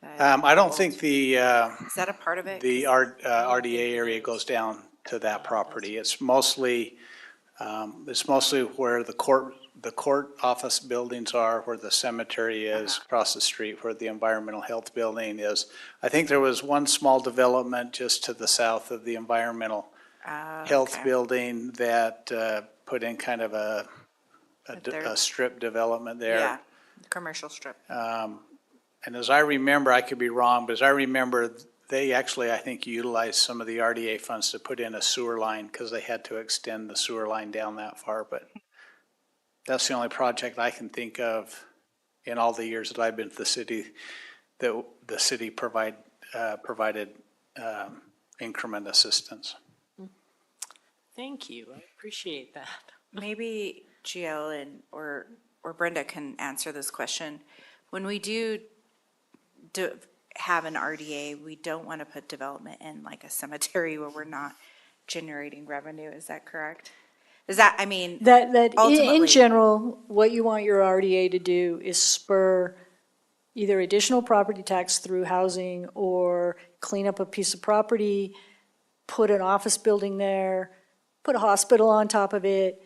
I don't think the Is that a part of it? the RDA area goes down to that property. It's mostly where the court office buildings are, where the cemetery is, across the street where the environmental health building is. I think there was one small development just to the south of the environmental health building that put in kind of a strip development there. Yeah, commercial strip. And as I remember, I could be wrong, but as I remember, they actually, I think, utilized some of the RDA funds to put in a sewer line because they had to extend the sewer line down that far. But that's the only project I can think of in all the years that I've been to the city that the city provided increment assistance. Thank you, I appreciate that. Maybe GL or Brenda can answer this question. When we do have an RDA, we don't want to put development in like a cemetery where we're not generating revenue. Is that correct? Is that, I mean, That in ultimately- general, what you want your RDA to do is spur either additional property tax through housing or clean up a piece of property, put an office building there, put a hospital on top of it.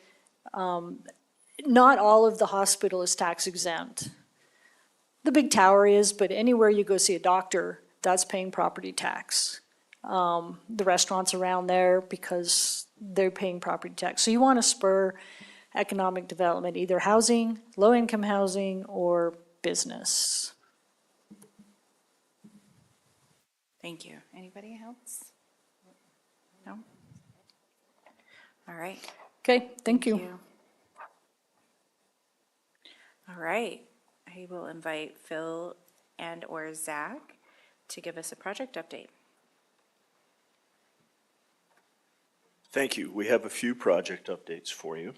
Not all of the hospital is tax exempt. The big tower is, but anywhere you go see a doctor, that's paying property tax. The restaurants around there, because they're paying property tax. So you want to spur economic development, either housing, low-income housing, or business. Thank you. Anybody else? No? All right. Okay, thank you. All right. I will invite Phil and or Zach to give us a project update. Thank you. We have a few project updates for you.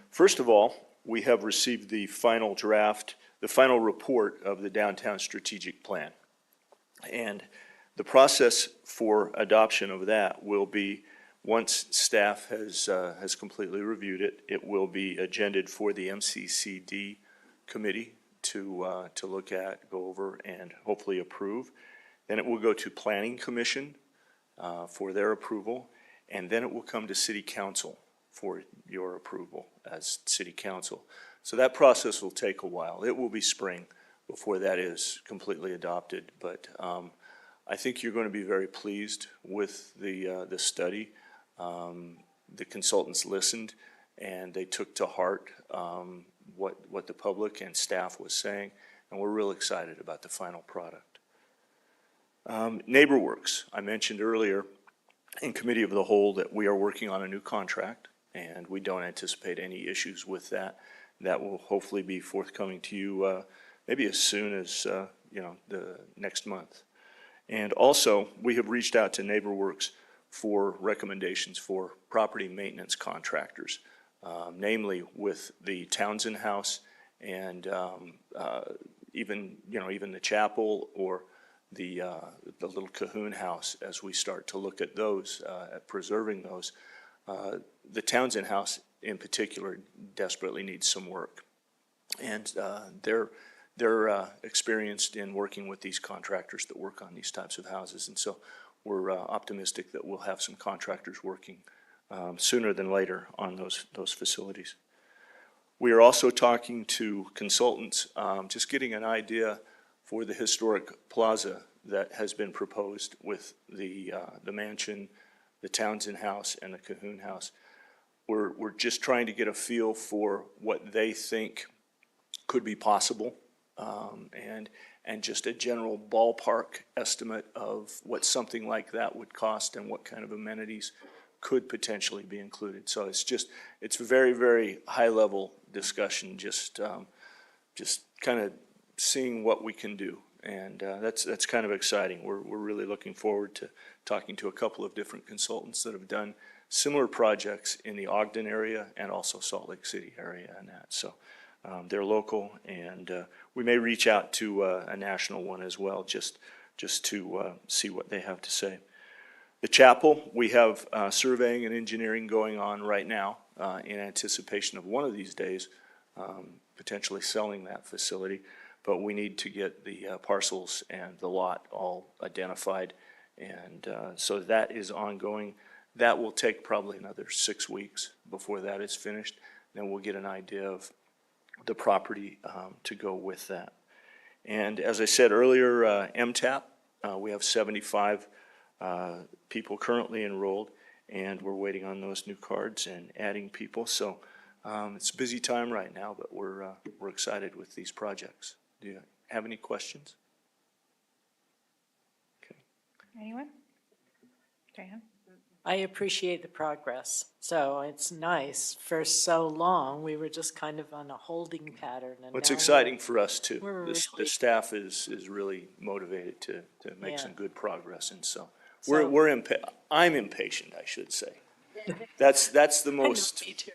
First of all, we have received the final draft, the final report of the Downtown Strategic Plan. And the process for adoption of that will be, once staff has completely reviewed it, it will be agended for the MCCD committee to look at, go over, and hopefully approve. Then it will go to Planning Commission for their approval, and then it will come to City Council for your approval as City Council. So that process will take a while. It will be spring before that is completely adopted, but I think you're going to be very pleased with the study. The consultants listened and they took to heart what the public and staff was saying, and we're real excited about the final product. NeighborWorks, I mentioned earlier in Committee of the Whole that we are working on a new contract, and we don't anticipate any issues with that. That will hopefully be forthcoming to you maybe as soon as the next month. And also, we have reached out to NeighborWorks for recommendations for property maintenance contractors, namely with the Townsend House and even the chapel or the little Cahoon House. As we start to look at those, at preserving those, the Townsend House in particular desperately needs some work, and they're experienced in working with these contractors that work on these types of houses, and so we're optimistic that we'll have some contractors working sooner than later on those facilities. We are also talking to consultants, just getting an idea for the historic plaza that has been proposed with the mansion, the Townsend House, and the Cahoon House. We're just trying to get a feel for what they think could be possible, and just a general ballpark estimate of what something like that would cost and what kind of amenities could potentially be included. So it's very, very high level discussion, just kind of seeing what we can do. And that's kind of exciting. We're really looking forward talking to a couple of different consultants that have done similar projects in the Ogden area and also Salt Lake City area and that. So they're local, and we may reach out to a national one as well, just to see what they have to say. The chapel, we have surveying and engineering going on right now in anticipation of one of these days potentially selling that facility, but we need to get the parcels and the lot all identified, and so that is ongoing. That will take probably another 6 weeks before that is finished. Then we'll get an idea of the property to go with that. And as I said earlier, MTAP, we have 75 people currently enrolled, and we're waiting on those new cards and adding people. So it's a busy time right now, but we're excited with these projects. Do you have any questions? Okay. Anyone? Diane? I appreciate the progress. So it's nice. For so long, we were just kind of on a holding pattern. And Well, it's now exciting for us too. we're The really- staff is really motivated to make Yeah. some good progress, and so So- I'm impatient, I should say. That's the most, Me too.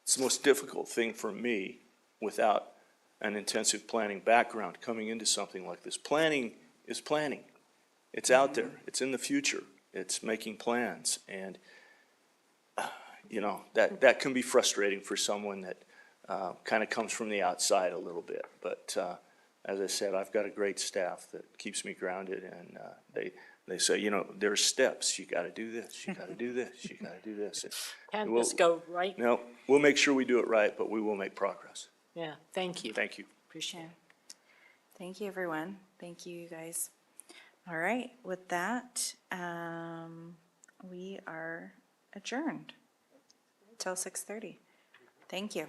it's the most difficult thing for me without an intensive planning background coming into something like this. Planning is planning. It's out there. It's in the future. It's making plans, and you know, that can be frustrating for someone that kind of comes from the outside a little bit. But as I said, I've got a great staff that keeps me grounded, and they say, you know, there's steps. You got to do this. You got to do this. You got to do this. And Can't we'll- just go right. No, we'll make sure we do it right, but we will make progress. Yeah, thank you. Thank you. Appreciate it. Thank you, everyone. Thank you, you guys. All right, with that, we are adjourned till 6:30. Thank you.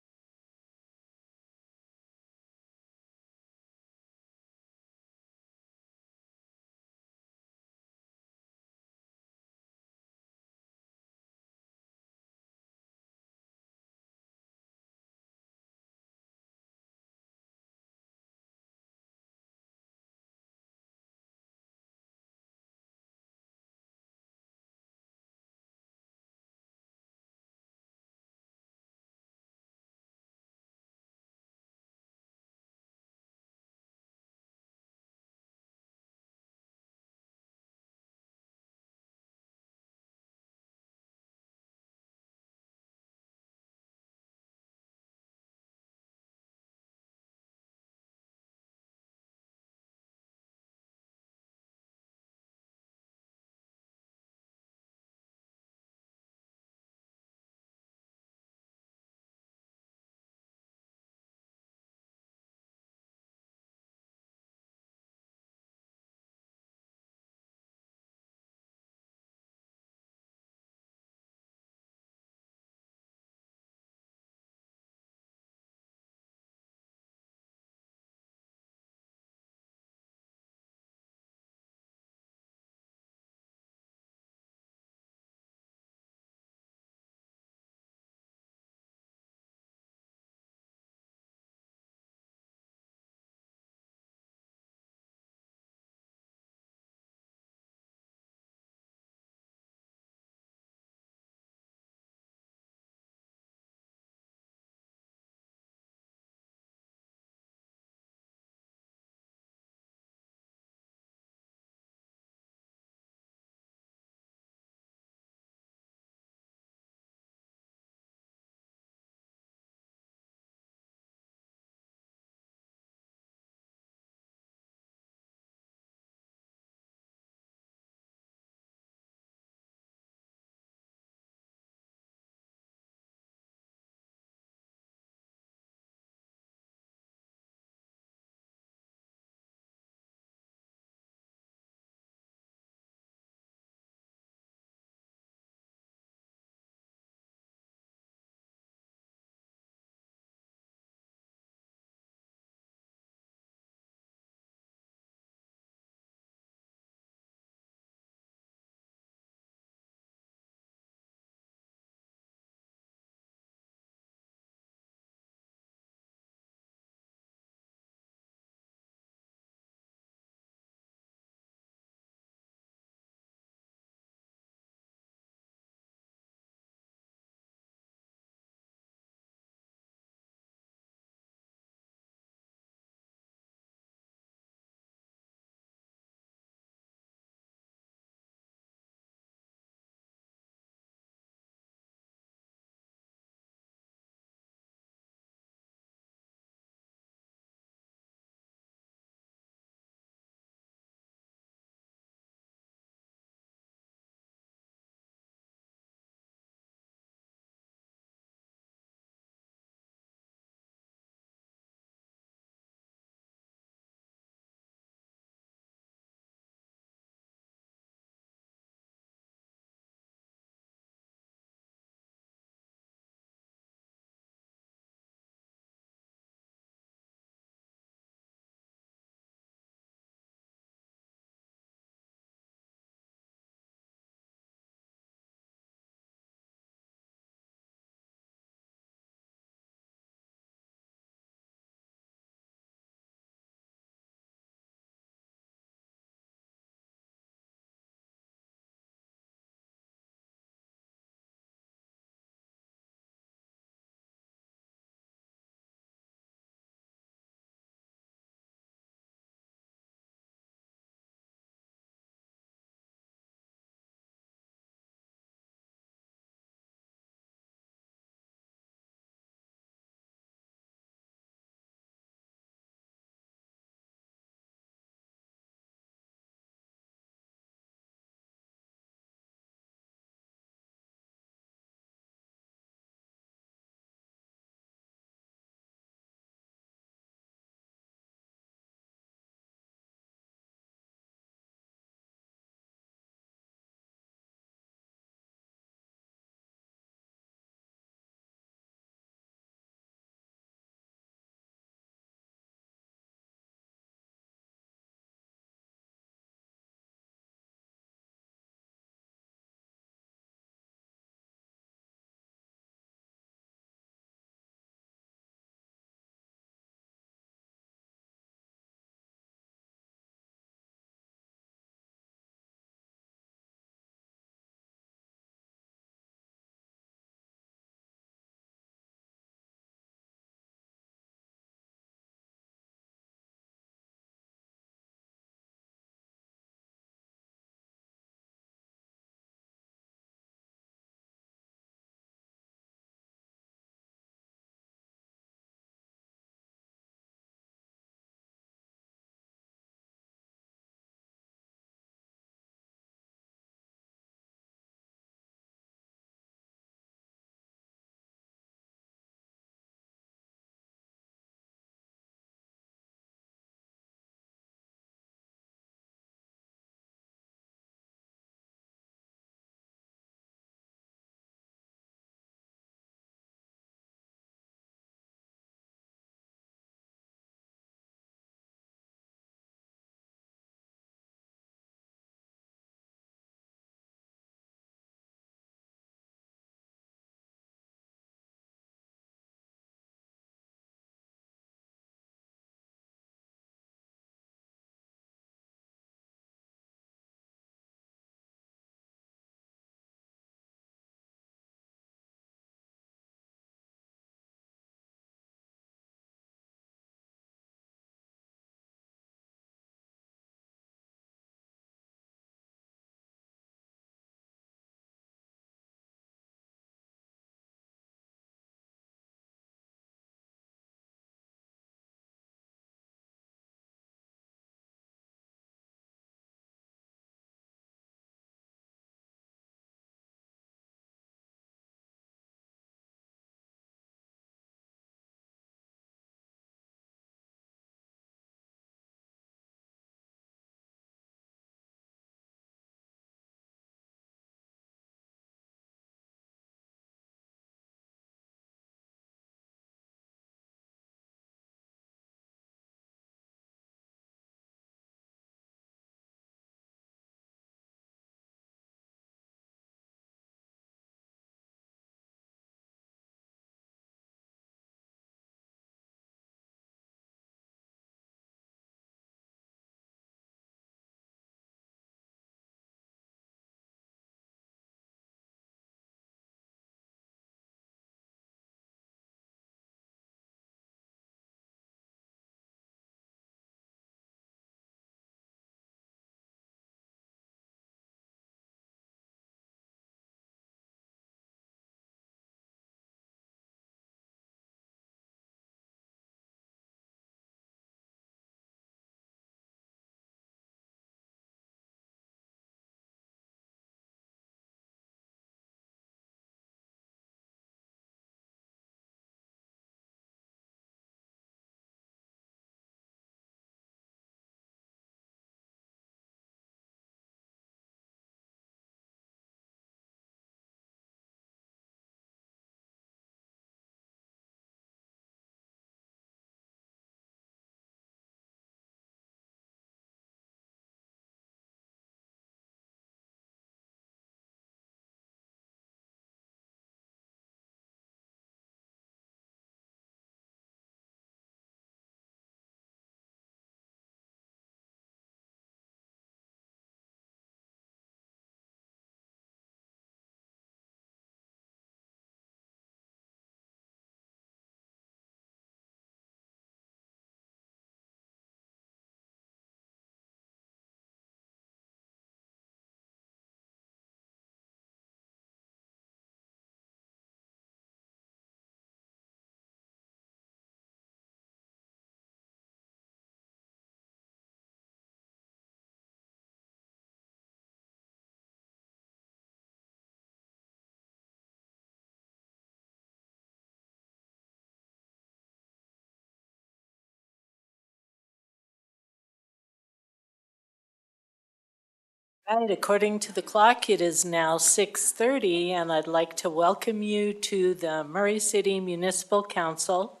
Right, according to the clock, it is now 6:30, and I'd like to welcome you to the Murray City Municipal Council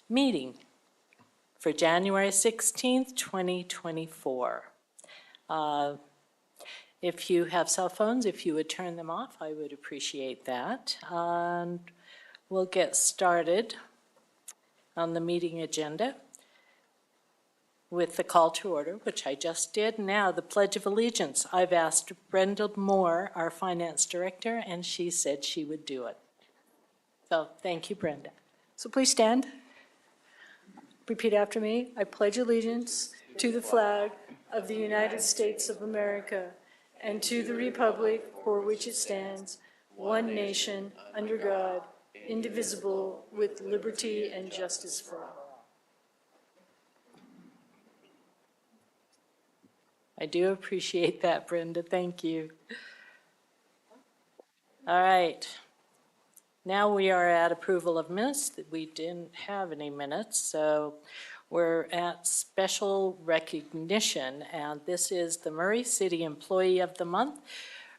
meeting for January 16th, 2024. If you have cell phones, if you would turn them off, I would appreciate that. And we'll get started on the meeting agenda with the call to order, which I just did. Now, the Pledge of Allegiance. I've asked Brenda Moore, our Finance Director, and she said she would do it. So, thank you, Brenda. So please stand. Repeat after me. I pledge allegiance to the flag of the United States of America and to the republic for which it stands, one nation, under God, indivisible, with liberty and justice for all. I do appreciate that, Brenda. Thank you. All right. Now we are at approval of minutes. We didn't have any minutes, so we're at special recognition, and this is the Murray City Employee of the Month,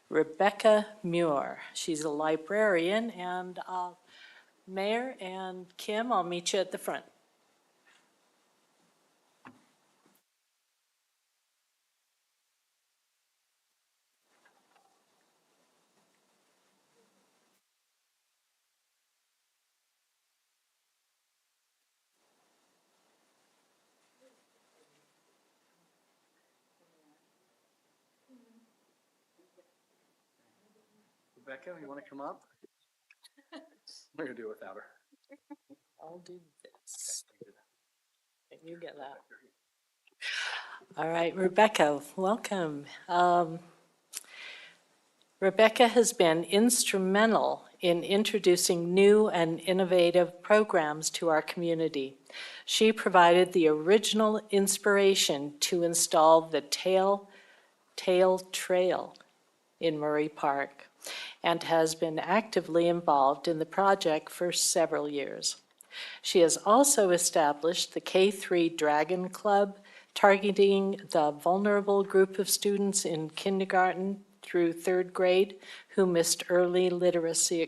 Rebecca Muir. She's a librarian, and Mayor and Kim, I'll meet you at the front. Rebecca, you want to come up? We're gonna do it without her. I'll do this. Can you get that? All right, Rebecca, welcome. Rebecca has been instrumental in introducing new and innovative programs to our community. She provided the original inspiration to install the Tail Trail in Murray Park and has been actively involved in the project for several years. She has also established the K-3 Dragon Club, targeting the vulnerable group of students in kindergarten through third grade who missed early literacy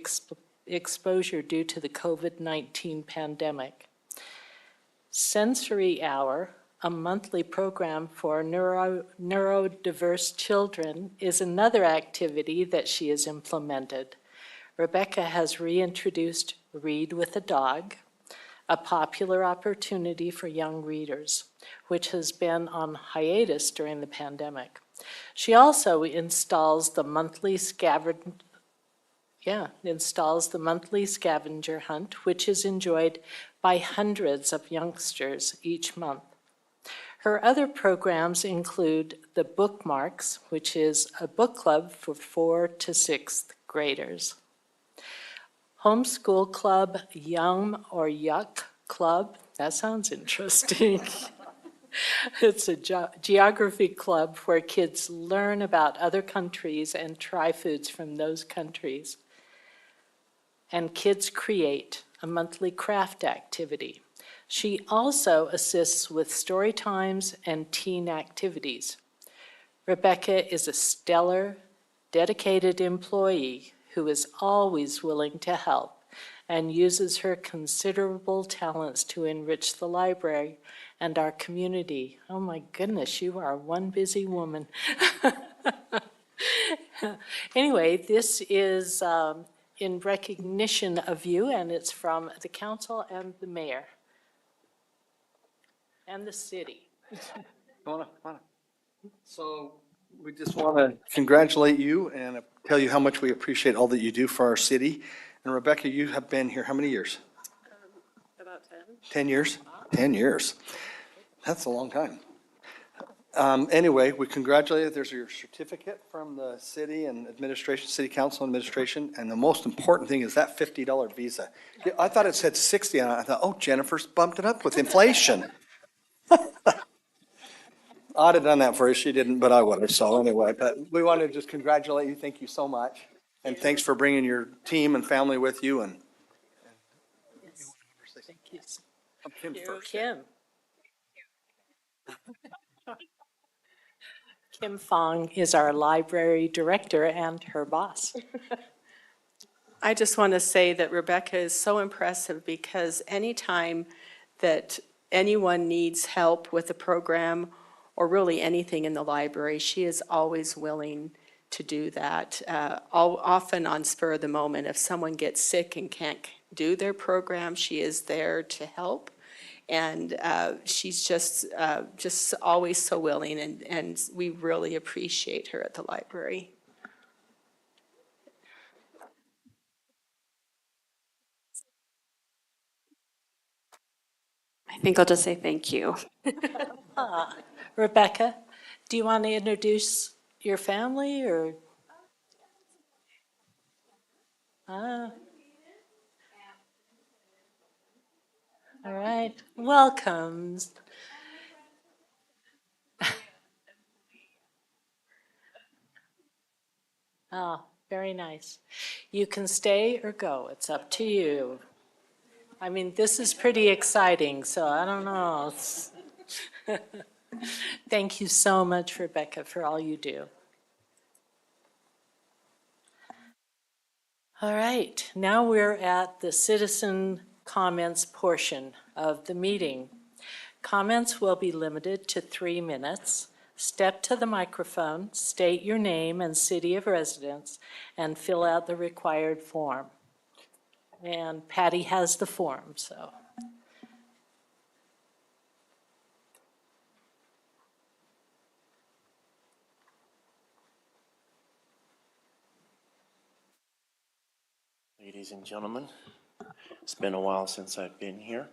exposure due to the COVID-19 pandemic. Sensory Hour, a monthly program for neurodiverse children, is another activity that she has implemented. Rebecca has reintroduced Read with a Dog, a popular opportunity for young readers, which has been on hiatus during the pandemic. She also installs the monthly scavenger hunt, which is enjoyed by hundreds of youngsters each month. Her other programs include the Bookmarks, which is a book club for 4th to 6th graders. Homeschool Club, Yum or Yuck Club, that sounds interesting. It's a geography club where kids learn about other countries and try foods from those countries. And Kids Create, a monthly craft activity. She also assists with story times and teen activities. Rebecca is a stellar, dedicated employee who is always willing to help and uses her considerable talents to enrich the library and our community. Oh my goodness, you are one busy woman. Anyway, this is in recognition of you, and it's from the council and the mayor and the city. Come on up. So we just want to congratulate you and tell you how much we appreciate all that you do for our city. And Rebecca, you have been here how many years? About 10. 10 years? 10 years. That's a long time. Anyway, we congratulate you. There's your certificate from the city and administration, city council administration. And the most important thing is that $50 visa. I thought it said 60 on it. I thought, oh, Jennifer's bumped it up with inflation. I'd have done that for her. She didn't, but I would have. So anyway, but we want to just congratulate you. Thank you so much. And thanks for bringing your team and family with you. And Yes. Thank you. Kim first. Kim. Kim Fong is our library director and her boss. I just want to say that Rebecca is so impressive because anytime that anyone needs help with a program or really anything in the library, she is always willing to do that. Often on spur of the moment, if someone gets sick and can't do their program, she is there to help. And she's just always so willing, and we really appreciate her at the library. I think I'll just say thank you. Rebecca, do you want to introduce your family or? All right, welcome. Oh, very nice. You can stay or go, it's up to you. I mean, this is pretty exciting, so I don't know. Thank you so much, Rebecca, for all you do. All right, now we're at the citizen comments portion of the meeting. Comments will be limited to 3 minutes. Step to the microphone, state your name and city of residence, and fill out the required form. And Patty has the form, so. Ladies and gentlemen, it's been a while since I've been here.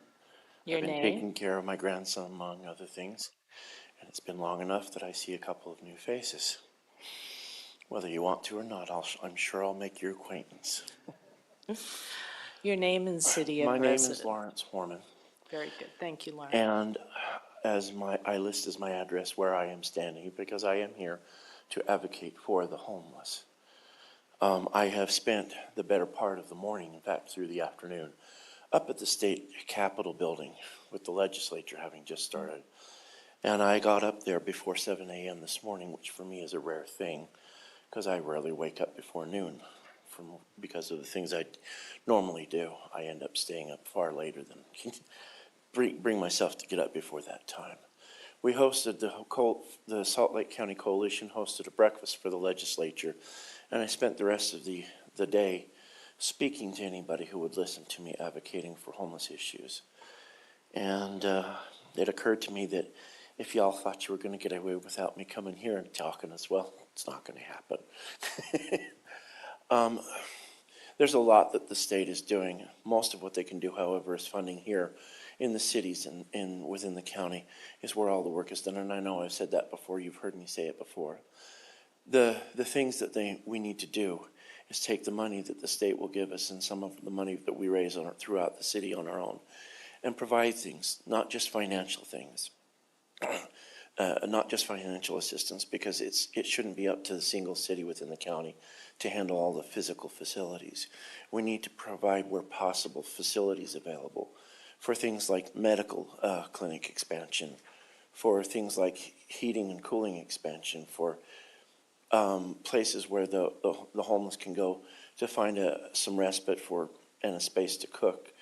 Your I've been name? taking care of my grandson, among other things, and it's been long enough that I see a couple of new faces. Whether you want to or not, I'm sure I'll make your acquaintance. Your name and city of My name residence. is Lawrence Horman, Very good, thank you, Lawrence. and I list as my address where I am standing because I am here to advocate for the homeless. I have spent the better part of the morning, in fact through the afternoon, up at the state capitol building with the legislature having just started. And I got up there before 7 a.m. this morning, which for me is a rare thing because I rarely wake up before noon because of the things I normally do. I end up staying up far later than bring myself to get up before that time. We hosted the Salt Lake County Coalition hosted a breakfast for the legislature, and I spent the rest of the day speaking to anybody who would listen to me advocating for homeless issues. And it occurred to me that if y'all thought you were going to get away without me coming here and talking as well, it's not going to happen. There's a lot that the state is doing. Most of what they can do, however, is funding here in the cities and within the county is where all the work is done. And I know I've said that before. You've heard me say it before. The things that we need to do is take the money that the state will give us and some of the money that we raise throughout the city on our own and provide things, not just financial things, not just financial assistance, because it shouldn't be up to the single city within the county to handle all the physical facilities. We need to provide, where possible, facilities available for things like medical clinic expansion, for things like heating and cooling expansion, for places where the homeless can go to find some respite and a space to cook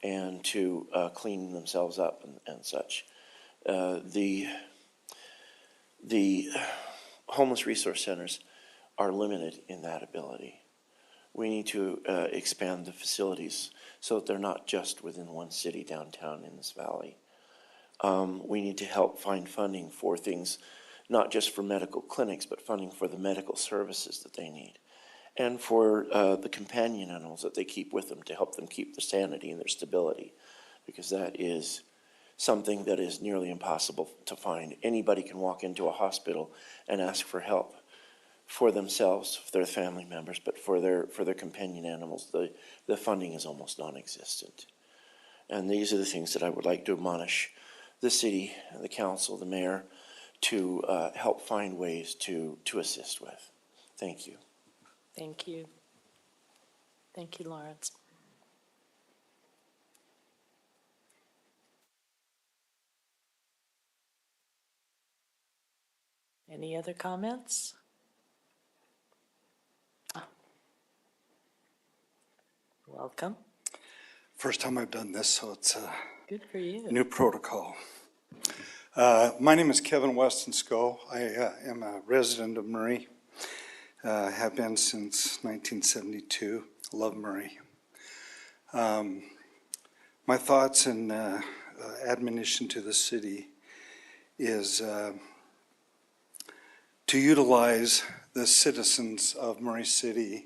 and to clean themselves up and such. The homeless resource centers are limited in that ability. We need to expand the facilities so that they're not just within one city downtown in this valley. We need to help find funding for things, not just for medical clinics, but funding for the medical services that they need. And for the companion animals that they keep with them to help them keep their sanity and their stability, because that is something that is nearly impossible to find. Anybody can walk into a hospital and ask for help for themselves, for their family members, but for their companion animals, the funding is almost non-existent. And these are the things that I would like to admonish the city, the council, the mayor, to help find ways to assist with. Thank you. Thank you. Thank you, Lawrence. Any other comments? Welcome. First time I've done this, so it's a Good for you. new protocol. My name is Kevin Weston-Sco. I am a resident of Murray, have been since 1972. Love Murray. My thoughts and admonition to the city is to utilize the citizens of Murray City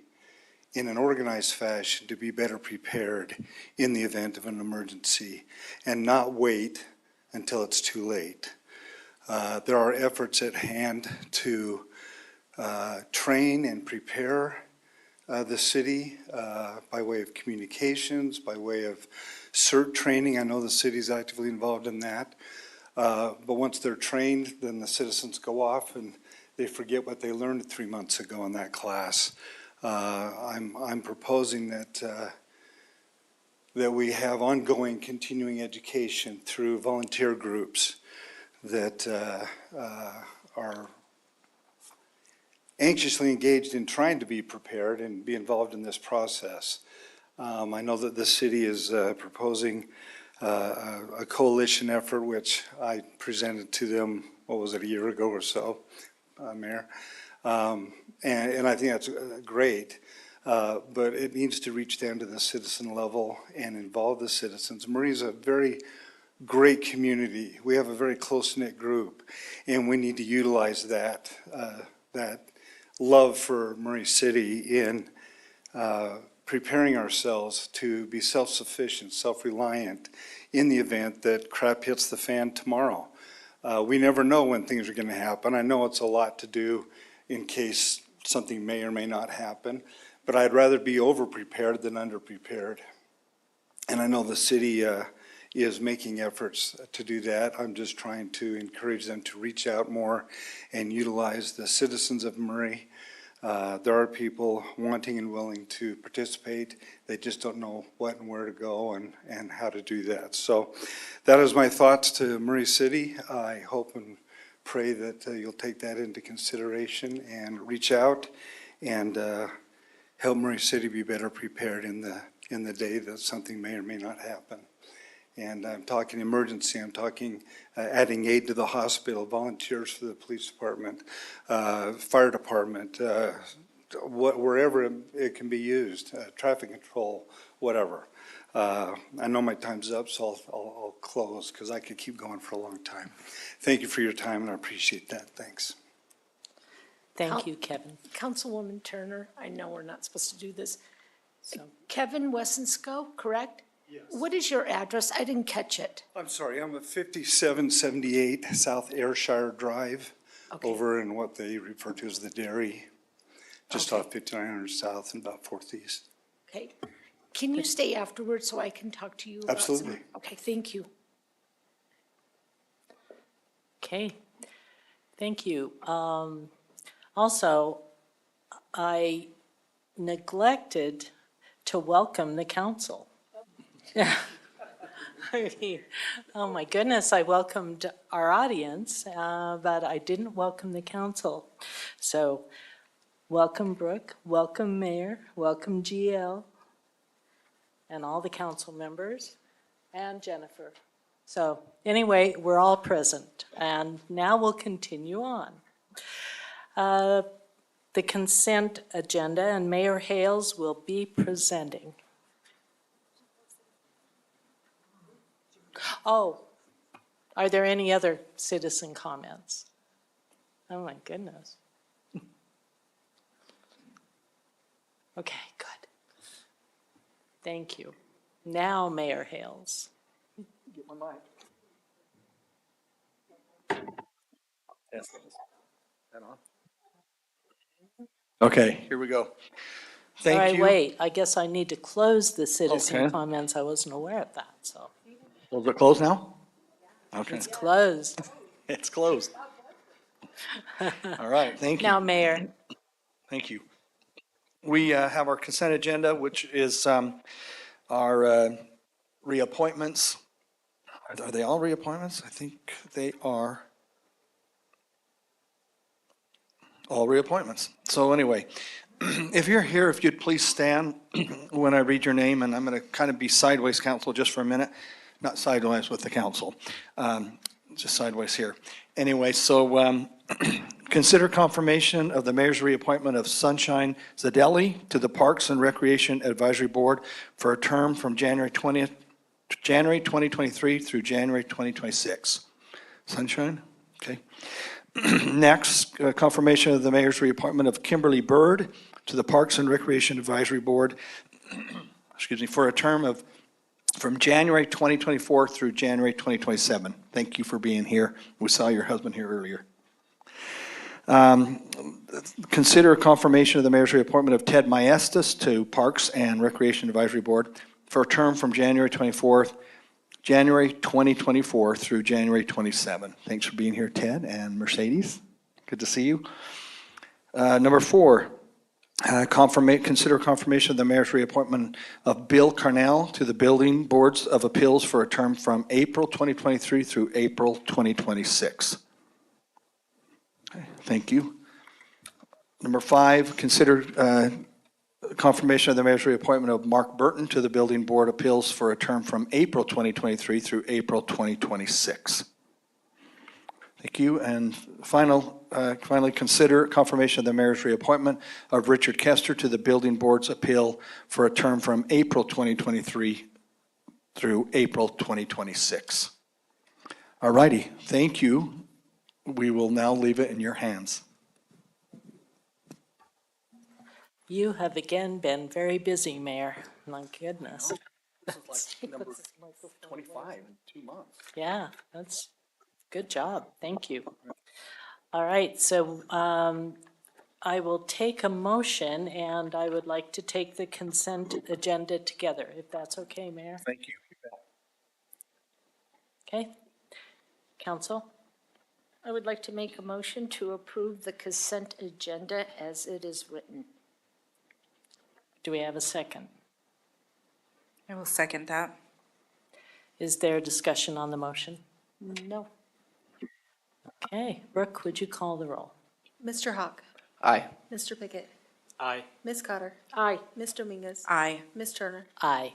in an organized fashion to be better prepared in the event of an emergency and not wait until it's too late. There are efforts at hand to train and prepare the city by way of communications, by way of CERT training. I know the city's actively involved in that. But once they're trained, then the citizens go off and they forget what they learned 3 months ago in that class. I'm proposing that we have ongoing continuing education through volunteer groups that are anxiously engaged in trying to be prepared and be involved in this process. I know that the city is proposing a coalition effort, which I presented to them, what was it, a year ago or so, Mayor? And I think that's great, but it needs to reach down to the citizen level and involve the citizens. Murray's a very great community. We have a very close-knit group, and we need to utilize that love for Murray City in preparing ourselves to be self-sufficient, self-reliant in the event that crap hits the fan tomorrow. We never know when things are going to happen. I know it's a lot to do in case something may or may not happen, but I'd rather be over-prepared than under-prepared. And I know the city is making efforts to do that. I'm just trying to encourage them to reach out more and utilize the citizens of Murray. There are people wanting and willing to participate. They just don't know what and where to go and how to do that. So that is my thoughts to Murray City. I hope and pray that you'll take that into consideration and reach out and help Murray City be better prepared in the day that something may or may not happen. And I'm talking emergency, I'm talking adding aid to the hospital, volunteers for the police department, fire department, wherever it can be used, traffic control, whatever. I know my time's up, so I'll close because I could keep going for a long time. Thank you for your time, and I appreciate that. Thanks. Thank you, Kevin. Councilwoman Turner, I know we're not supposed to do this. So Kevin Weston-Sco, correct? Yes. What is your address? I didn't catch it. I'm sorry, I'm at 5778 South Ayrshire Drive, over in what they refer to as the dairy, just off 5900 South and about 4th East. Okay. Can you stay afterwards so I can talk to you about some- Absolutely. Okay, thank you. Okay, thank you. Also, I neglected to welcome the council. I mean, oh my goodness, I welcomed our audience, but I didn't welcome the council. So, welcome Brooke, welcome Mayor, welcome GL, and all the council members, and Jennifer. So, anyway, we're all present, and now we'll continue on. The consent agenda, and Mayor Hales will be presenting. Oh, are there any other citizen comments? Oh my goodness. Okay, good. Thank you. Now, Mayor Hales. Get my mic. Yes. That on? Okay, here we go. Thank All right, you. wait, I guess I need to close the citizen Okay. comments. I wasn't aware of that, so. Is it closed now? Okay. It's closed. It's closed. All right, thank you. Now, Mayor. Thank you. We have our consent agenda, which is our reappointments. Are they all reappointments? I think they are. All reappointments. So anyway, if you're here, if you'd please stand when I read your name, and I'm going to kind of be sideways, council, just for a minute. Not sideways with the council, just sideways here. Anyway, so consider confirmation of the mayor's reappointment of Sunshine Zadelli to the Parks and Recreation Advisory Board for a term from January 2023 through January 2026. Sunshine, okay. Next, confirmation of the mayor's reappointment of Kimberly Bird to the Parks and Recreation Advisory Board, excuse me, for a term from January 2024 through January 2027. Thank you for being here. We saw your husband here earlier. Consider confirmation of the mayor's reappointment of Ted Maestas to Parks and Recreation Advisory Board for a term from January 2024 through January 27. Thanks for being here, Ted and Mercedes. Good to see you. Number 4, consider confirmation of the mayor's reappointment of Bill Carnell to the Building Boards of Appeals for a term from April 2023 through April 2026. Okay, thank you. Number 5, consider confirmation of the mayor's reappointment of Mark Burton to the Building Board Appeals for a term from April 2023 through April 2026. Thank you. And finally, consider confirmation of the mayor's reappointment of Richard Kester to the Building Board's Appeal for a term from April 2023 through April 2026. All righty, thank you. We will now leave it in your hands. You have again been very busy, Mayor. My goodness. This is like number 25 in 2 months. Yeah, that's good job. Thank you. All right, so I will take a motion, and I would like to take the consent agenda together, if that's okay, Mayor. Thank you. Okay. Council? I would like to make a motion to approve the consent agenda as it is written. Do we have a second? I will second that. Is there discussion on the motion? No. Okay, Brooke, would you call the roll? Mr. Hawk? Aye. Mr. Pickett? Aye. Ms. Cotter? Aye. Ms. Dominguez? Aye. Ms. Turner? Aye.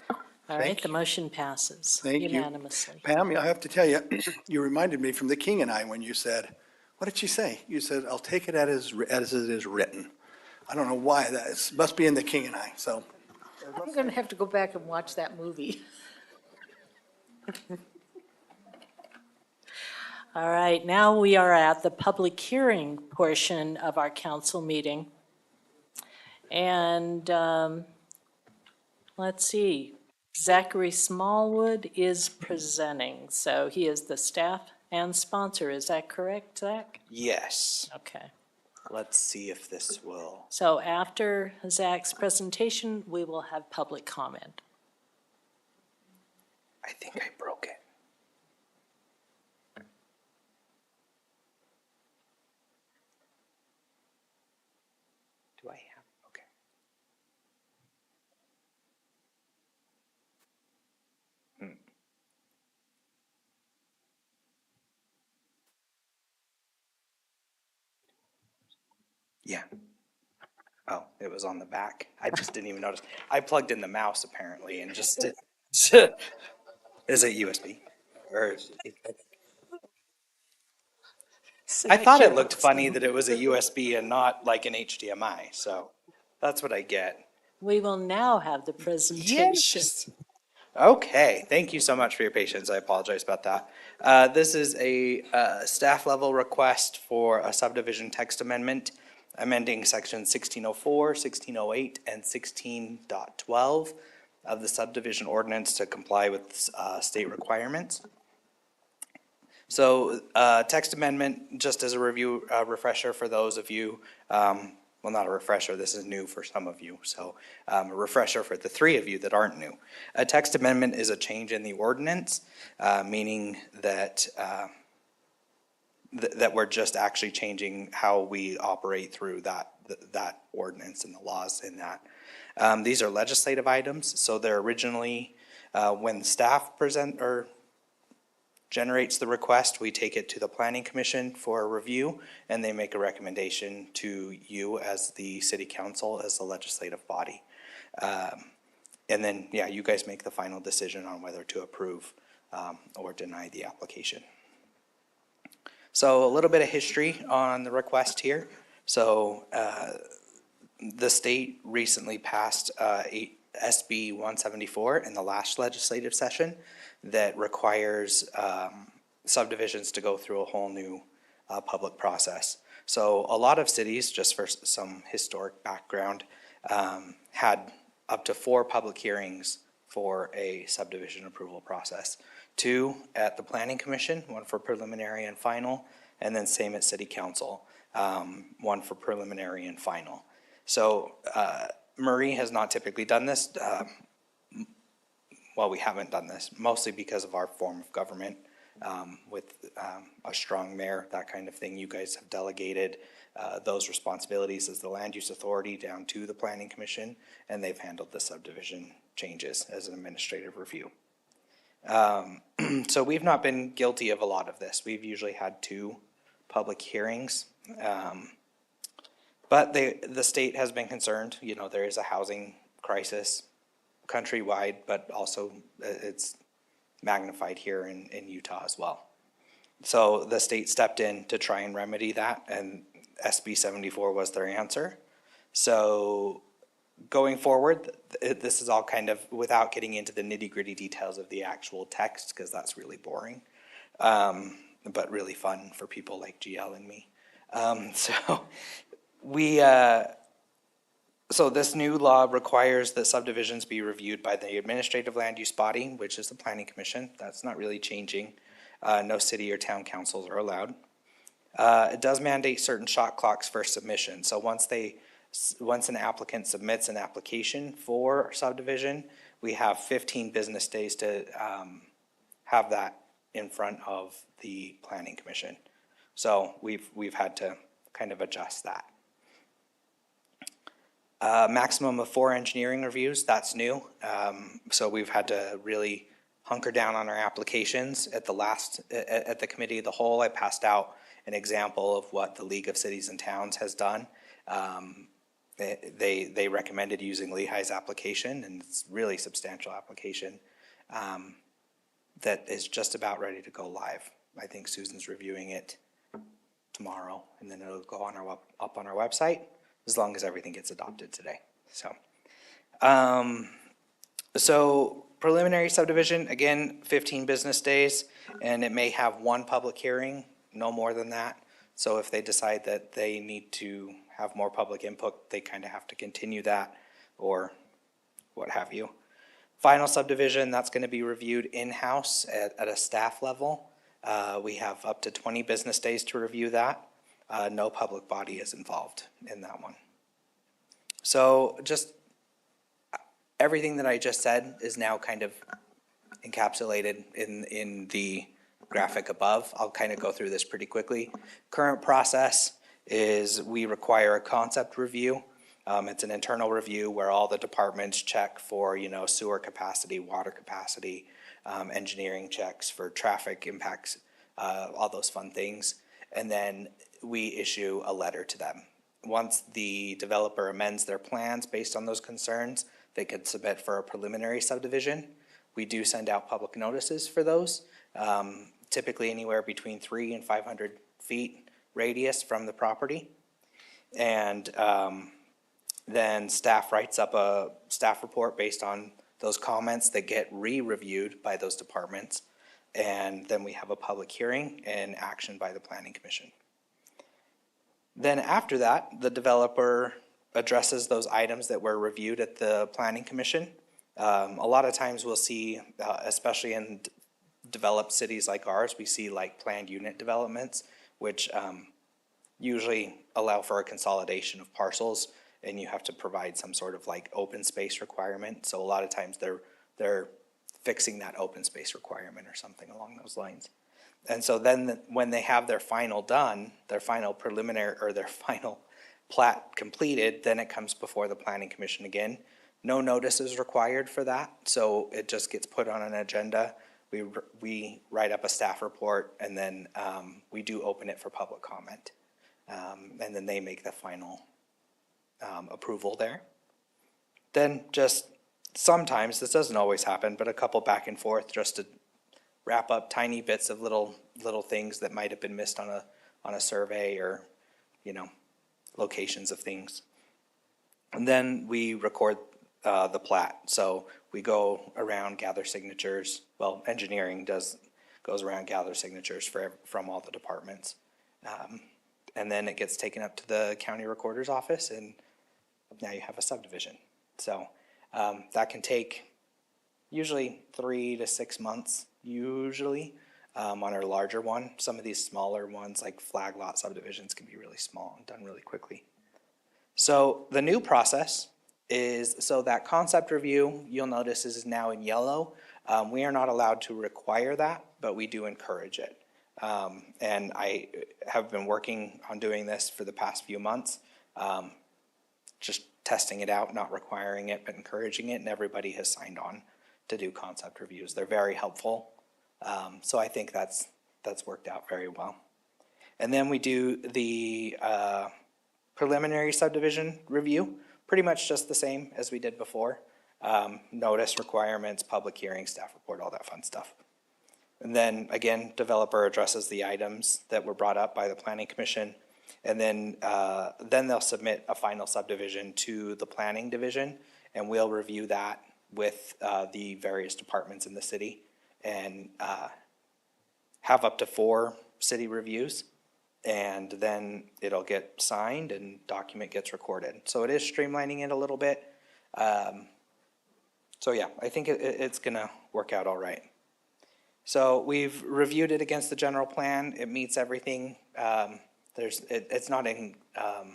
All right, Thank the motion passes Thank you. unanimously. Pam, I have to tell you, you reminded me from The King and I when you said, what did she say? You said, I'll take it as it is written. I don't know why that is, must be in The King and I, so. I'm gonna have to go back and watch that movie. All right, now we are at the public hearing portion of our council meeting. And let's see, Zachary Smallwood is presenting. So he is the staff and sponsor. Is that correct, Zach? Yes. Okay. Let's see if this will. So after Zach's presentation, we will have public comment. I think I broke it. Do I have? Okay. Yeah. Oh, it was on the back. I just didn't even notice. I plugged in the mouse apparently and just did. Is it USB? Or I thought it looked funny that it was a USB and not like an HDMI, so that's what I get. We will now have the presentation. Yes. Okay, thank you so much for your patience. I apologize about that. This is a staff level request for a subdivision text amendment, amending section 1604, 1608, and 16.12 of the subdivision ordinance to comply with state requirements. So text amendment, just as a review refresher for those of you, well, not a refresher, this is new for some of you, so a refresher for the 3 of you that aren't new. A text amendment is a change in the ordinance, meaning that that we're just actually changing how we operate through that ordinance and the laws in that. These are legislative items, so they're originally, when staff present or generates the request, we take it to the planning commission for a review, and they make a recommendation to you as the city council, as the legislative body. And then, yeah, you guys make the final decision on whether to approve or deny the application. So a little bit of history on the request here. So the state recently passed SB 174 in the last legislative session that requires subdivisions to go through a whole new public process. So a lot of cities, just for some historic background, had up to 4 public hearings for a subdivision approval process. 2 at the planning commission, 1 for preliminary and final, and then same at city council, 1 for preliminary and final. So Murray has not typically done this. Well, we haven't done this, mostly because of our form of government with a strong mayor, that kind of thing. You guys have delegated those responsibilities as the land use authority down to the planning commission, and they've handled the subdivision changes as an administrative review. So we've not been guilty of a lot of this. We've usually had 2 public hearings. But the state has been concerned, you know, there is a housing crisis countrywide, but also it's magnified here in Utah as well. So the state stepped in to try and remedy that, and SB 74 was their answer. So going forward, this is all kind of without getting into the nitty-gritty details of the actual text, because that's really boring, but really fun for people like GL and me. So this new law requires that subdivisions be reviewed by the administrative land use body, which is the planning commission. That's not really changing. No city or town councils are allowed. It does mandate certain shot clocks for submission. So once an applicant submits an application for subdivision, we have 15 business days to have that in front of the planning commission. So we've had to kind of adjust that. Maximum of 4 engineering reviews, that's new. So we've had to really hunker down on our applications. At the committee of the whole, I passed out an example of what the League of Cities and Towns has done. They recommended using Lehigh's application, and it's really substantial application that is just about ready to go live. I think Susan's reviewing it tomorrow, and then it'll go on up on our website, as long as everything gets adopted today. So preliminary subdivision, again, 15 business days, and it may have 1 public hearing, no more than that. So if they decide that they need to have more public input, they kind of have to continue that or what have you. Final subdivision, that's going to be reviewed in-house at a staff level. We have up to 20 business days to review that. No public body is involved in that one. So just everything that I just said is now kind of encapsulated in the graphic above. I'll kind of go through this pretty quickly. Current process is we require a concept review. It's an internal review where all the departments check for, you know, sewer capacity, water capacity, engineering checks for traffic impacts, all those fun things. And then we issue a letter to them. Once the developer amends their plans based on those concerns, they could submit for a preliminary subdivision. We do send out public notices for those, typically anywhere between 300 and 500 feet radius from the property. And then staff writes up a staff report based on those comments that get re-reviewed by those departments. And then we have a public hearing and action by the planning commission. Then after that, the developer addresses those items that were reviewed at the planning commission. A lot of times we'll see, especially in developed cities like ours, we see like planned unit developments, which usually allow for a consolidation of parcels, and you have to provide some sort of like open space requirement. So a lot of times they're fixing that open space requirement or something along those lines. And so then when they have their final done, their final preliminary or their final plat completed, then it comes before the planning commission again. No notice is required for that, so it just gets put on an agenda we write up a staff report, and then we do open it for public comment. And then they make the final approval there. Then just sometimes, this doesn't always happen, but a couple back and forth just to wrap up tiny bits of little things that might have been missed on a survey, or, you know, locations of things. And then we record the plat. So we go around, gather signatures. Well, engineering goes around, gather signatures from all the departments. And then it gets taken up to the county recorder's office, and now you have a subdivision. So that can take usually 3 to 6 months, usually, on our larger one. Some of these smaller ones, like flag lot subdivisions, can be really small and done really quickly. So the new process is, so that concept review, you'll notice, is now in yellow. We are not allowed to require that, but we do encourage it. And I have been working on doing this for the past few months, just testing it out, not requiring it, but encouraging it, and everybody has signed on to do concept reviews. They're very helpful. So I think that's worked out very well. And then we do the preliminary subdivision review, pretty much just the same as we did before. Notice, requirements, public hearing, staff report, all that fun stuff. And then again, developer addresses the items that were brought up by the planning commission. And then they'll submit a final subdivision to the planning division, and we'll review that with the various departments in the city, and have up to 4 city reviews. And then it'll get signed and document gets recorded. So it is streamlining it a little bit. So yeah, I think it's gonna work out all right. So we've reviewed it against the general plan. It meets everything. It's not in, I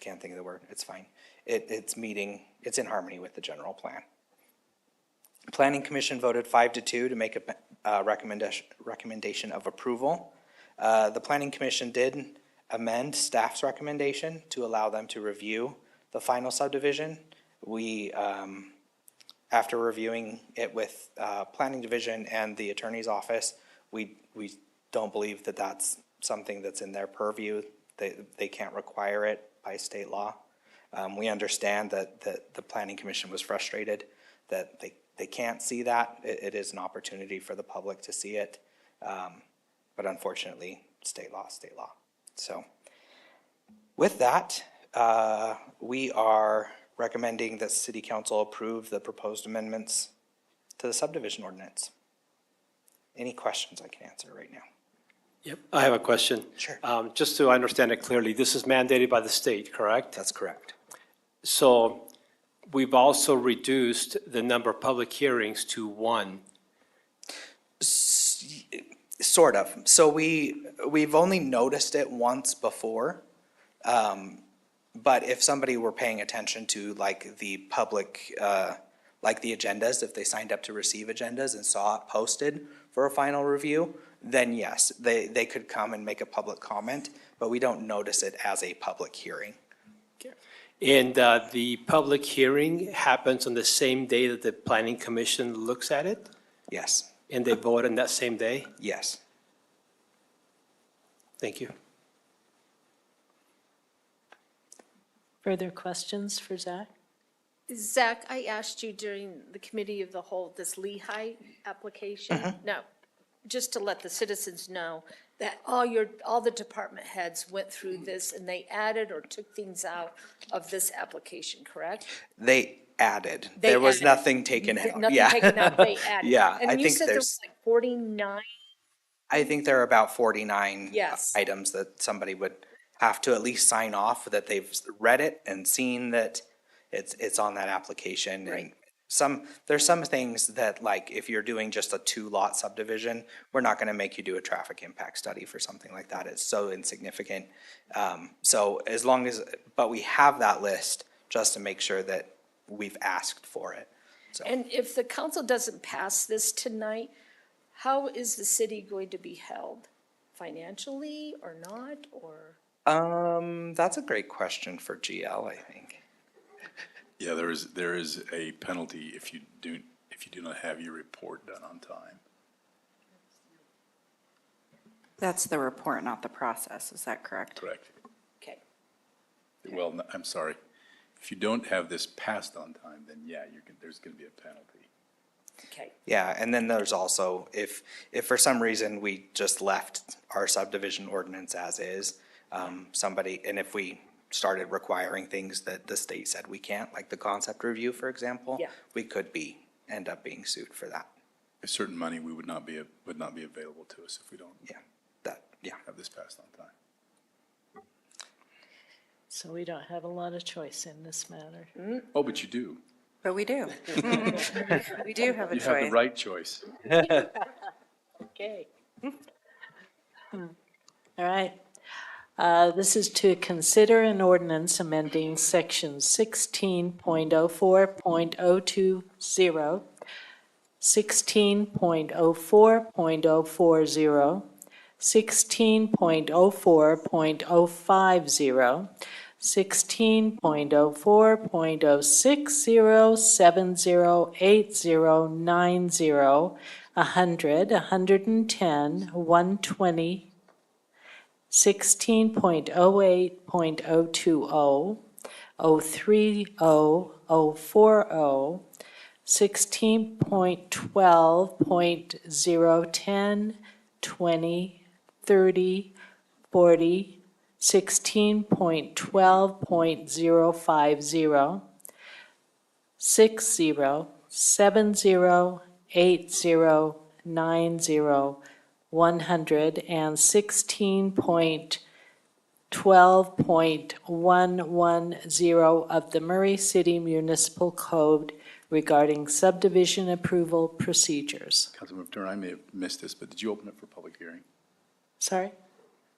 can't think of the word, it's fine. It's in harmony with the general plan. Planning Commission voted 5-2 to make a recommendation of approval. The Planning Commission did amend staff's recommendation to allow them to review the final subdivision. We, after reviewing it with Planning Division and the Attorney's Office, we don't believe that that's something that's in their purview. They can't require it by state law. We understand that the Planning Commission was frustrated that they can't see that. It is an opportunity for the public to see it. But unfortunately, state law. So with that, we are recommending that City Council approve the proposed amendments to the subdivision ordinance. Any questions I can answer right now? Yep, I have a question. Sure. Just so I understand it clearly, this is mandated by the state, correct? That's correct. So we've also reduced the number of public hearings to 1. Sort of. So we've only noticed it once before. But if somebody were paying attention to like the public, like the agendas, if they signed up to receive agendas and saw it posted for a final review, then yes, they could come and make a public comment, but we don't notice it as a public hearing. And the public hearing happens on the same day that the Planning Commission looks at it? Yes. And they vote on that same day? Yes. Thank you. Further questions for Zach? Zach, I asked you during the committee of the whole, this Lehigh application. Now, just to let the citizens know that all the department heads went through this and they added or took things out of this application, correct? They added. There was nothing taken out. Nothing Yeah. taken out, they added. Yeah, I And you think said there there's, was like 49? I think there are about 49 Yes. items that somebody would have to at least sign off that they've read it and seen that it's on that application. Right. And there's some things that, like, if you're doing just a 2-lot subdivision, we're not gonna make you do a traffic impact study for something like that. It's so insignificant. So as long as, but we have that list just to make sure that we've asked for it. So And if the council doesn't pass this tonight, how is the city going to be held? Financially or not, or? That's a great question for GL, I think. Yeah, there is a penalty if if you do not have your report done on time. That's the report, not the process, is that correct? Correct. Okay. Well, I'm sorry. If you don't have this passed on time, then yeah, there's gonna be a penalty. Okay. Yeah, and then there's also, if for some reason we just left our subdivision ordinance as is, and if we started requiring things that the state said we can't, like the concept review, for example, Yeah. we could end up being sued for that. A certain money would not be available to us if we don't have this passed on time. So we don't have a lot of choice in this matter. Oh, but you do. But we do. We do have a You choice. have the right choice. Okay. All right. This is to consider an ordinance amending section 16.04.020, 16.04.040, 16.04.050, 16.04.060, 70, 80, 90, 100, 110, 120, 16.08.020, 030, 040, 16.12.010, 20, 30, 40, 16.12.050, 60, 70, 80, 90, 100, and 16.12.110 of the Murray City Municipal Code regarding subdivision approval procedures. Councilmember Turner, I may have missed this, but did you open it for public hearing? Sorry?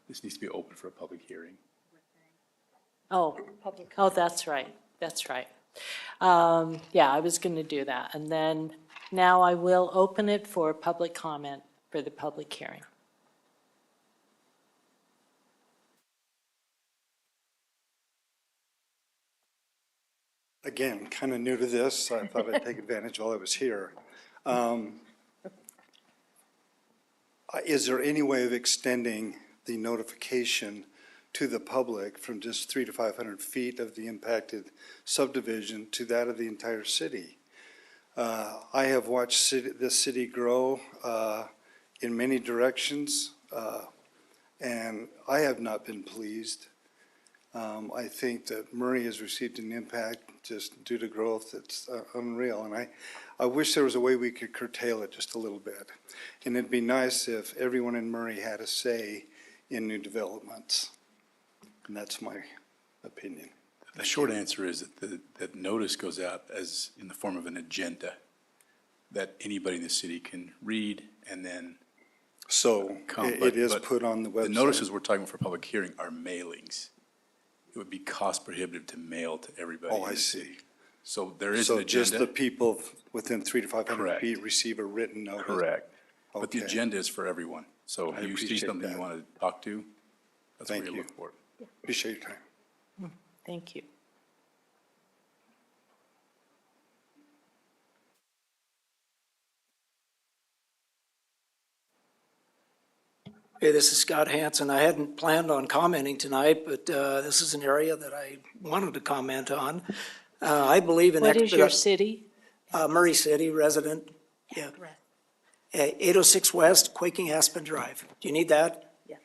This needs to be open for a public hearing. Oh, that's right, that's right. Yeah, I was going to do that. And then now I will open it for public comment for the public hearing. Again, kind of new to this, so I thought I'd take advantage while I was here. Is there any way of extending the notification to the public from just 300 to 500 feet of the impacted subdivision to that of the entire city? I have watched this city grow in many directions, and I have not been pleased. I think that Murray has received an impact just due to growth that's unreal, and I wish there was a way we could curtail it just a little bit. And it'd be nice if everyone in Murray had a say in new developments, and that's my opinion. The short answer is that notice goes out as in the form of an agenda that anybody in the city can read and then So it is put on the website. The notices we're talking about for public hearing are mailings. It would be cost prohibitive to mail to everybody in the city. So there is an agenda. So just the people within 300 to 500 Correct. feet receive a written notice? Correct. But the Okay. agenda is for everyone. So I if you see appreciate something you that. want to talk to, that's where Thank you you. look for it. Appreciate your time. Thank you. Hey, this is Scott Hansen. I hadn't planned on commenting tonight, but this is an area that I wanted to comment on. I believe in What is your city? Murray City resident. Yeah. 806 West, Quaking Aspen Drive. Do you need that? Yeah.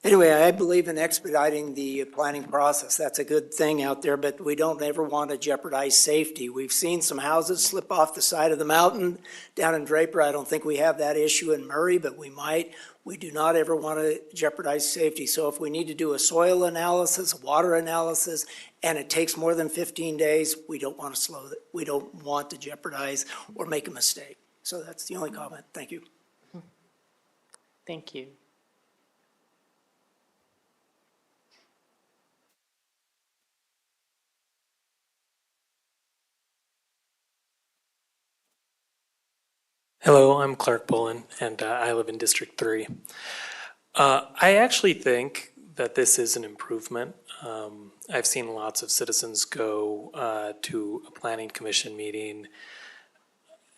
Anyway, I believe in expediting the planning process. That's a good thing out there, but we don't ever want to jeopardize safety. We've seen some houses slip off the side of the mountain down in Draper. I don't think we have that issue in Murray, but we might. We do not ever want to jeopardize safety. So if we need to do a soil analysis, a water analysis, and it takes more than 15 days, we don't want to we don't want to jeopardize or make a mistake. So that's the only comment. Thank you. Thank you. Hello, I'm Clark Bullen, and I live in District 3. I actually think that this is an improvement. I've seen lots of citizens go to a planning commission meeting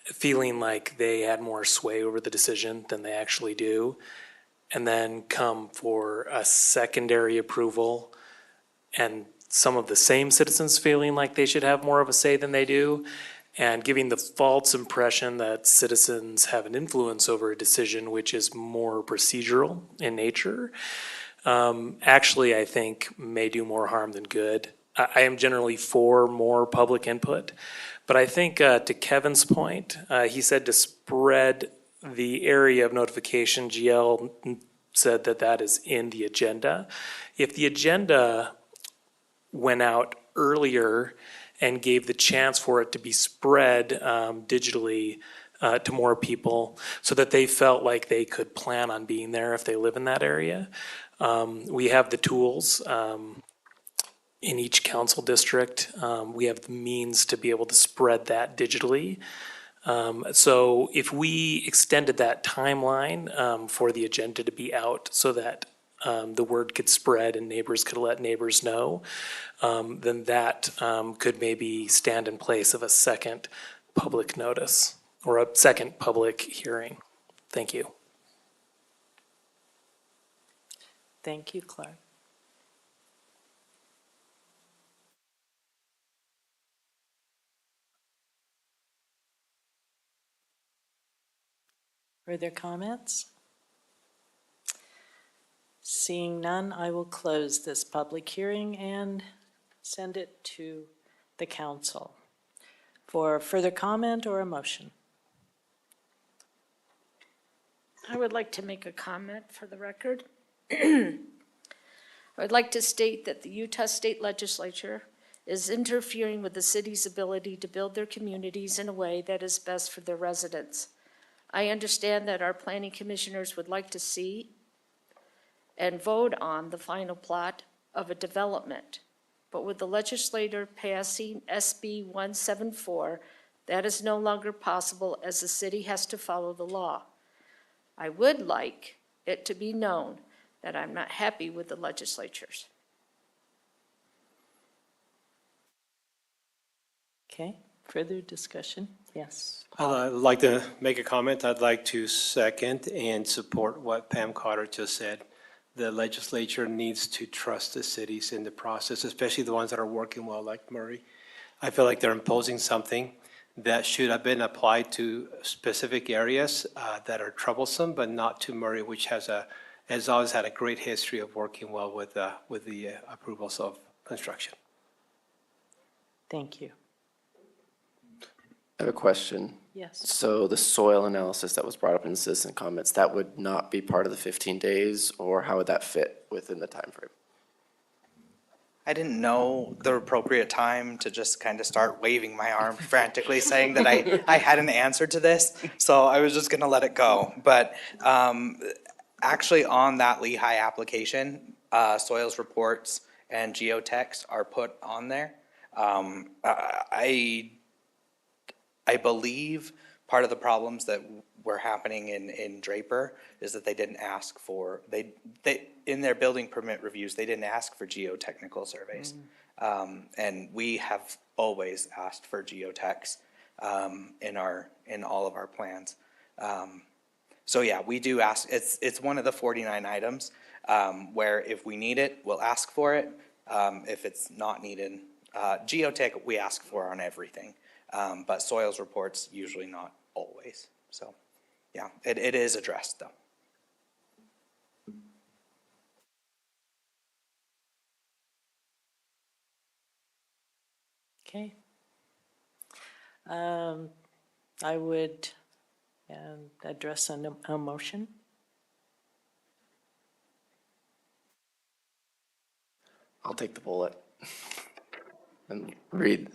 feeling like they had more sway over the decision than they actually do, and then come for a secondary approval, and some of the same citizens feeling like they should have more of a say than they do, and giving the false impression that citizens have an influence over a decision which is more procedural in nature, actually, I think may do more harm than good. I am generally for more public input, but I think to Kevin's point, he said to spread the area of notification. GL said that that is in the agenda. If the agenda went out earlier and gave the chance for it to be spread digitally to more people so that they felt like they could plan on being there if they live in that area. We have the tools in each council district. We have the means to be able to spread that digitally. So if we extended that timeline for the agenda to be out so that the word could spread and neighbors could let neighbors know, then that could maybe stand in place of a second public notice or a second public hearing. Thank you. Thank you, Clark. Further comments? Seeing none, I will close this public hearing and send it to the council for further comment or a motion. I would like to make a comment for the record. I would like to state that the Utah State Legislature is interfering with the city's ability to build their communities in a way that is best for their residents. I understand that our planning commissioners would like to see and vote on the final plot of a development. But with the legislator passing SB 174, that is no longer possible as the city has to follow the law. I would like it to be known that I'm not happy with the legislatures. Okay, further discussion? Yes. I'd like to make a comment. I'd like to second and support what Pam Cotter just said. The legislature needs to trust the cities in the process, especially the ones that are working well, like Murray. I feel like they're imposing something that should have been applied to specific areas that are troublesome, but not to Murray, which has always had a great history of working well with the approvals of construction. Thank you. I have a question. Yes. So the soil analysis that was brought up in citizen comments, that would not be part of the 15 days, or how would that fit within the time frame? I didn't know the appropriate time to just kind of start waving my arm frantically saying that I had an answer to this, so I was just gonna let it go. But actually on that Lehigh application, soils reports and geotechs are put on there. I believe part of the problems that were happening in Draper is that they didn't ask for, they in their building permit reviews, they didn't ask for geotechnical surveys. And we have always asked for geotechs in all of our plans. So yeah, we do ask, it's one of the 49 items where if we need it, we'll ask for it. If it's not needed, geotech we ask for on everything. But soils reports, usually not always. So, yeah, it is addressed though. Okay. I would address a motion. I'll take the bullet and read.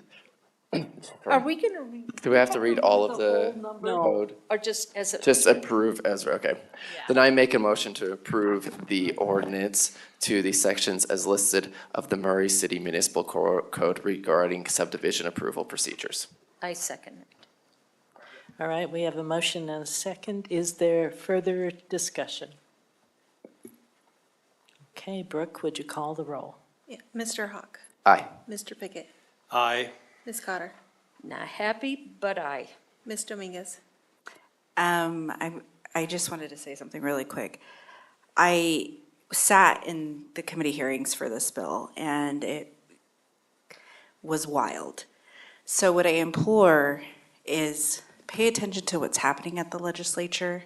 Are we gonna read? Do we have to read all of the code? Or just as a? Just approve as, okay. Then I make a motion to approve the ordinance to the sections as listed of the Murray City Municipal Code regarding subdivision approval procedures. I second it. All right, we have a motion and a second. Is there further discussion? Okay, Brooke, would you call the roll? Yeah. Mr. Hawk? Aye. Mr. Pickett? Aye. Ms. Cotter? Not happy, but aye. Ms. Dominguez? I just wanted to say something really quick. I sat in the committee hearings for this bill, and it was wild. So what I implore is pay attention to what's happening at the legislature.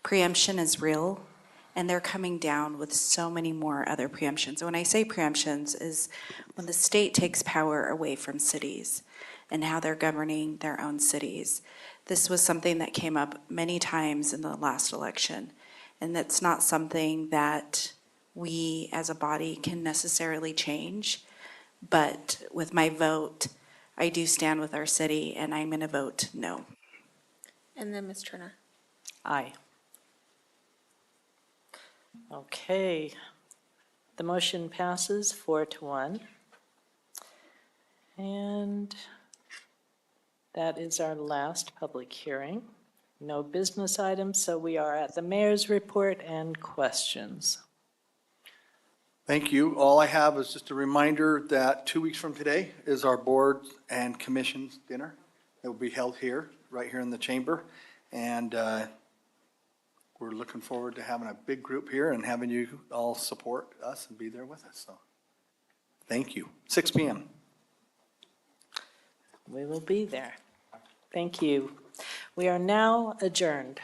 Preemption is real, and they're coming down with so many more other preemptions. When I say preemptions is when the state takes power away from cities and how they're governing their own cities. This was something that came up many times in the last election, and that's not something that we as a body can necessarily change. But with my vote, I do stand with our city, and I'm going to vote no. And then Ms. Turner? Aye. Okay, the motion passes 4-1. And that is our last public hearing. No business items, so we are at the mayor's report and questions. Thank you. All I have is just a reminder that 2 weeks from today is our board and commissions dinner. It will be held here, right here in the chamber. And we're looking forward to having a big group here and having you all support us and be there with us. So, thank you. 6 p.m. We will be there. Thank you. We are now adjourned.